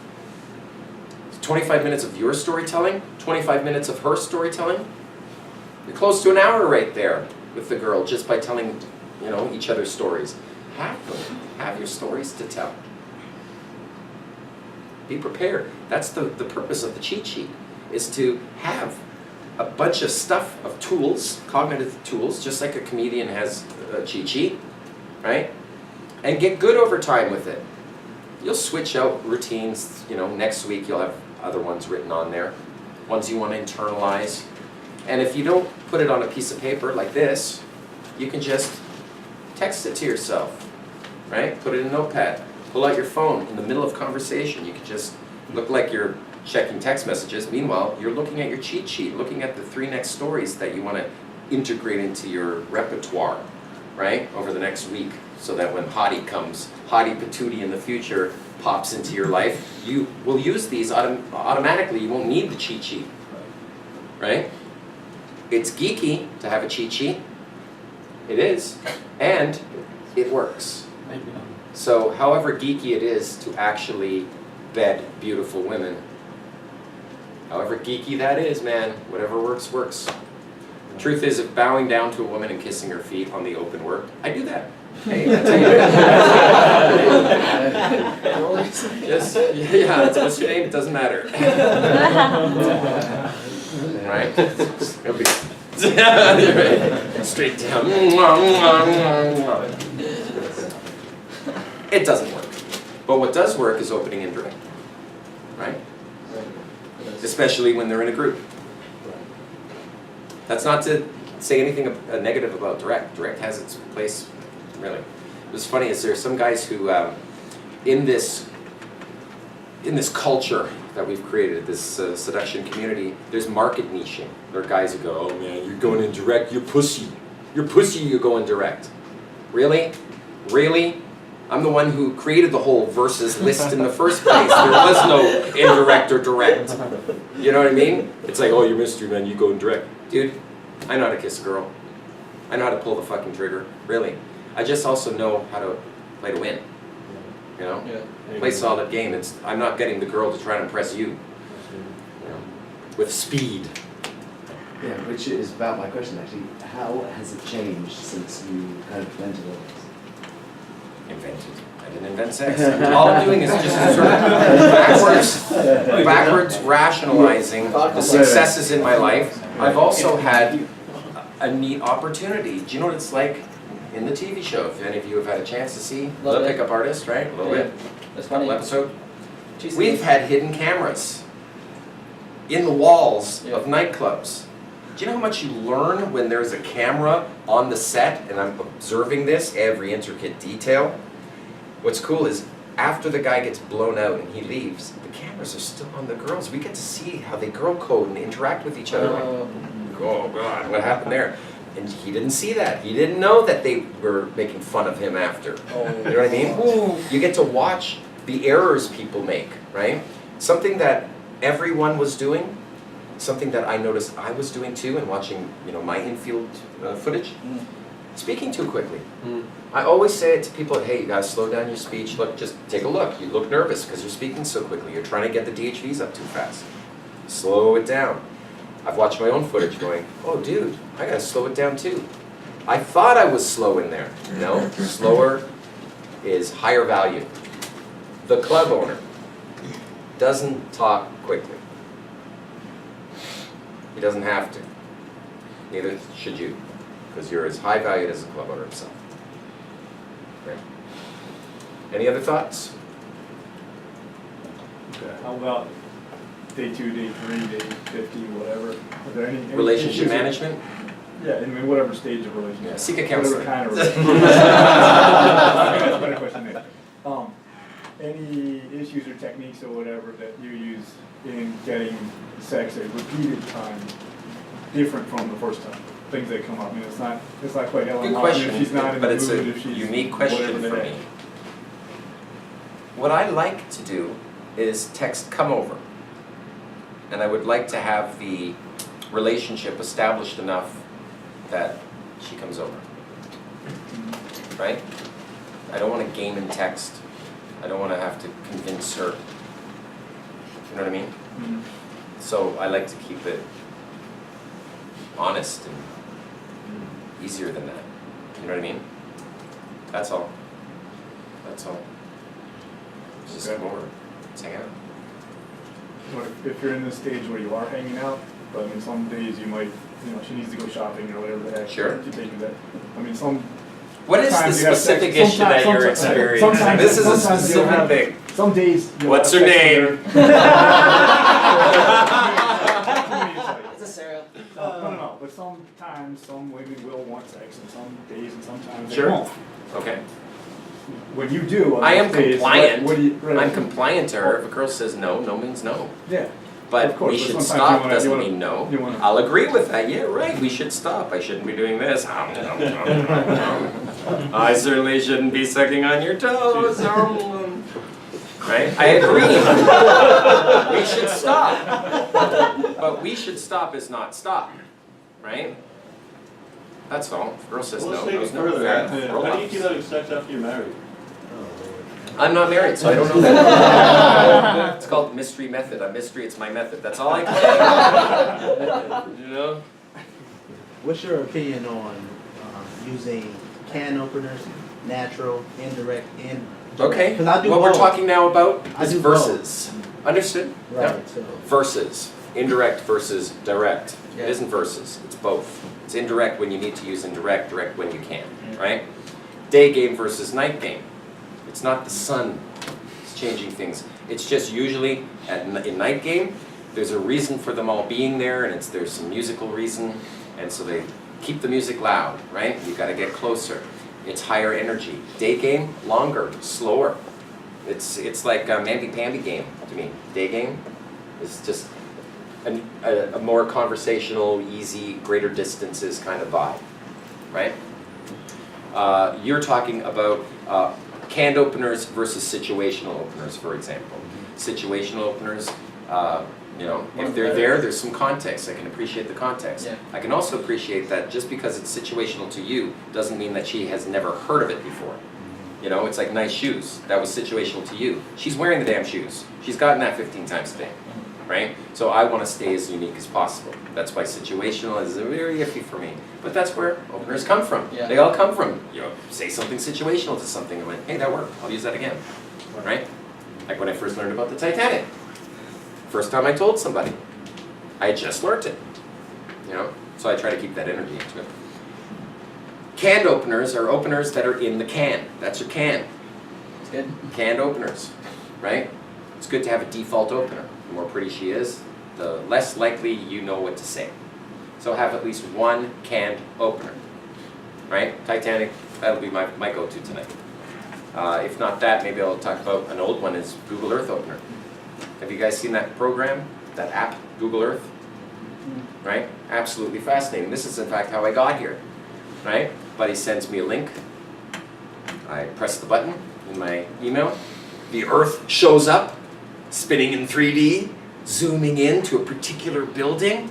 25 minutes of your storytelling, 25 minutes of her storytelling. You're close to an hour right there with the girl just by telling, you know, each other's stories. Have them. Have your stories to tell. Be prepared. That's the purpose of the cheat sheet, is to have a bunch of stuff, of tools, cognitive tools, just like a comedian has a cheat sheet, right? And get good over time with it. You'll switch out routines, you know, next week you'll have other ones written on there, ones you want to internalize. And if you don't put it on a piece of paper like this, you can just text it to yourself, right? Put it in a notepad. Pull out your phone in the middle of conversation. You can just look like you're checking text messages. Meanwhile, you're looking at your cheat sheet, looking at the 3 next stories that you want to integrate into your repertoire, right, over the next week, so that when Hottie comes, Hottie Patootie in the future pops into your life, you will use these automatically. You won't need the cheat sheet, right? It's geeky to have a cheat sheet. It is, and it works. So however geeky it is to actually bed beautiful women, however geeky that is, man, whatever works, works. Truth is, if bowing down to a woman and kissing her feet on the open work, I do that. Hey, I tell you. Just, yeah, what's your name? It doesn't matter. Right? It'll be straight down. It doesn't work. But what does work is opening indirect, right? Especially when they're in a group. That's not to say anything negative about direct. Direct has its place, really. What's funny is there's some guys who, in this culture that we've created, this seduction community, there's market niching. There are guys who go, oh man, you're going in direct, you're pussy. You're pussy, you're going direct. Really? Really? I'm the one who created the whole versus list in the first place. There was no indirect or direct. You know what I mean? It's like, oh, you're mystery man, you go indirect. Dude, I know how to kiss a girl. I know how to pull the fucking trigger. Really. I just also know how to play to win. You know? Yeah. Play solid game. I'm not getting the girl to try and impress you. You know? With speed. Yeah, which is about my question actually. How has it changed since you kind of invented all this? Invented. I didn't invent sex. All I'm doing is just sort of backwards rationalizing the successes in my life. I've also had a neat opportunity. Do you know what it's like in the TV show? If any of you have had a chance to see The Pickup Artist, right? A little bit. That's funny. Episode. We've had hidden cameras in the walls of nightclubs. Do you know how much you learn when there's a camera on the set and I'm observing this, every intricate detail? What's cool is after the guy gets blown out and he leaves, the cameras are still on the girls. We get to see how they girl code and interact with each other. Oh God, what happened there? And he didn't see that. He didn't know that they were making fun of him after. You know what I mean? You get to watch the errors people make, right? Something that everyone was doing, something that I noticed I was doing too, and watching, you know, my infield footage. Speaking too quickly. I always say it to people, hey, you gotta slow down your speech. Look, just take a look. You look nervous because you're speaking so quickly. You're trying to get the DHVs up too fast. Slow it down. I've watched my own footage going, oh dude, I gotta slow it down too. I thought I was slow in there. No, slower is higher value. The club owner doesn't talk quickly. He doesn't have to. Neither should you, because you're as high valued as the club owner himself. Okay. Any other thoughts? How about day 2, day 3, day 50, whatever? Are there any Relationship issues? management? Yeah, in whatever stage of relationship. Yeah, seek a counselor. Whatever kind of relationship. That's a better question there. Any issues or techniques or whatever that you use in getting sex at repeated times different from the first time? Things that come up. I mean, it's not quite Ellen Good Hoffman question, if she's not in but the it's mood, a if she's unique question whatever for the me. heck. What I like to do is text come over. And I would like to have the relationship established enough that she comes over. Right? I don't want to game and text. I don't want to have to convince her. You know what I mean? So I like to keep it honest and easier than that. You know what I mean? That's all. That's all. Just come over. Let's hang out. What if you're in this stage where you are hanging out, but I mean, some days you might, you know, she needs to go shopping or whatever the heck. Sure. You take that. I mean, some. What is the times you have specific sex- issue that you're sometimes- experiencing? sometimes- This is a sometimes you'll specific have- thing. Some days. you'll What's have her sex name? with her. It's a cereal. No. But sometimes some women will want sex, and some days and sometimes Sure. they won't. Okay. When you do, on I am those days, compliant. What do you? Right. I'm compliant to her. If a girl says no, no means no. Yeah. But Of course, we but should sometimes stop you wanna- doesn't you wanna- mean no. you wanna- I'll agree with that. Yeah, right. We should stop. I shouldn't be doing this. I certainly shouldn't be sucking on your toes. Right? I agree. We should stop. But we should stop is not stop. Right? That's all. If a girl says Well, let's no, take goes it no. further. Fair. How do you keep having sex after you're married? I'm not married, so I don't know that. It's called mystery method. I'm mystery, it's my method. That's all I claim. You know? What's your opinion on using can openers, natural, indirect, and direct? Okay, 'Cause I do what we're both. talking now about I is do verses. Understood? Right. Yep. So Verses. Indirect versus direct. Yeah. It isn't verses, it's both. It's indirect when you need to use indirect, direct when you can, right? Day game versus night game. It's not the sun that's changing things. It's just usually in night game, there's a reason for them all being there, and there's some musical reason, and so they keep the music loud, right? You got to get closer. It's higher energy. Day game, longer, slower. It's like a mamby-pamby game to me. Day game is just a more conversational, easy, greater distances kind of vibe, right? You're talking about canned openers versus situational openers, for example. Situational openers, you know, if they're there, there's some context. I can appreciate the context. Yeah. I can also appreciate that just because it's situational to you doesn't mean that she has never heard of it before. You know, it's like nice shoes. That was situational to you. She's wearing the damn shoes. She's gotten that 15 times a day, right? So I want to stay as unique as possible. That's why situational is very iffy for me. But that's where openers come from. Yeah. They all come from, you know, say something situational to something and went, hey, that worked. I'll use that again, right? Like when I first learned about the Titanic. First time I told somebody, I had just learned it, you know? So I try to keep that energy into it. Canned openers are openers that are in the can. That's your can. It's good. Canned openers, right? It's good to have a default opener. The more pretty she is, the less likely you know what to say. So have at least one canned opener, right? Titanic, that'll be my go-to tonight. If not that, maybe I'll talk about an old one is Google Earth opener. Have you guys seen that program, that app, Google Earth? Right? Absolutely fascinating. This is in fact how I got here, right? Buddy sends me a link. I press the button in my email. The Earth shows up, spinning in 3D, zooming in to a particular building.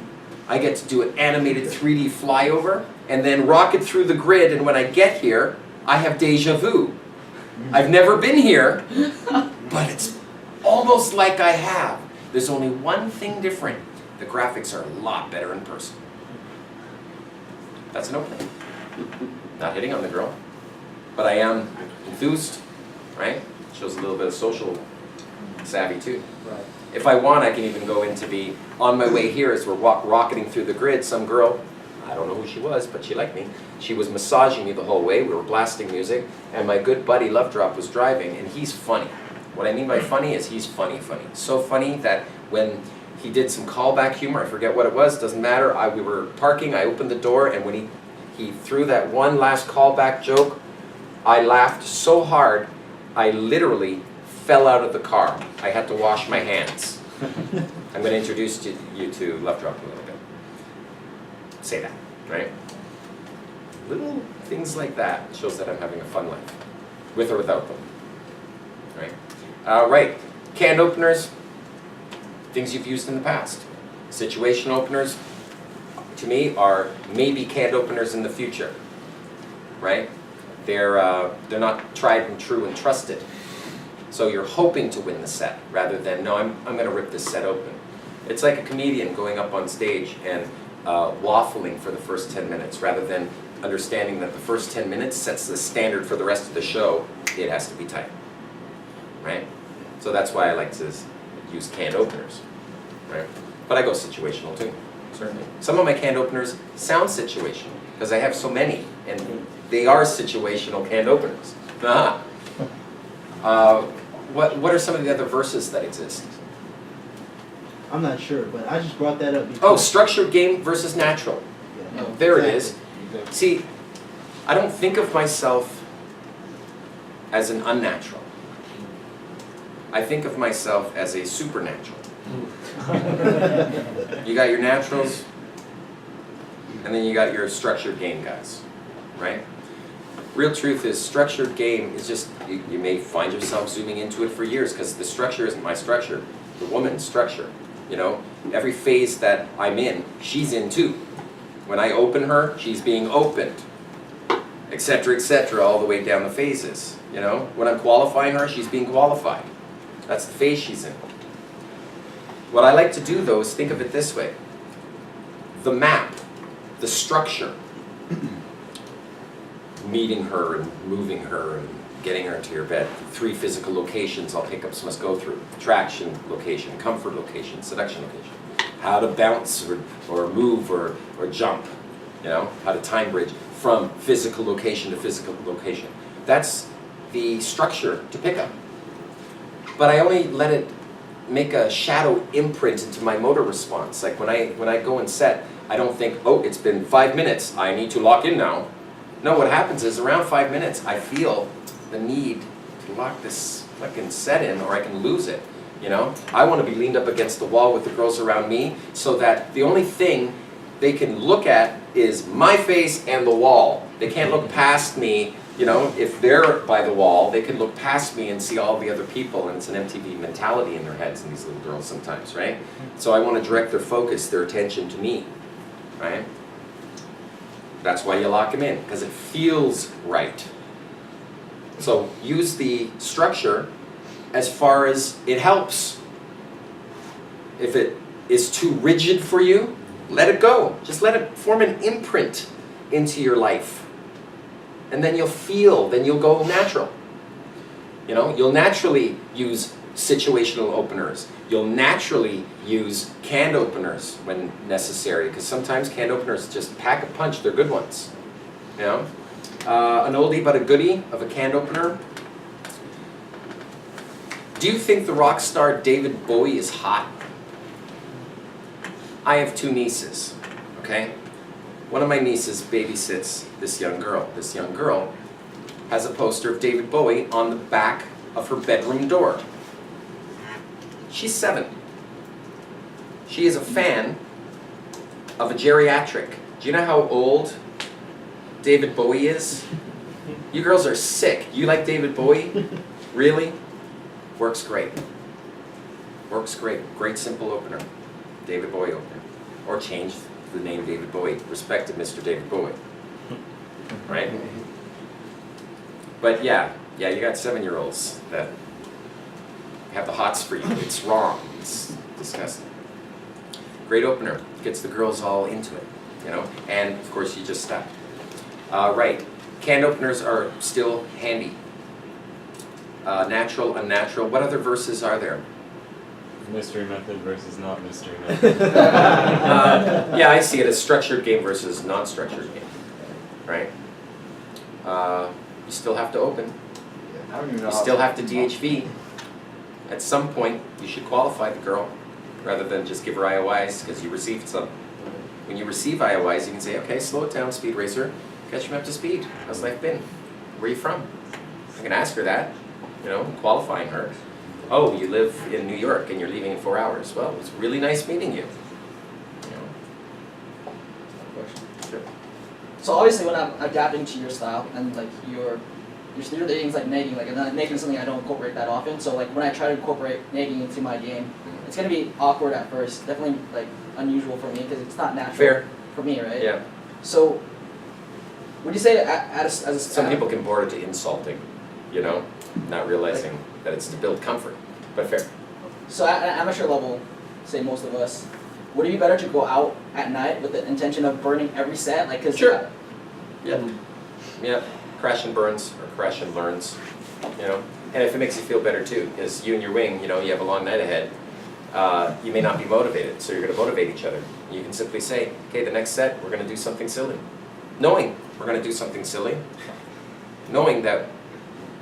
I get to do an animated 3D flyover and then rocket through the grid, and when I get here, I have deja vu. I've never been here, but it's almost like I have. There's only one thing different. The graphics are a lot better in person. That's an opening. Not hitting on the girl, but I am enthused, right? Shows a little bit of social savvy too. Right. If I want, I can even go into the, on my way here as we're rocketing through the grid, some girl, I don't know who she was, but she liked me. She was massaging me the whole way. We were blasting music, and my good buddy Love Drop was driving, and he's funny. What I mean by funny is he's funny. So funny that when he did some callback humor, I forget what it was, doesn't matter. We were parking, I opened the door, and when he threw that one last callback joke, I laughed so hard, I literally fell out of the car. I had to wash my hands. I'm going to introduce you to Love Drop a little bit. Say that, right? Little things like that shows that I'm having a fun life, with or without them, right? Right, canned openers, things you've used in the past. Situation openers, to me, are maybe canned openers in the future, right? They're not tried and true and trusted. So you're hoping to win the set, rather than, no, I'm going to rip this set open. It's like a comedian going up on stage and waffling for the first 10 minutes, rather than understanding that the first 10 minutes sets the standard for the rest of the show. It has to be tight, right? So that's why I like to use canned openers, right? But I go situational too, certainly. Some of my canned openers sound situational, because I have so many, and they are situational canned openers. What are some of the other verses that exist? I'm not sure, but I just brought that up because... Oh, structured game versus natural. Yeah, There it exactly. is. See, I don't think of myself as an unnatural. I think of myself as a supernatural. You got your naturals, and then you got your structured game guys, right? Real truth is, structured game is just, you may find yourself zooming into it for years, because the structure isn't my structure, the woman's structure. You know, every phase that I'm in, she's in too. When I open her, she's being opened, etc., all the way down the phases. You know, when I'm qualifying her, she's being qualified. That's the phase she's in. What I like to do, though, is think of it this way. The map, the structure, meeting her and moving her and getting her into your bed. 3 physical locations all pickups must go through. Attraction location, comfort location, seduction location. How to bounce or move or jump, you know, how to time bridge from physical location to physical location. That's the structure to pick up. But I only let it make a shadow imprint into my motor response. Like when I go and set, I don't think, oh, it's been 5 minutes, I need to lock in now. No, what happens is around 5 minutes, I feel the need to lock this fucking set in or I can lose it, you know? I want to be leaned up against the wall with the girls around me so that the only thing they can look at is my face and the wall. They can't look past me, you know? If they're by the wall, they can look past me and see all the other people, and it's an MTV mentality in their heads, in these little girls sometimes, right? So I want to direct their focus, their attention to me, right? That's why you lock them in, because it feels right. So use the structure as far as it helps. If it is too rigid for you, let it go. Just let it form an imprint into your life. And then you'll feel, then you'll go natural. You know, you'll naturally use situational openers. You'll naturally use canned openers when necessary, because sometimes canned openers just pack a punch, they're good ones. You know? An oldie but a goodie of a canned opener. Do you think the rock star David Bowie is hot? I have 2 nieces, okay? One of my nieces babysits this young girl. This young girl has a poster of David Bowie on the back of her bedroom door. She's 7. She is a fan of a geriatric. Do you know how old David Bowie is? You girls are sick. You like David Bowie? Really? Works great. Works great. Great simple opener. David Bowie opener. Or change the name David Bowie. Respect to Mr. David Bowie. Right? But yeah, you got 7-year-olds that have the hots for you. It's wrong. It's disgusting. Great opener. Gets the girls all into it, you know? And of course you just stop. Right. Canned openers are still handy. Natural, unnatural. What other verses are there? Mystery method versus not mystery method. Yeah, I see it as structured game versus non-structured game, right? You still have to open. I don't even know You still have to DHV. At some point, you should qualify the girl, rather than just give her IOIs because you received some. When you receive IOIs, you can say, okay, slow it down, speed racer, catch me up to speed. How's life been? Where are you from? I can ask her that, you know, qualifying her. Oh, you live in New York and you're leaving in 4 hours. Well, it was really nice meeting you. Sure. So obviously when I'm adapting to your style and like your dating is like nagging, like nagging is something I don't incorporate that often. So like when I try to incorporate nagging into my game, it's gonna be awkward at first. Definitely like unusual for me because it's not natural Fair. for me, right? Yeah. So would you say Some people can board it to insulting, you know, not realizing that it's to build comfort, but fair. So at an amateur level, say most of us, would it be better to go out at night with the intention of burning every set? Like, cause Sure. Yeah. Yeah. Crash and burns or crash and learns, you know. And if it makes you feel better too, because you and your wing, you know, you have a long night ahead. You may not be motivated, so you're going to motivate each other. You can simply say, okay, the next set, we're going to do something silly. Knowing we're going to do something silly, knowing that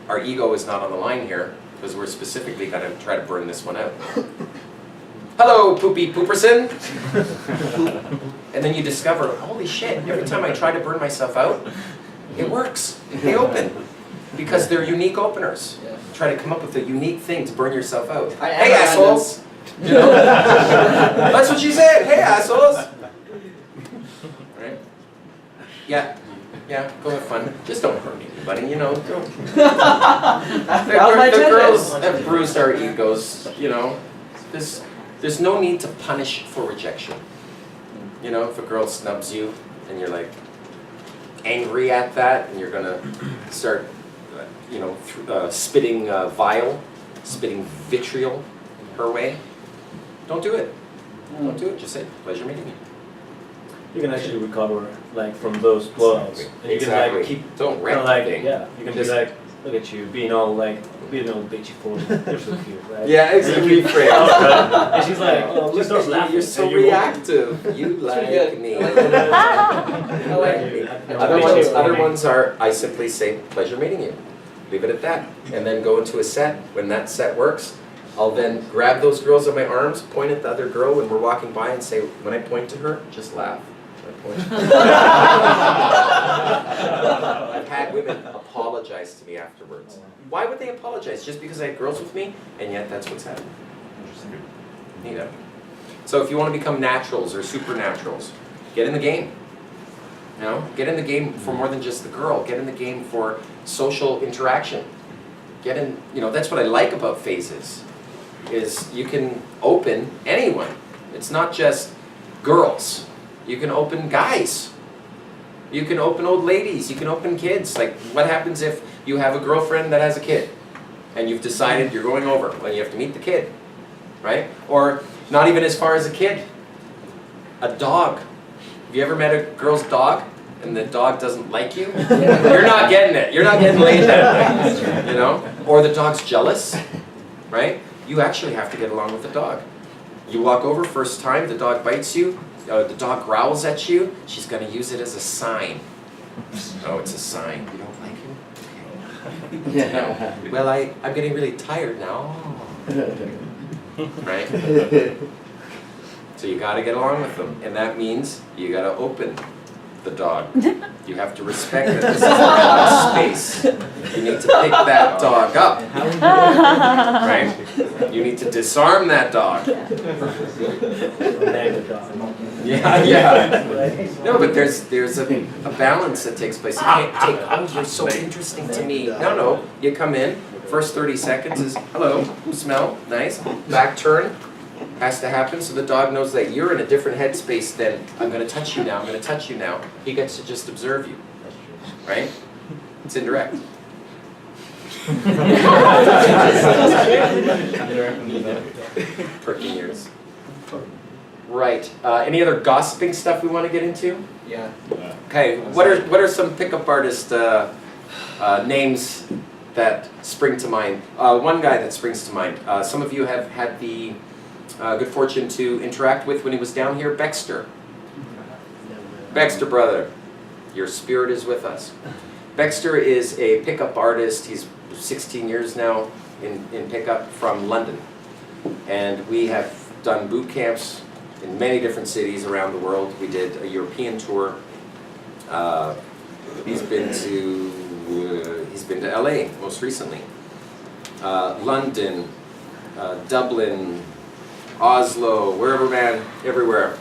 our ego is not on the line here, because we're specifically going to try to burn this one out. Hello, Poopy Pooperson! And then you discover, holy shit, every time I try to burn myself out, it works. They open. Because they're unique openers. Yeah. Try to come up with a unique thing to burn yourself out. I Hey, am assholes! You know? That's what she said. Hey, assholes! Right? Yeah. Yeah, go have fun. Just don't hurt anybody, you know. Don't. The girls have bruised our egos, you know. There's no need to punish for rejection. You know, if a girl snubs you and you're like angry at that and you're gonna start, you know, spitting spitting vitriol her way, don't do it. Don't do it. Just say, pleasure meeting you. You can actually recover like from those blowouts. And you can like keep don't kinda like thing. yeah, you can Just be like, look at you, being all bitchy for you're so cute, right? Yeah, exactly. And she's like, oh, she starts laughing. You're so and you're reactive. You like me. I like Other ones are, I simply say, pleasure meeting you. leave it at that, and then go into a set. When that set works, I'll then grab those girls in my arms, point at the other girl when we're walking by and say, when I point to her, just laugh. When I point. I've had women apologize to me afterwards. Why would they apologize? Just because I had girls with me? And yet that's what's happening. You know. So if you want to become naturals or supernaturals, get in the game. You know, get in the game for more than just the girl. Get in the game for social interaction. Get in, you know, that's what I like about phases, is you can open anyone. It's not just girls. You can open guys. You can open old ladies. You can open kids. Like, what happens if you have a girlfriend that has a kid and you've decided you're going over? Well, you have to meet the kid, right? Or not even as far as a kid. A dog. Have you ever met a girl's dog and the dog doesn't like you? You're not getting it. You're not getting laid that way, you know? Or the dog's jealous, right? You actually have to get along with the dog. You walk over first time, the dog bites you, the dog growls at you, she's going to use it as a sign. Oh, it's a sign. You don't like him? Okay. No. Well, I'm getting really tired now. Right? So you got to get along with them, and that means you got to open the dog. You have to respect that this is a dog's space. You need to pick that dog up, right? You need to disarm that dog. Yeah. No, but there's a balance that takes place. You can't take, oh, you're so interesting to me. No, you come in, first 30 seconds is, hello, smell, nice, back turn. Has to happen so the dog knows that you're in a different headspace than, I'm going to touch you now, I'm going to touch you now. He gets to just observe you, right? It's indirect. Perking ears. Right. Any other gossiping stuff we want to get into? Yeah. Okay. What are some pickup artist names that spring to mind? One guy that springs to mind. Some of you have had the good fortune to interact with when he was down here, Baxter. Baxter, brother, your spirit is with us. Baxter is a pickup artist. He's 16 years now in pickup from London. And we have done boot camps in many different cities around the world. We did a European tour. He's been to LA most recently. London, Dublin, Oslo, wherever, man, everywhere.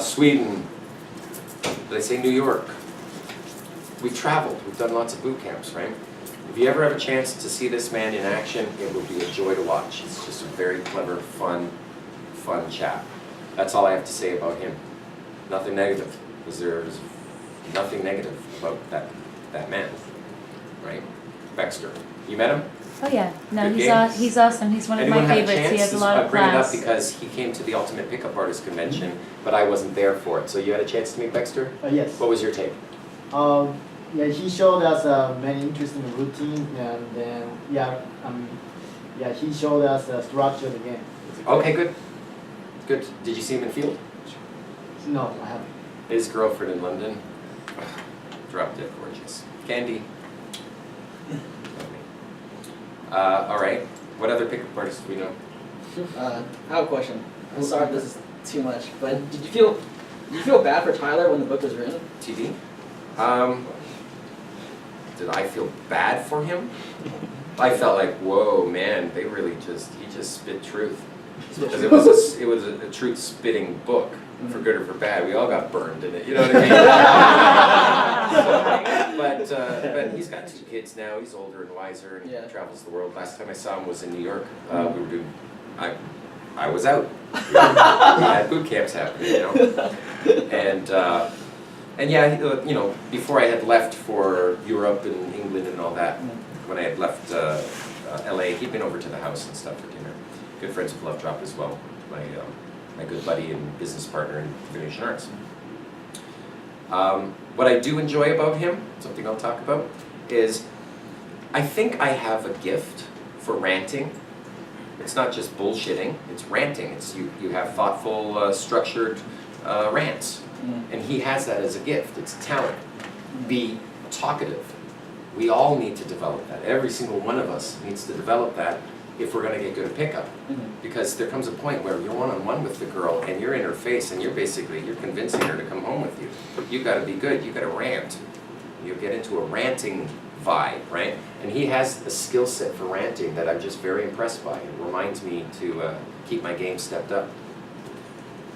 Sweden, did I say New York? We've traveled, we've done lots of boot camps, right? If you ever have a chance to see this man in action, it will be a joy to watch. He's just a very clever, fun chap. That's all I have to say about him. Nothing negative, because there's nothing negative about that man, right? Baxter, you met him? Oh yeah, no, Good he's awesome. He's one of Anyone my have a favorites. He chance? has a lot I of bring it up class. because he came to the Ultimate Pickup Artist Convention, but I wasn't there for it. So you had a chance to meet Baxter? Yes. What was your take? Yeah, he showed us many interesting routines, and then he showed us the structure of the game. Okay, good. Good. Did you see him in field? No, I haven't. His girlfriend in London, drop dead gorgeous. Candy. All right. What other pickup artists do we know? I have a question. I'm sorry if this is too much, but did you feel bad for Tyler when the book was written? TV? Did I feel bad for him? I felt like, whoa, man, he just spit truth. Because it was a truth spitting book, for good or for bad. We all got burned in it, you know what I mean? But he's got 2 kids now. He's older and wiser, and he travels the world. Last time I saw him was in New York. We were doing, I was out. We had boot camps happening, you know. And yeah, you know, before I had left for Europe and England and all that, when I had left LA, he'd been over to the house and stuff for dinner. Good friends with Love Drop as well. My good buddy and business partner in Venetian Arts. What I do enjoy about him, something I'll talk about, is I think I have a gift for ranting. It's not just bullshitting, it's ranting. It's you have thoughtful, structured rants. And he has that as a gift. It's a talent. Be talkative. We all need to develop that. Every single one of us needs to develop that if we're going to get good at pickup. Because there comes a point where you're one-on-one with the girl and you're in her face and you're convincing her to come home with you. You got to be good. You got to rant. You get into a ranting vibe, right? And he has a skill set for ranting that I'm just very impressed by. It reminds me to keep my game stepped up,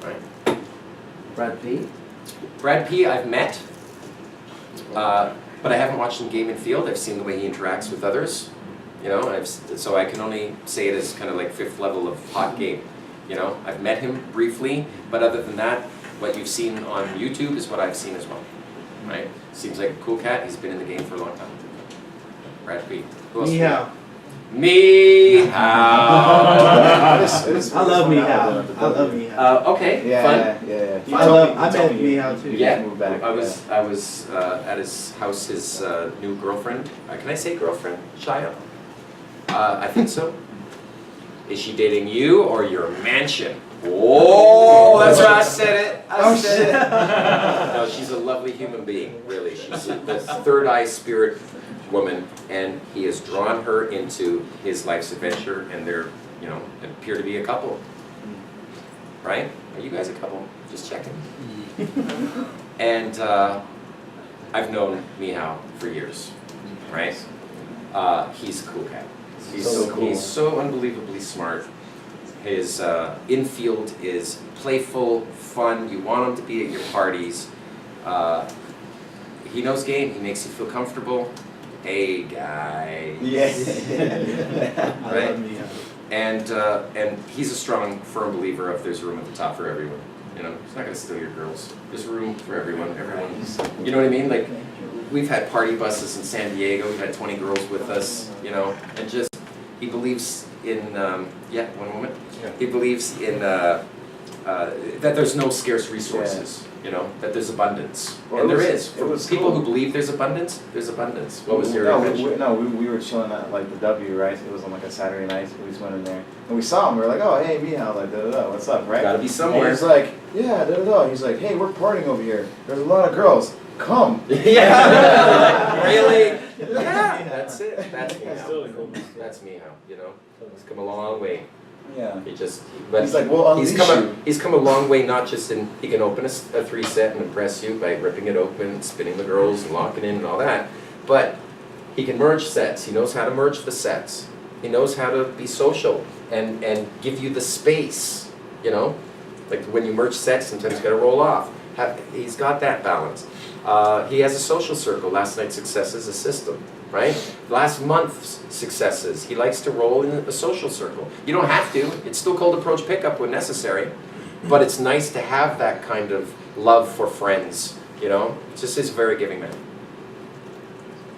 right? Brad Pitt? Brad Pitt I've met, but I haven't watched him game in field. I've seen the way he interacts with others, you know, and so I can only say it as kind of like fifth level of hot game, you know. I've met him briefly, but other than that, what you've seen on YouTube is what I've seen as well, right? Seems like a cool cat. He's been in the game for a long time. Brad Pitt. Who else? Meow. Meow. I love Meow. I love Meow. Okay, Yeah, fun. yeah. I met Meow too. Yeah, Move back, I was at his house. His new girlfriend. Can I say girlfriend? Shia? I think so. Is she dating you or your mansion? Oh, that's right. I said it. I said it. No, she's a lovely human being. Really, she's the third eye spirit woman, and he has drawn her into his life's adventure, and they're, you know, appear to be a couple. Right? Are you guys a couple? Just checking. And I've known Meow for years, right? He's a cool cat. He's so unbelievably smart. His infield is playful, fun. You want him to be at your parties. He knows game. He makes you feel comfortable. Hey, guys. Yes. Right? And he's a strong, firm believer of there's room at the top for everyone. You know, he's not going to steal your girls. There's room for everyone. You know what I mean? Like, we've had party buses in San Diego. We've had 20 girls with us, you know, and just, he believes in, one moment. Yeah. He believes in, that there's no scarce resources, you know, that there's abundance. Well, and there is. For people cool. who believe there's abundance, there's abundance. What was your invention? We were chilling at like the W, right? It was on like a Saturday night. We just went in there and we saw him. We were like, oh, hey, Meow, like, da-da-da, what's up, right? Gotta be somewhere. And he's like, yeah, da-da-da. He's like, hey, we're partying over here. There's a lot of girls. Come. Yeah. Really? Yeah. That's it. That's Meow. That's Meow, you know. He's come a long way. Yeah. But he's like, well, he's come a long way, not just in, he can open a 3-set and impress you by ripping it open, spinning the girls and locking in and all that, but he can merge sets. He knows how to merge the sets. He knows how to be social and give you the space, you know? Like when you merge sets, sometimes you gotta roll off. He's got that balance. He has a social circle. Last night's successes, a system, right? Last month's successes, he likes to roll in a social circle. You don't have to. It's still cold approach pickup when necessary, but it's nice to have that kind of love for friends, you know? It's just he's a very giving man.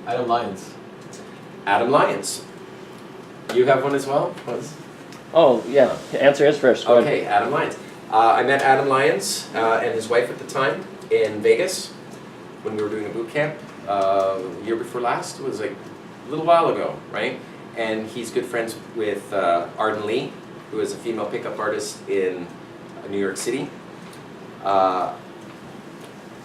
Adam Lyons. Adam Lyons. You have one as well? Oh, yeah. Answer is first. Go Okay, Adam Lyons. I met Adam Lyons and his wife at the time in Vegas when we were doing a boot camp. Year before last, it was like a little while ago, right? And he's good friends with Arden Lee, who is a female pickup artist in New York City.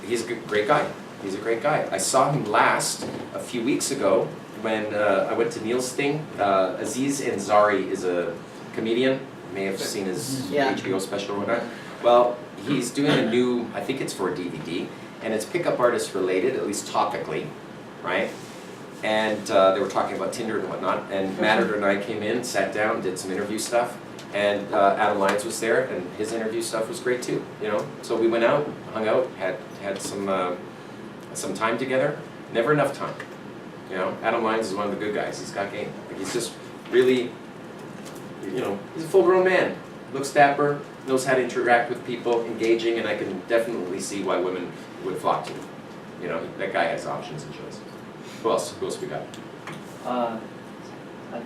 He's a great guy. He's a great guy. I saw him last a few weeks ago when I went to Neil's thing. Aziz Ansari is a comedian. You may have seen his HBO special or whatnot. Well, he's doing a new, I think it's for a DVD, and it's pickup artist related, at least topically, right? And they were talking about Tinder and whatnot, and Matter and I came in, sat down, did some interview stuff, and Adam Lyons was there, and his interview stuff was great too, you know? So we went out, hung out, had some time together. Never enough time, you know? Adam Lyons is one of the good guys. He's got game. Like, he's just really, you know, he's a full-grown man. Looks dapper, knows how to interact with people, engaging, and I can definitely see why women would flock to him. You know, that guy has options and choices. Who else? Who else we got? I'm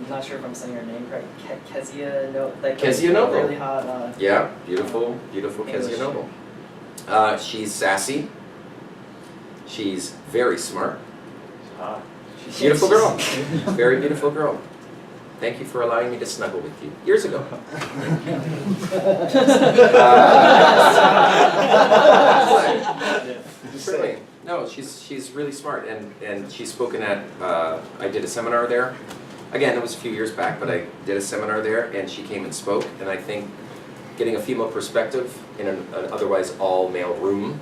not sure if I'm saying her name correct. Kezia Kezia Noble. Really hot. Yeah, beautiful Kezia Noble. She's sassy. She's very smart. Beautiful girl. Very beautiful girl. Thank you for allowing me to snuggle with you years ago. Certainly. No, she's really smart, and she's spoken at, I did a seminar there. Again, it was a few years back, but I did a seminar there, and she came and spoke, and I think getting a female perspective in an otherwise all-male room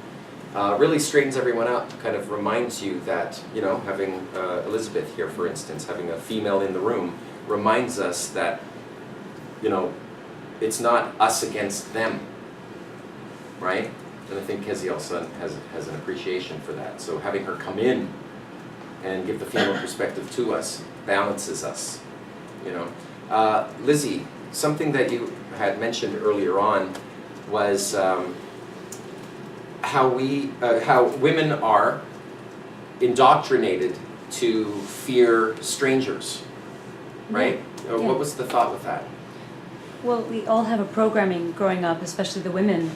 really straightens everyone out, kind of reminds you that, you know, having Elizabeth here, for instance, having a female in the room, reminds us that, you know, it's not us against them, right? And I think Kezi also has an appreciation for that. So having her come in and give the female perspective to us balances us, you know. Lizzie, something that you had mentioned earlier on was how women are indoctrinated to fear strangers, right? Yeah. What was the thought with that? Well, we all have a programming growing up, especially the women,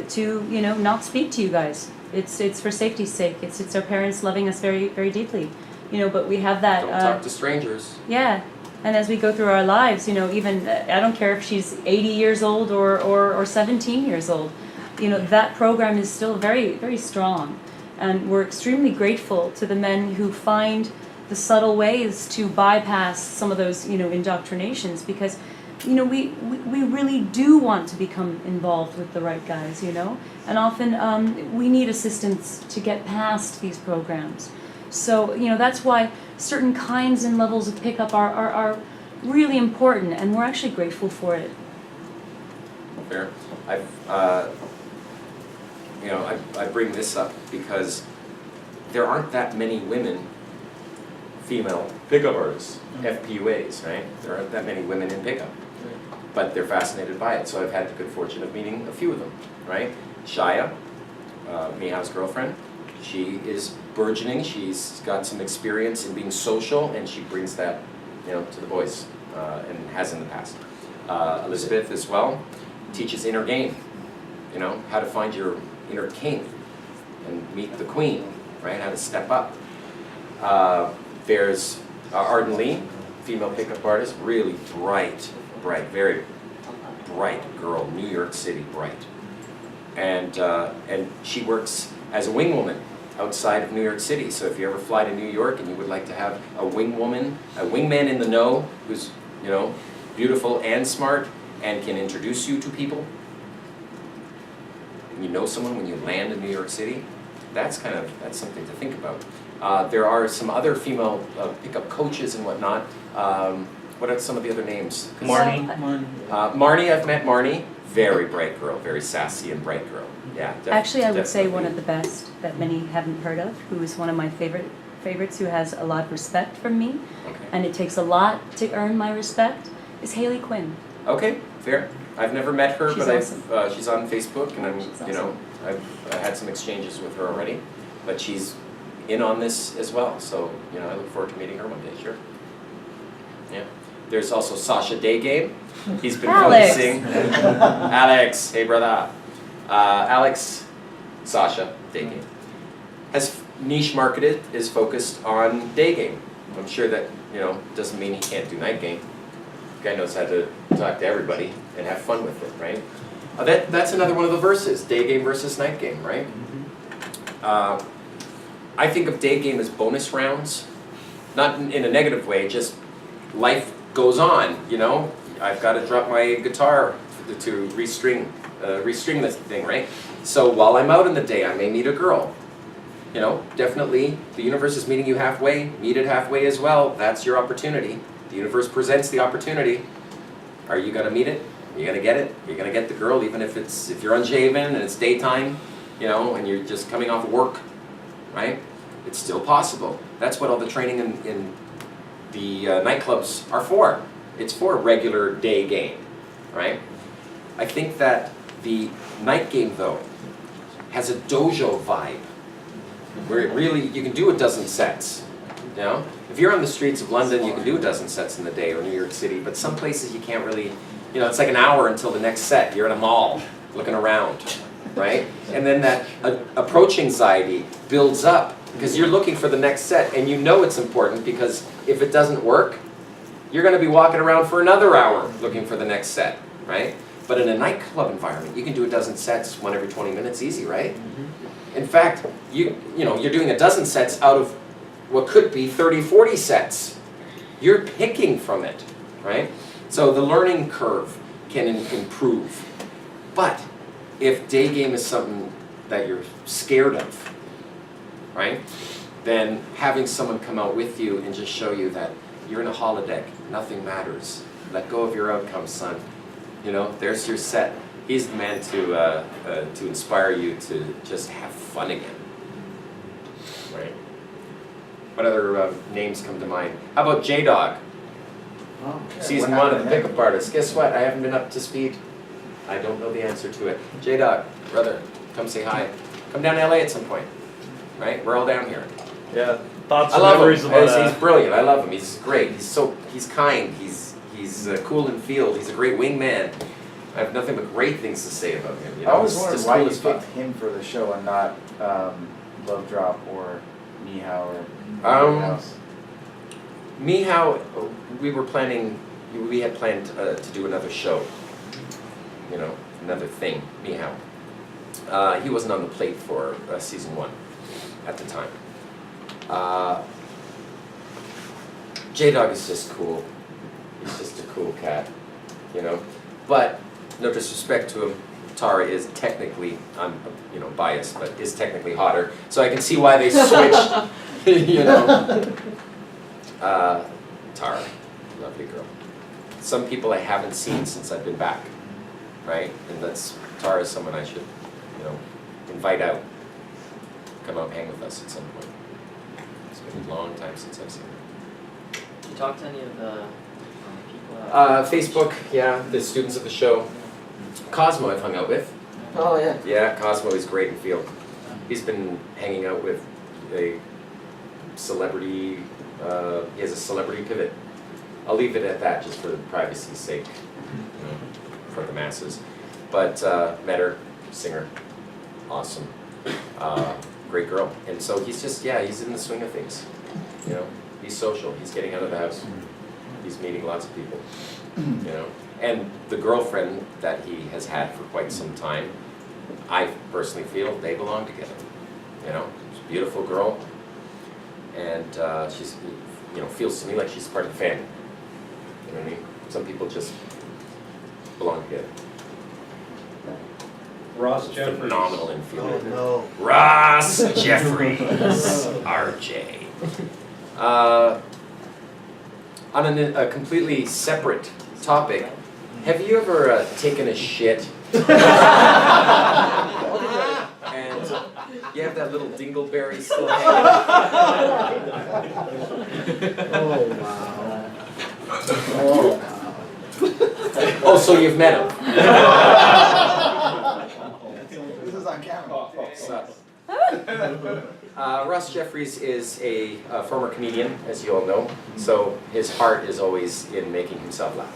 to, you know, not speak to you guys. It's for safety's sake. It's our parents loving us very, very deeply, you know. But we have that. Don't talk to strangers. Yeah, and as we go through our lives, you know, even I don't care if she's 80 years old or 17 years old, you know, that program is still very, very strong, and we're extremely grateful to the men who find the subtle ways to bypass some of those, you know, indoctrinations, because, you know, we really do want to become involved with the right guys, you know, and often we need assistance to get past these programs. So, you know, that's why certain kinds and levels of pickup are really important, and we're actually grateful for it. Fair. I bring this up because there aren't that many women, female pickup artists, FPUAs, right? There aren't that many women in pickup, but they're fascinated by it. So I've had the good fortune of meeting a few of them, right? Shaya, Miha's girlfriend, she is burgeoning. She's got some experience in being social, and she brings that, you know, to the boys, and has in the past. Elizabeth as well teaches inner game, you know, how to find your inner king and meet the queen, right? How to step up. There's Arden Lee, female pickup artist, really bright, very bright girl, New York City bright. And she works as a wing woman outside of New York City. So if you ever fly to New York and you would like to have a wing woman, a wingman in the know, who's, you know, beautiful and smart and can introduce you to people, and you know someone when you land in New York City, that's something to think about. There are some other female pickup coaches and whatnot. What are some of the other names? Marnie. Marnie, I've met Marnie. Very bright girl, very sassy and bright girl. Yeah, Actually, I would say one of the best that many haven't heard of, who is one of my favorites, who has a lot of respect from me, and it takes a lot to earn my respect, is Haley Quinn. Okay, fair. I've never met her, She's but awesome. she's on Facebook, and She's you know, I've had some exchanges with her already. But she's in on this as well, so you know, I look forward to meeting her one day. Sure. Yeah. There's also Sasha Daygame. He's been Alex. focusing. Alex, hey brother. Alex, Sasha Daygame has niche marketed, is focused on day game. I'm sure that, you know, doesn't mean he can't do night game. The guy knows how to talk to everybody and have fun with it, right? That's another one of the verses, day game versus night game, right? I think of day game as bonus rounds, not in a negative way, just life goes on, you know? I've got to drop my guitar to restring this thing, right? So while I'm out in the day, I may meet a girl. You know, definitely, the universe is meeting you halfway, meet it halfway as well. That's your opportunity. The universe presents the opportunity. Are you gonna meet it? Are you gonna get it? You're gonna get the girl, even if you're unshaven and it's daytime, you know, and you're just coming off work, right? It's still possible. That's what all the training in the nightclubs are for. It's for a regular day game, right? I think that the night game, though, has a dojo vibe, where it really, you can do a dozen sets, you know? If you're on the streets of London, you can do a dozen sets in the day, or New York City, but some places you can't really, you know, it's like an hour until the next set. You're in a mall, looking around, right? And then that approach anxiety builds up, because you're looking for the next set, and you know it's important, because if it doesn't work, you're gonna be walking around for another hour looking for the next set, right? But in a nightclub environment, you can do a dozen sets, one every 20 minutes, easy, right? In fact, you know, you're doing a dozen sets out of what could be 30, 40 sets. You're picking from it, right? So the learning curve can improve. But if day game is something that you're scared of, right? Then having someone come out with you and just show you that you're in a holodeck, nothing matters. Let go of your outcome, son. You know, there's your set. He's the man to inspire you to just have fun again, right? What other names come to mind? How about J-Dog? Oh, Season 1 of the Pickup Artist. Guess what? I haven't been up to speed. I don't know the answer to it. J-Dog, brother, come say hi. Come down to LA at some point, right? We're all down here. Yeah, thoughts I and love memories him. about He's brilliant. I love him. He's great. He's kind. He's cool in field. He's a great wingman. I have nothing but great things to say about him. You know? I always He's wondered just why cool you as fuck. picked him for the show and not Love Drop or Mihao or Um, anyone else. Mihao, we had planned to do another show. You know, another thing, Mihao. He wasn't on the plate for season 1 at the time. J-Dog is just cool. He's just a cool cat, you know. But no disrespect to him, Tara is technically, I'm biased, but is technically hotter. So I can see why they switched, you know. Tara, lovely girl. Some people I haven't seen since I've been back, right? And Tara is someone I should, invite out. Come out and hang with us at some point. It's been a long time since I've seen her. Did you talk to any of the people? Facebook, yeah, the students of the show. Cosmo I've hung out with. Oh, yeah. Yeah, Cosmo is great in field. He's been hanging out with a celebrity, he has a celebrity pivot. I'll leave it at that just for privacy's sake, for the masses. But met her, singer, awesome, great girl. And so he's just, he's in the swing of things, He's social, he's getting out of the house. He's meeting lots of people, And the girlfriend that he has had for quite some time, I personally feel they belong together, She's a beautiful girl, and she's, feels to me like she's part of the family. You know what I mean? Some people just belong together. Ross Jeffries. Phenomenal in field. Oh, no. Ross Jeffries, RJ. On a completely separate topic, have you ever taken a shit? And you have that little dingleberry still hanging? Oh, wow. Oh, so you've met him? This is on camera. Ross Jeffries is a former comedian, as you all know, so his heart is always in making himself laugh.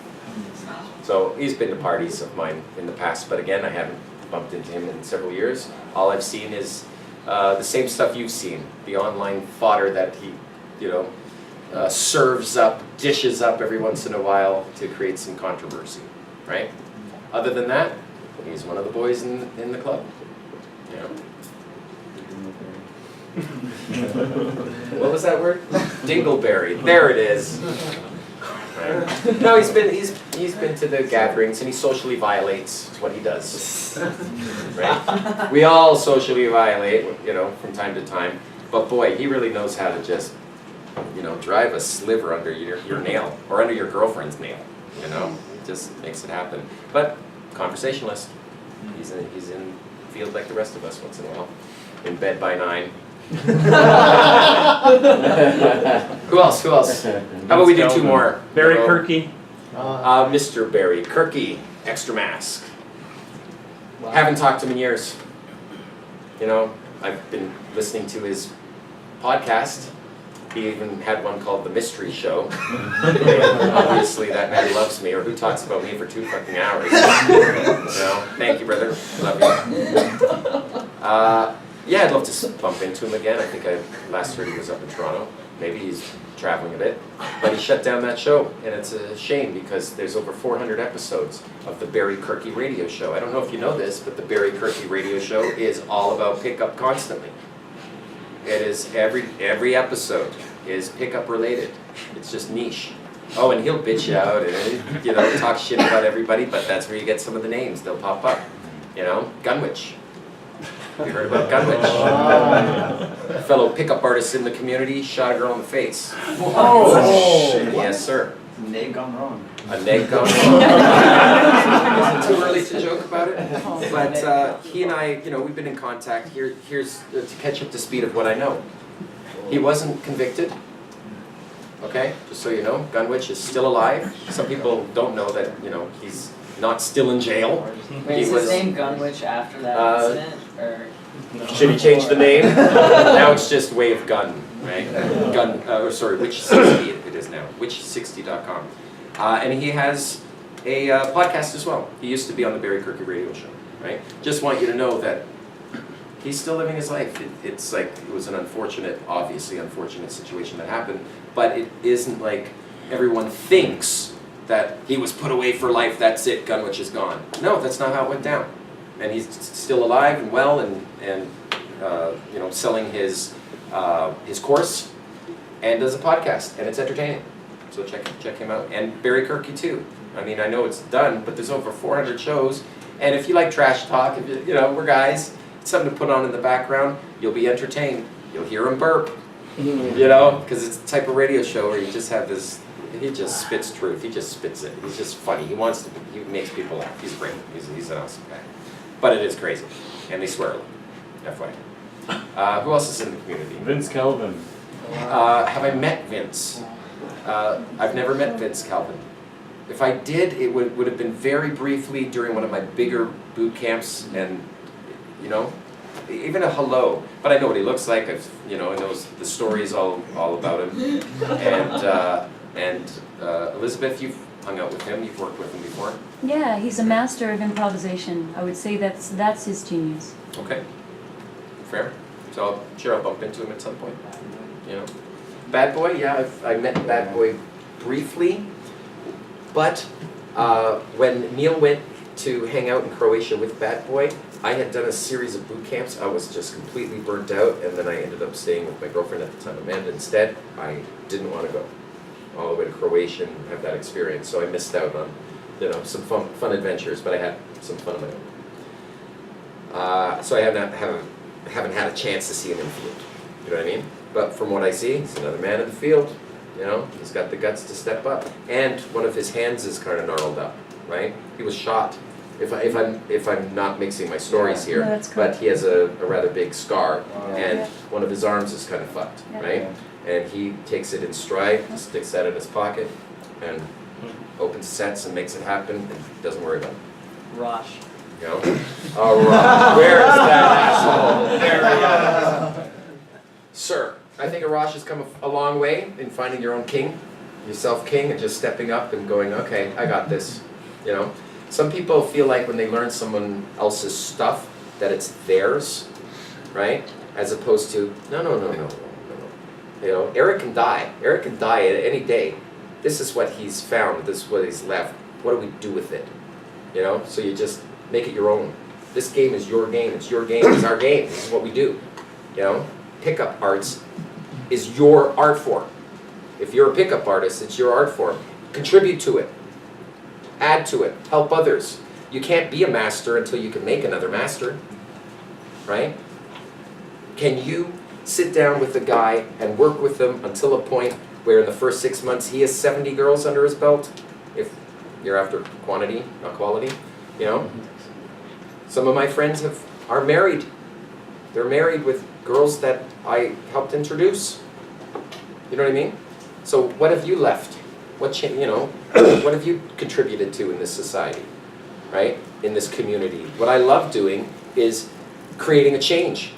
So he's been to parties of mine in the past, but again, I haven't bumped into him in several years. All I've seen is the same stuff you've seen, the online fodder that he, serves up, dishes up every once in a while to create some controversy, right? Other than that, he's one of the boys in the club. What was that word? Dingleberry. There it is. Right. No, he's been to the gatherings and he socially violates what he does. Right? We all socially violate, from time to time. But boy, he really knows how to just, drive a sliver under your nail or under your girlfriend's nail. It just makes it happen. But conversationalist. He's in field like the rest of us once in a while. In bed by 9. Who else? How about we do 2 more? Barry Kirky. Mr. Barry Kirky, Extra Mask. Wow. Haven't talked to him in years. I've been listening to his podcast. He even had one called The Mystery Show. Obviously, that man loves me, or who talks about me for 2 fucking hours. Thank you, brother. Love you. Yeah, I'd love to bump into him again. I think last heard he was up in Toronto. Maybe he's traveling a bit. But he shut down that show, and it's a shame because there's over 400 episodes of the Barry Kirky radio show. I don't know if you know this, but the Barry Kirky radio show is all about pickup constantly. It is every episode is pickup related. It's just niche. Oh, and he'll bitch you out and talk shit about everybody, but that's where you get some of the names. They'll pop up. Gunwich. You heard about Gunwich? A fellow pickup artist in the community shot a girl in the face. Oh, shit. Yes, sir. Neg gone wrong. A neg gone wrong. Is it too early to joke about it? But he and I, we've been in contact. Here's to catch up to speed of what I know. He wasn't convicted. Okay, just so you know, Gunwich is still alive. Some people don't know that, he's not still in jail. Wait, is his name Gunwich after that incident? Or? Should he change the name? Now it's just Way of Gun, right? Witch 60 it is now, witch60.com. And he has a podcast as well. He used to be on the Barry Kirky radio show, right? Just want you to know that he's still living his life. It's like, it was an obviously unfortunate situation that happened, but it isn't like everyone thinks that he was put away for life, that's it, Gunwich is gone. No, that's not how it went down. And he's still alive and well and selling his course and does a podcast, and it's entertaining. So check him out. And Barry Kirky too. I mean, I know it's done, but there's over 400 shows. And if you like trash talk, we're guys, it's something to put on in the background. You'll be entertained. You'll hear him burp, because it's the type of radio show where you just have this. He just spits truth. He just spits it. He's just funny. He makes people laugh. He's great. He's an awesome guy. But it is crazy, and they swear a lot. FYI. Who else is in the community? Vince Kelvin. Have I met Vince? I've never met Vince Kelvin. If I did, it would have been very briefly during one of my bigger boot camps, and even a hello. But I know what he looks like. I know the stories all about him. And Elizabeth, you've hung out with him. You've worked with him before. Yeah, he's a master of improvisation. I would say that's his genius. Okay. Fair. So I'll bump into him at some point. Bad Boy, yeah, I met Bad Boy briefly, but when Neil went to hang out in Croatia with Bad Boy, I had done a series of boot camps. I was just completely burnt out, and then I ended up staying with my girlfriend at the time, Amanda, instead. I didn't want to go all the way to Croatia and have that experience, so I missed out on some fun adventures, but I had some fun of my own. So I haven't had a chance to see him in the field. You know what I mean? But from what I see, he's another man in the field. He's got the guts to step up, and one of his hands is kind of gnarled up. Right? He was shot. If I'm not mixing my stories here, no, that's but he has a rather big scar, and one of his arms is kind of fucked. Right? And he takes it in stride, sticks that in his pocket, and opens sets and makes it happen, and doesn't worry about it. Rosh. Oh, Rosh. Where is that asshole? There we go. Sir, I think Arash has come a long way in finding your own king, yourself king, and just stepping up and going, okay, I got this. Some people feel like when they learn someone else's stuff that it's theirs, right? As opposed to, no. Eric can die. Eric can die at any day. This is what he's found. This is what he's left. What do we do with it? So you just make it your own. This game is your game. It's your game. It's our game. This is what we do. Pickup arts is your art form. If you're a pickup artist, it's your art form. Contribute to it. Add to it. Help others. You can't be a master until you can make another master. Right? Can you sit down with a guy and work with them until a point where in the first 6 months he has 70 girls under his belt? If you're after quantity, not quality. Some of my friends are married. They're married with girls that I helped introduce. You know what I mean? So what have you left? What have you contributed to in this society, right? In this community? What I love doing is creating a change.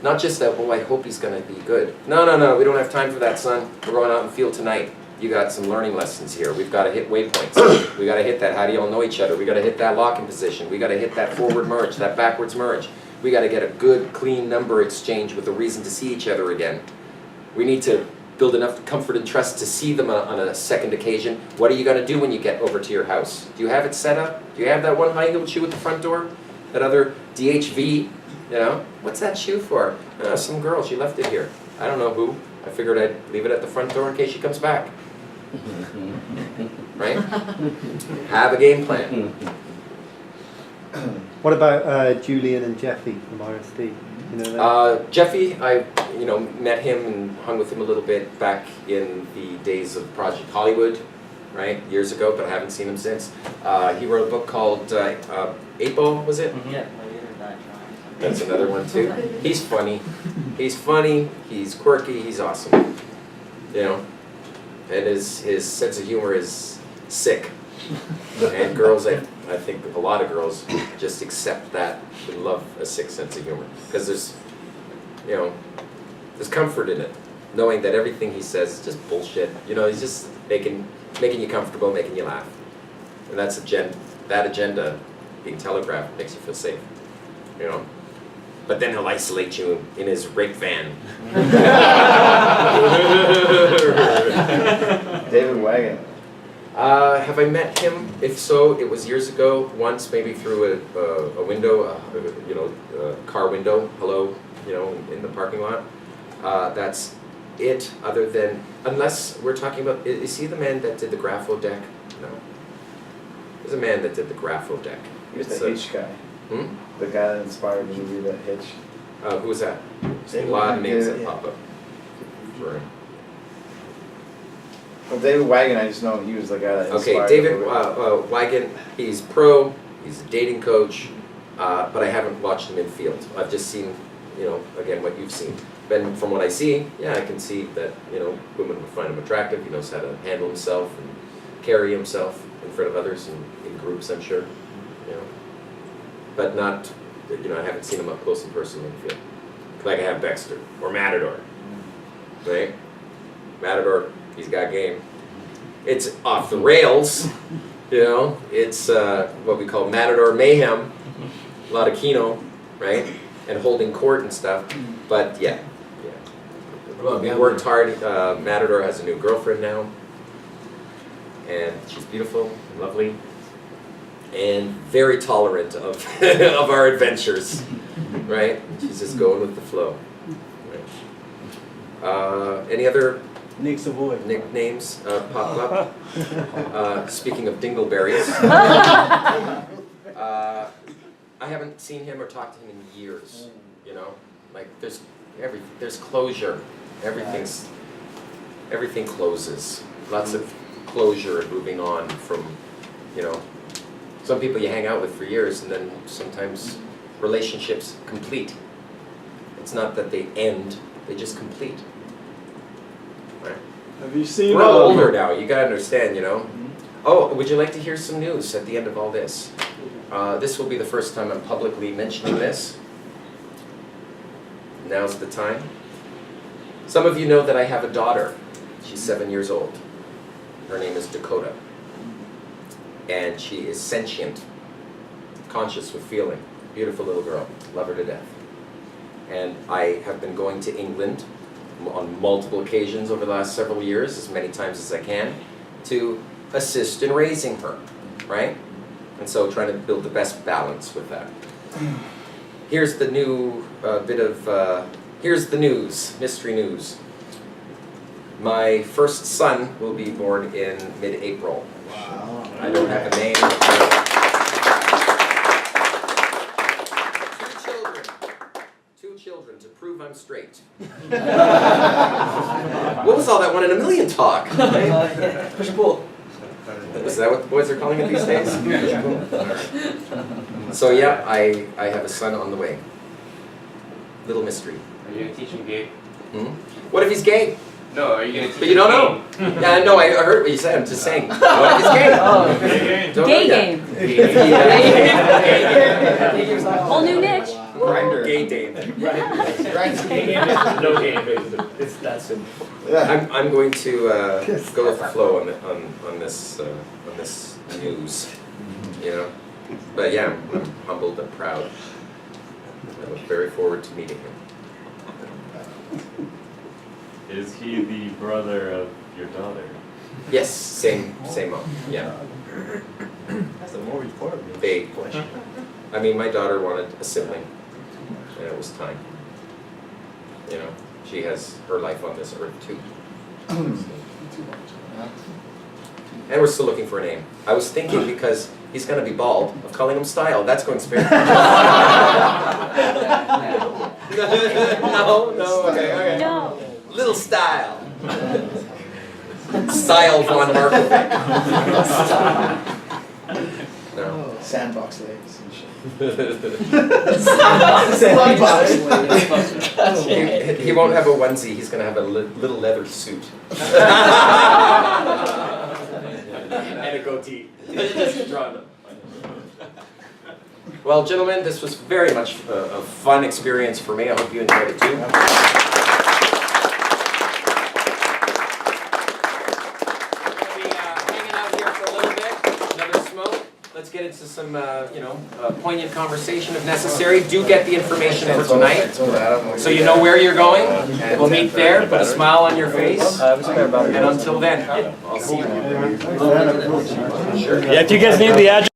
Not just that, I hope he's going to be good. No, we don't have time for that, son. We're going out in the field tonight. You got some learning lessons here. We've got to hit waypoints. We got to hit that, how do you all know each other? We got to hit that locking position. We got to hit that forward merge, that backwards merge. We got to get a good, clean number exchange with a reason to see each other again. We need to build enough comfort and trust to see them on a second occasion. What are you going to do when you get over to your house? Do you have it set up? Do you have that one high-heeled shoe at the front door? That other DHV? You know? What's that shoe for? Some girl, she left it here. I don't know who. I figured I'd leave it at the front door in case she comes back. Right? Have a game plan. What about Julian and Jeffy from RSD? You know them? Jeffy, I met him and hung with him a little bit back in the days of Project Hollywood, right, years ago, but I haven't seen him since. He wrote a book called 8 Ball, was it? Yeah. That's another one too. He's funny. He's funny, he's quirky, he's awesome. You know? And his sense of humor is sick. And girls, I think a lot of girls just accept that and love a sick sense of humor. Because there's comfort in it. Knowing that everything he says is just bullshit. You know, he's just making you comfortable, making you laugh. And that agenda being telegraphed makes you feel safe. You know? But then he'll isolate you in his rape van. David Wagon. Have I met him? If so, it was years ago. Once, maybe through a window, a car window. Hello, in the parking lot. That's it. Other than, unless we're talking about, is he the man that did the grapho deck? No. There's a man that did the grapho deck. He was the Hitch guy. The guy that inspired me to do that Hitch. Who was that? A lot of names that pop up. Right. Well, David Wagon, I just know he was the guy that inspired Okay, David me. Wagon, he's pro, he's a dating coach, but I haven't watched him in field. I've just seen, again, what you've seen. And from what I see, yeah, I can see that, women would find him attractive. He knows how to handle himself and carry himself in front of others and in groups, I'm sure. But not, I haven't seen him up close and personal in the field. Like I have Baxter or Matador, right? Matador, he's got game. It's off the rails, It's what we call Matador mayhem. A lot of Keno, right? And holding court and stuff. But yeah. He worked hard. Matador has a new girlfriend now. And she's beautiful and lovely. And very tolerant of of our adventures, right? She's just going with the flow. Right. Any other Nick Savoy nicknames pop up? Speaking of dingleberries, I haven't seen him or talked to him in years. Like there's closure. Everything closes. Lots of closure and moving on from, some people you hang out with for years and then sometimes relationships complete. It's not that they end, they just complete. Right? Have you seen? We're all older now, you gotta understand, Oh, would you like to hear some news at the end of all this? This will be the first time I'm publicly mentioning this. Now's the time. Some of you know that I have a daughter. She's 7 years old. Her name is Dakota. And she is sentient, conscious with feeling. Beautiful little girl. Love her to death. And I have been going to England on multiple occasions over the last several years, as many times as I can, to assist in raising her, right? And so trying to build the best balance with that. Here's the new here's the news, mystery news. My first son will be born in mid-April. Wow. I don't have a name. 2 children to prove I'm straight. What was all that 1 in a million talk? Push and pull. Is that what the boys are calling it these days? So yeah, I have a son on the way. Little mystery. Are you going to teach him gay? What if he's gay? No, are you going to teach him But you don't know. Yeah, no, I heard what you said. I'm just saying. What if he's gay? Gay game. Whole new niche. Grinder. Gay Dave. No game, it's that simple. I'm going to go with the flow on this news, But yeah, I'm humbled and proud. I look very forward to meeting him. Is he the brother of your daughter? Yes, same mom, yeah. That's a more important Vague. question. I mean, my daughter wanted a sibling, and it was time. You know, she has her life on this earth too. And we're still looking for a name. I was thinking, because he's going to be bald, of calling him Style. That's going to spare. No, okay. No. Little Style. Style von Markovic. No. Sandbox legs and shit. He won't have a onesie, he's going to have a little leather suit. And a goatee. Well, gentlemen, this was very much a fun experience for me. I hope you enjoyed it too. Let's get into some, poignant conversation if necessary. Do get the information for tonight, so you know where you're going. We'll meet there. Put a smile on your face. And until then, I'll see you. Yeah, if you guys need the address.